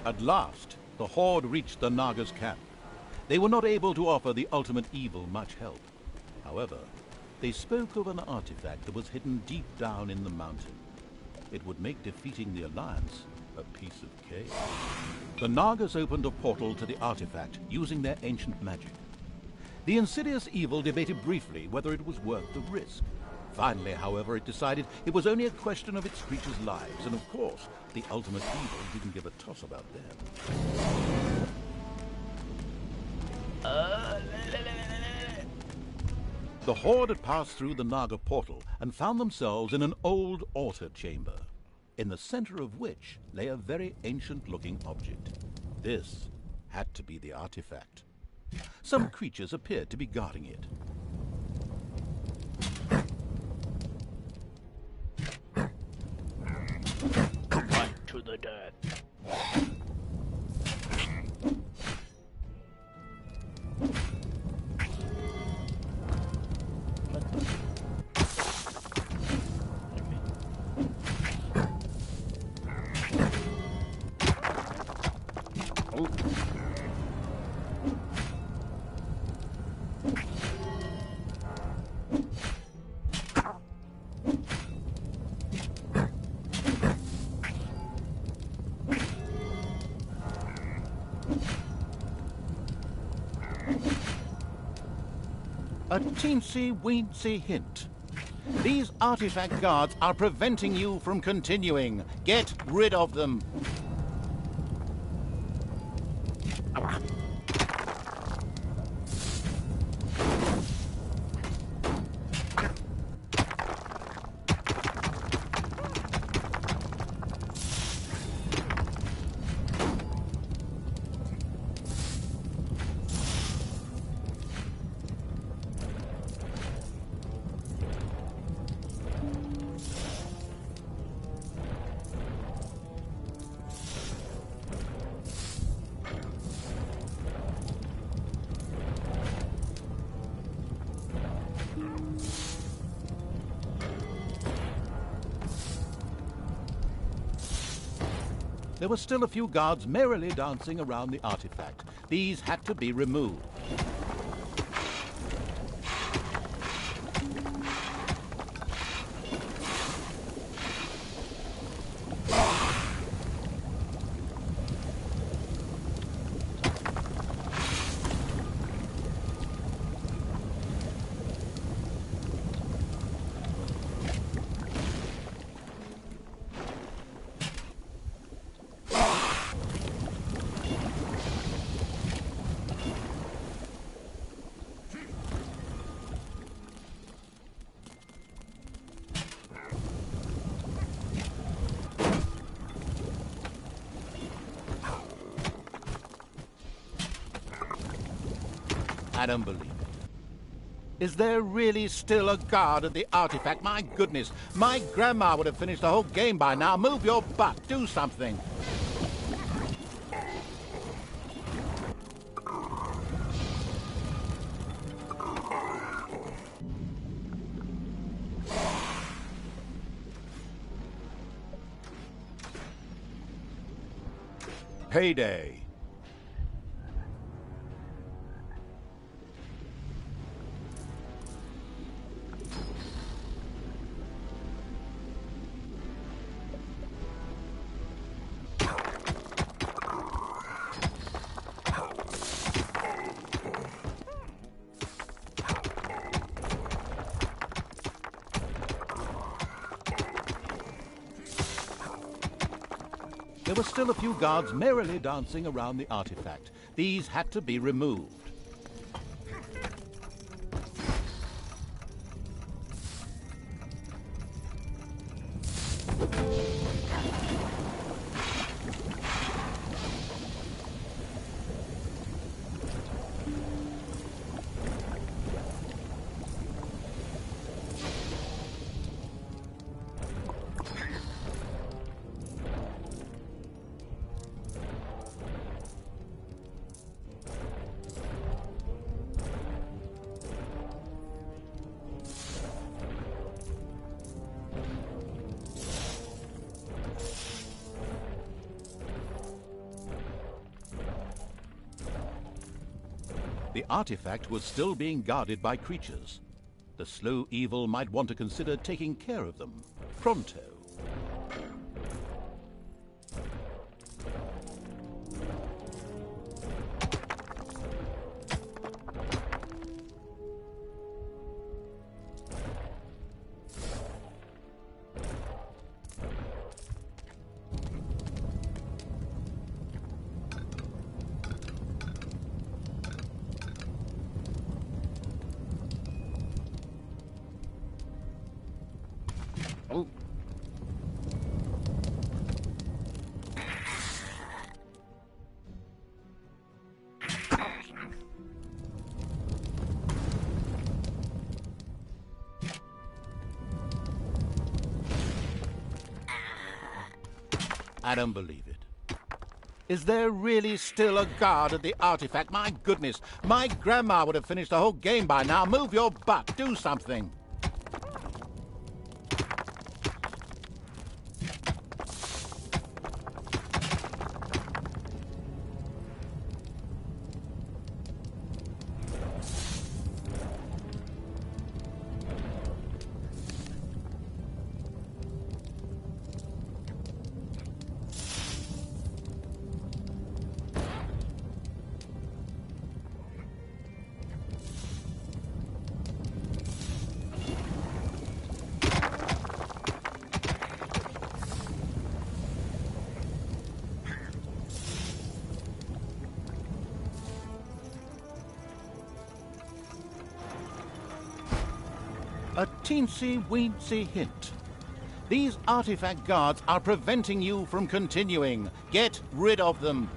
At last, the Horde reached the Naga's camp. They were not able to offer the ultimate evil much help. However, they spoke of an artifact that was hidden deep down in the mountain. It would make defeating the Alliance a piece of cake. The Nagas opened a portal to the artifact using their ancient magic. The insidious evil debated briefly whether it was worth the risk. Finally, however, it decided it was only a question of its creatures' lives, and of course, the ultimate evil didn't give a toss about them. The Horde had passed through the Naga portal and found themselves in an old altar chamber, in the center of which lay a very ancient-looking object. This had to be the artifact. Some creatures appeared to be guarding it. Run to the dead. A teensy-weensy hint. These artifact guards are preventing you from continuing. Get rid of them. There were still a few guards merrily dancing around the artifact. These had to be removed. I don't believe it. Is there really still a guard at the artifact? My goodness, my grandma would have finished the whole game by now. Move your butt, do something. Payday. There were still a few guards merrily dancing around the artifact. These had to be removed. The artifact was still being guarded by creatures. The slow evil might want to consider taking care of them. Pronto. Oh. I don't believe it. Is there really still a guard at the artifact? My goodness, my grandma would have finished the whole game by now. Move your butt, do something. A teensy-weensy hint. These artifact guards are preventing you from continuing. Get rid of them.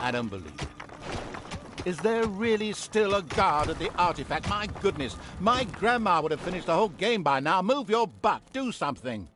I don't believe it. Is there really still a guard at the artifact? My goodness, my grandma would have finished the whole game by now. Move your butt, do something.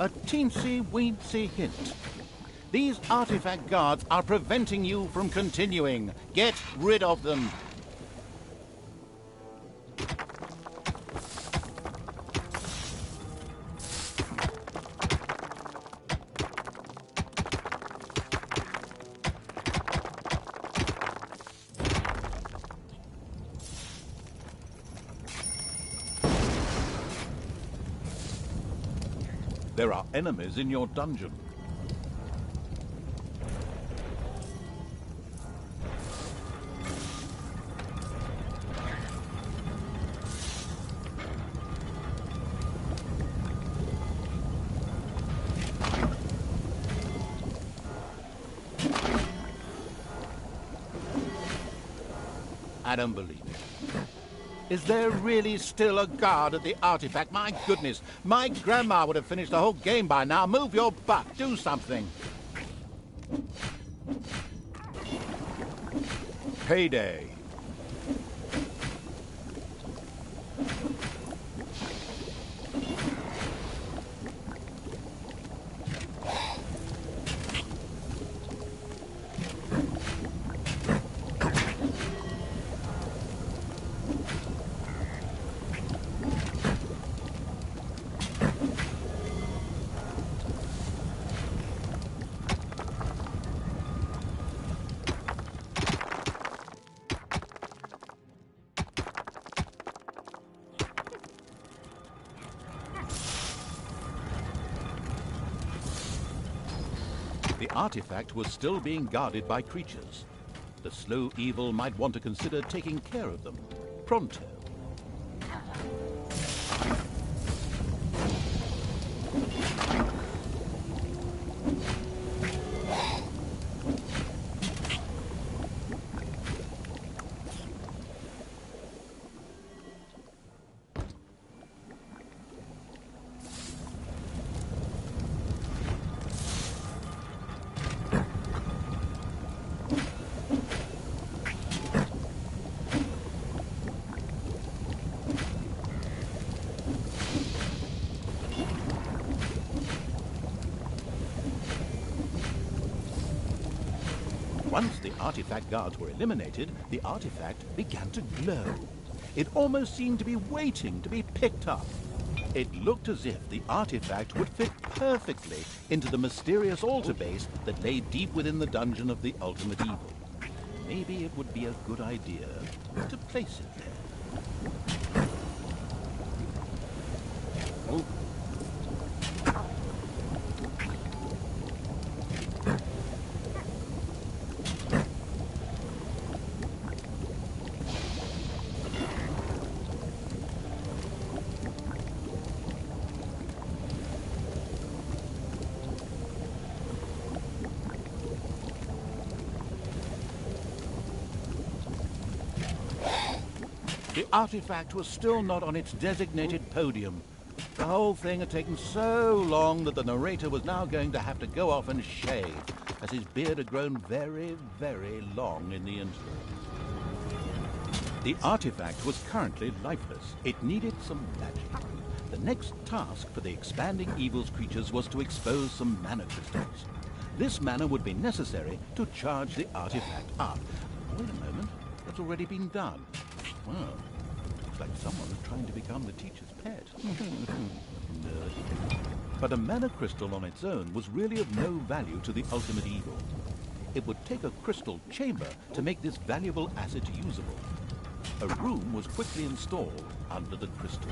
A teensy-weensy hint. These artifact guards are preventing you from continuing. Get rid of them. There are enemies in your dungeon. I don't believe it. Is there really still a guard at the artifact? My goodness, my grandma would have finished the whole game by now. Move your butt, do something. Payday. The artifact was still being guarded by creatures. The slow evil might want to consider taking care of them. Pronto. Once the artifact guards were eliminated, the artifact began to glow. It almost seemed to be waiting to be picked up. It looked as if the artifact would fit perfectly into the mysterious altar base that lay deep within the dungeon of the ultimate evil. Maybe it would be a good idea to place it there. Oh. artifact was still not on its designated podium. The whole thing had taken so long that the narrator was now going to have to go off and shave, as his beard had grown very, very long in the interim. The artifact was currently lifeless. It needed some magic. The next task for the expanding evil's creatures was to expose some mana crystals. This mana would be necessary to charge the artifact up. Wait a moment, that's already been done. Well, looks like someone is trying to become the teacher's pet. Nerd. But a mana crystal on its own was really of no value to the ultimate evil. It would take a crystal chamber to make this valuable asset usable. A room was quickly installed under the crystal.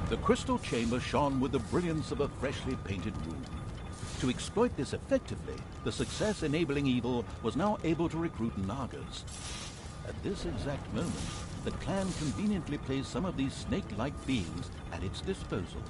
The crystal chamber shone with the brilliance of a freshly painted room. To exploit this effectively, the success-enabling evil was now able to recruit Nagas. At this exact moment, the clan conveniently placed some of these snake-like beings at its disposal.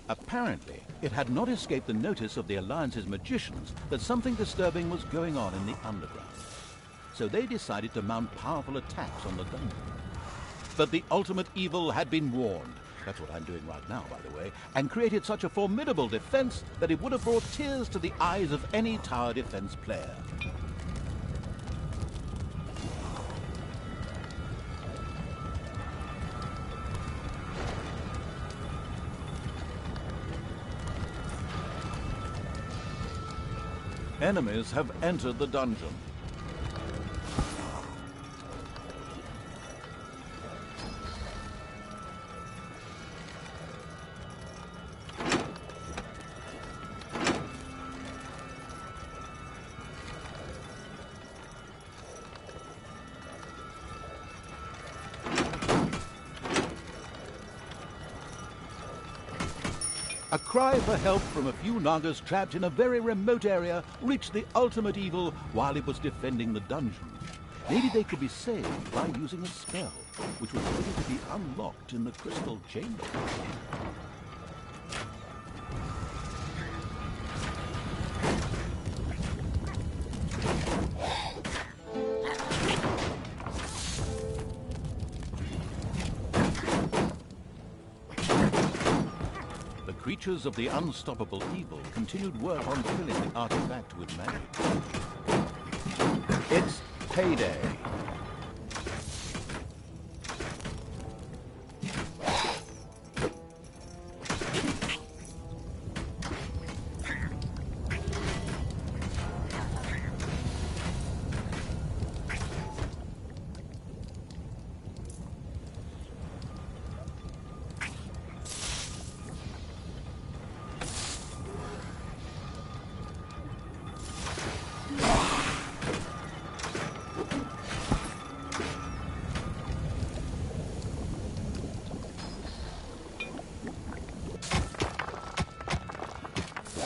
Apparently, it had not escaped the notice of the Alliance's magicians that something disturbing was going on in the underground. So they decided to mount powerful attacks on the dungeon. But the ultimate evil had been warned. That's what I'm doing right now, by the way, and created such a formidable defense that it would have brought tears to the eyes of any tower defense player. Enemies have entered the dungeon. A cry for help from a few Nagas trapped in a very remote area reached the ultimate evil while it was defending the dungeon. Maybe they could be saved by using a spell, which was ready to be unlocked in the crystal chamber. Creatures of the unstoppable evil continued work on filling the artifact with magic. It's payday.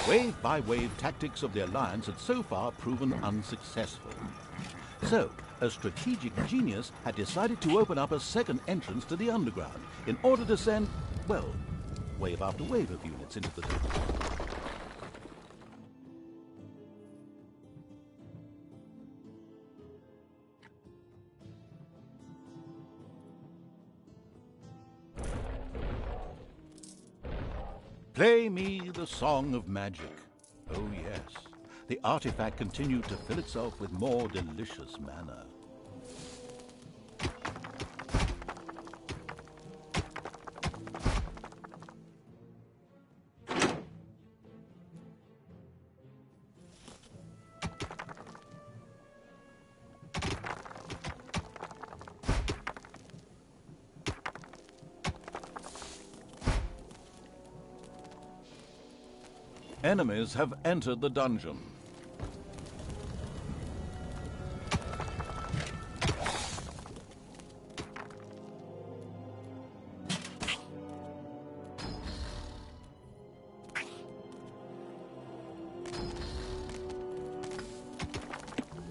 Wave-by-wave tactics of the Alliance had so far proven unsuccessful. So, a strategic genius had decided to open up a second entrance to the underground in order to send, well, wave after wave of units into the dungeon. Play me the song of magic. Oh yes, the artifact continued to fill itself with more delicious mana. Enemies have entered the dungeon.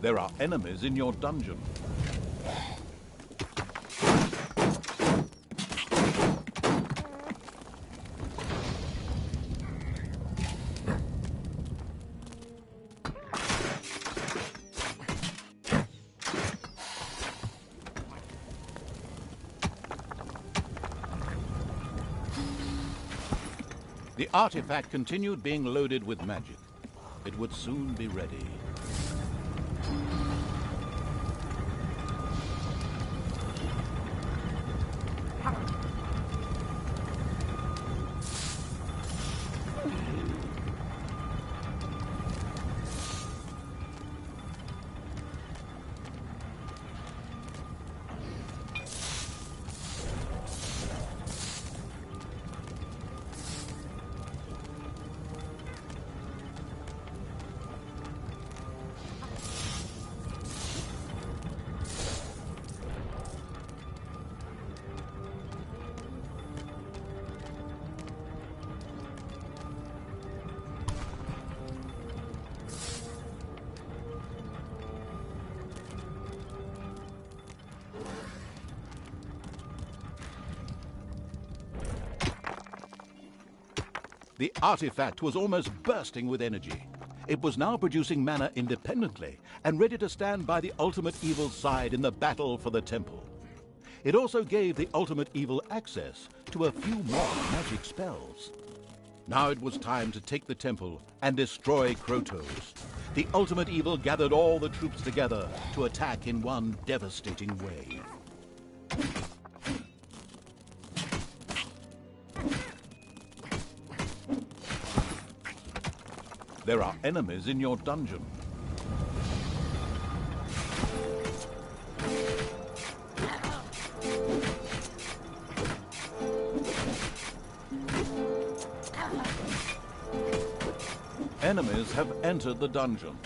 There are enemies in your dungeon. The artifact continued being loaded with magic. It would soon be ready. The artifact was almost bursting with energy. It was now producing mana independently and ready to stand by the Ultimate Evil's side in the battle for the temple. It also gave the Ultimate Evil access to a few more magic spells. Now it was time to take the temple and destroy Krotos. The Ultimate Evil gathered all the troops together to attack in one devastating wave. There are enemies in your dungeon. Enemies have entered the dungeon.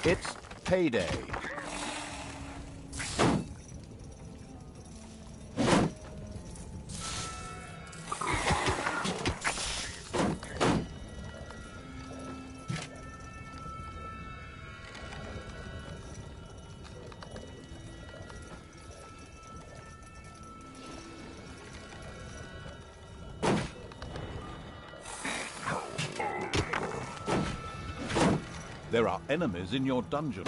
It's payday. There are enemies in your dungeon.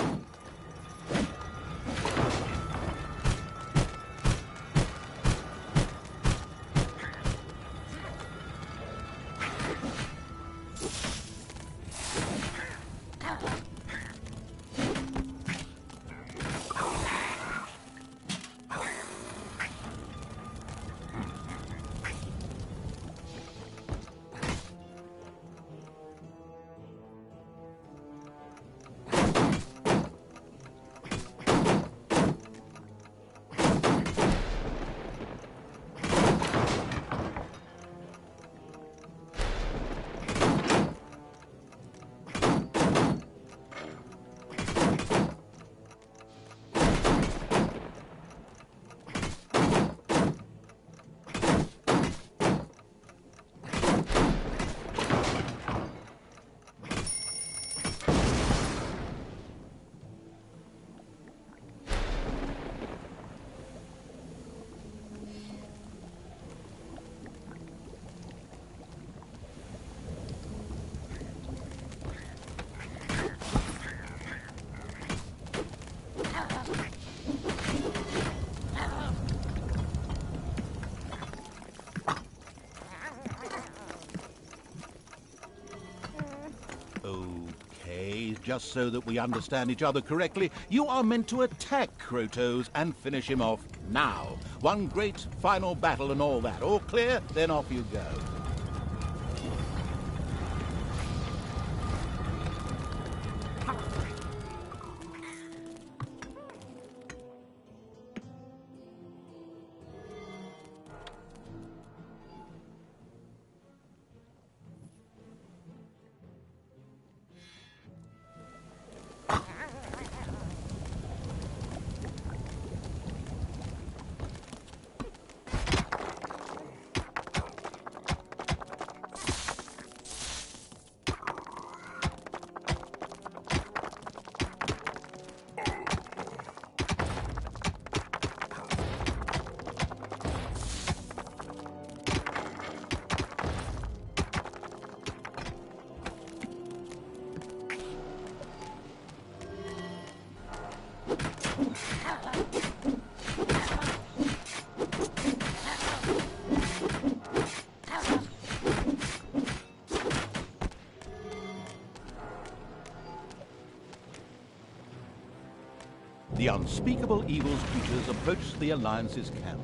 just so that we understand each other correctly, you are meant to attack Krotos and finish him off now. One great final battle and all that. All clear? Then off you go. The unspeakable evil's creatures approached the Alliance's camp.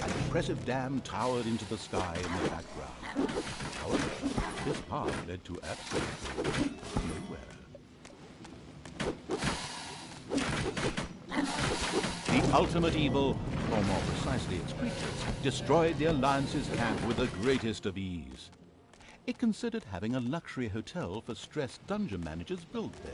An impressive dam towered into the sky in the background. However, this path led to absolutely nowhere. The ultimate evil, or more precisely its creatures, destroyed the Alliance's camp with the greatest of ease. It considered having a luxury hotel for stressed dungeon managers built there.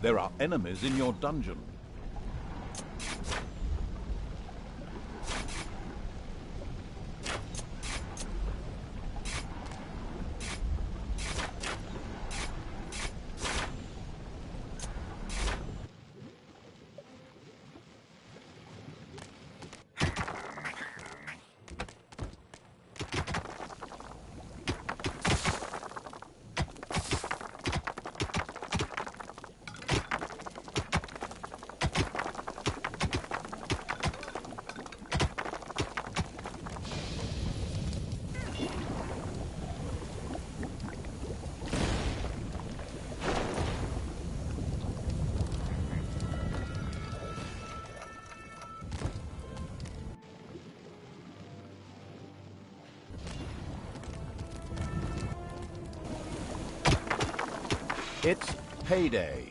There are enemies in your dungeon. It's payday.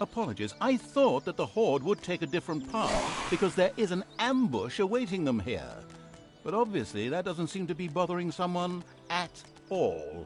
Apologies, I thought that the Horde would take a different path, because there is an ambush awaiting them here. But obviously that doesn't seem to be bothering someone at all.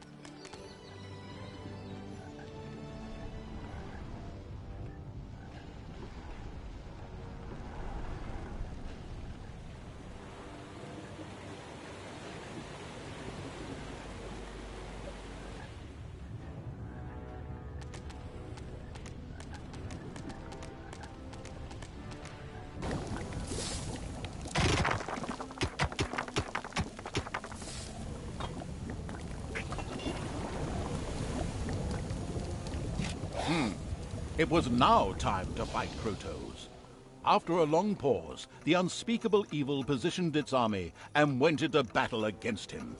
It was now time to fight Krotos. After a long pause, the unspeakable evil positioned its army and went into battle against him.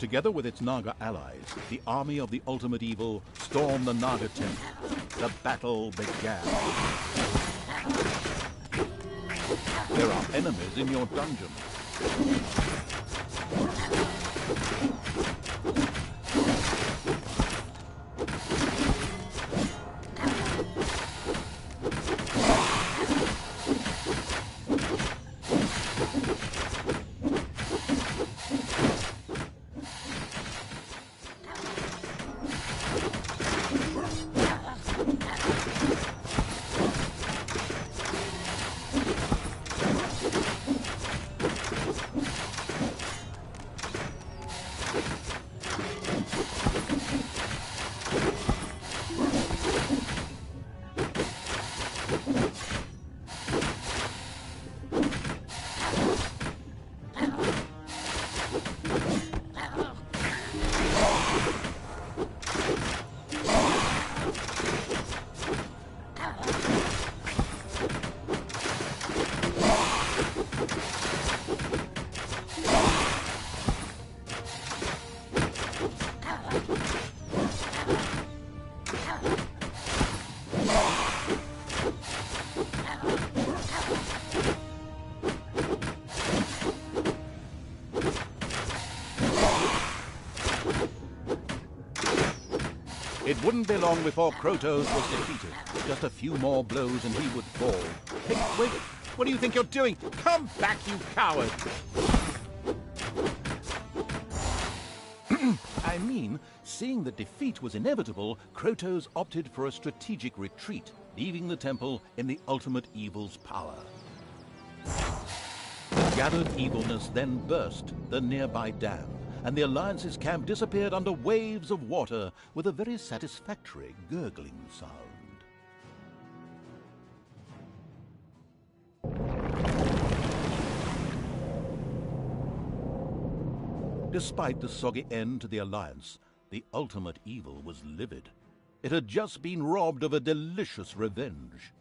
Together with its Naga allies, the army of the Ultimate Evil stormed the Naga temple. The battle began. There are enemies in your dungeon. It wouldn't be long before Krotos was defeated. Just a few more blows and he would fall. Hey, wait! What do you think you're doing? Come back, you coward! I mean, seeing that defeat was inevitable, Krotos opted for a strategic retreat, leaving the temple in the Ultimate Evil's power. Gathered evilness then burst the nearby dam, and the Alliance's camp disappeared under waves of water with a very satisfactory gurgling sound. Despite the soggy end to the Alliance, the Ultimate Evil was livid. It had just been robbed of a delicious revenge.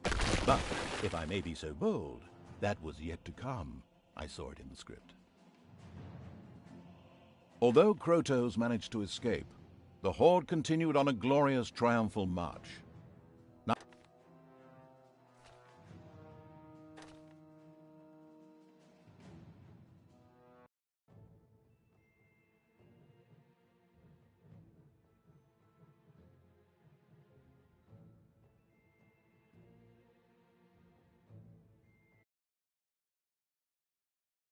But, if I may be so bold, that was yet to come. I saw it in the script. Although Krotos managed to escape, the Horde continued on a glorious triumphal march.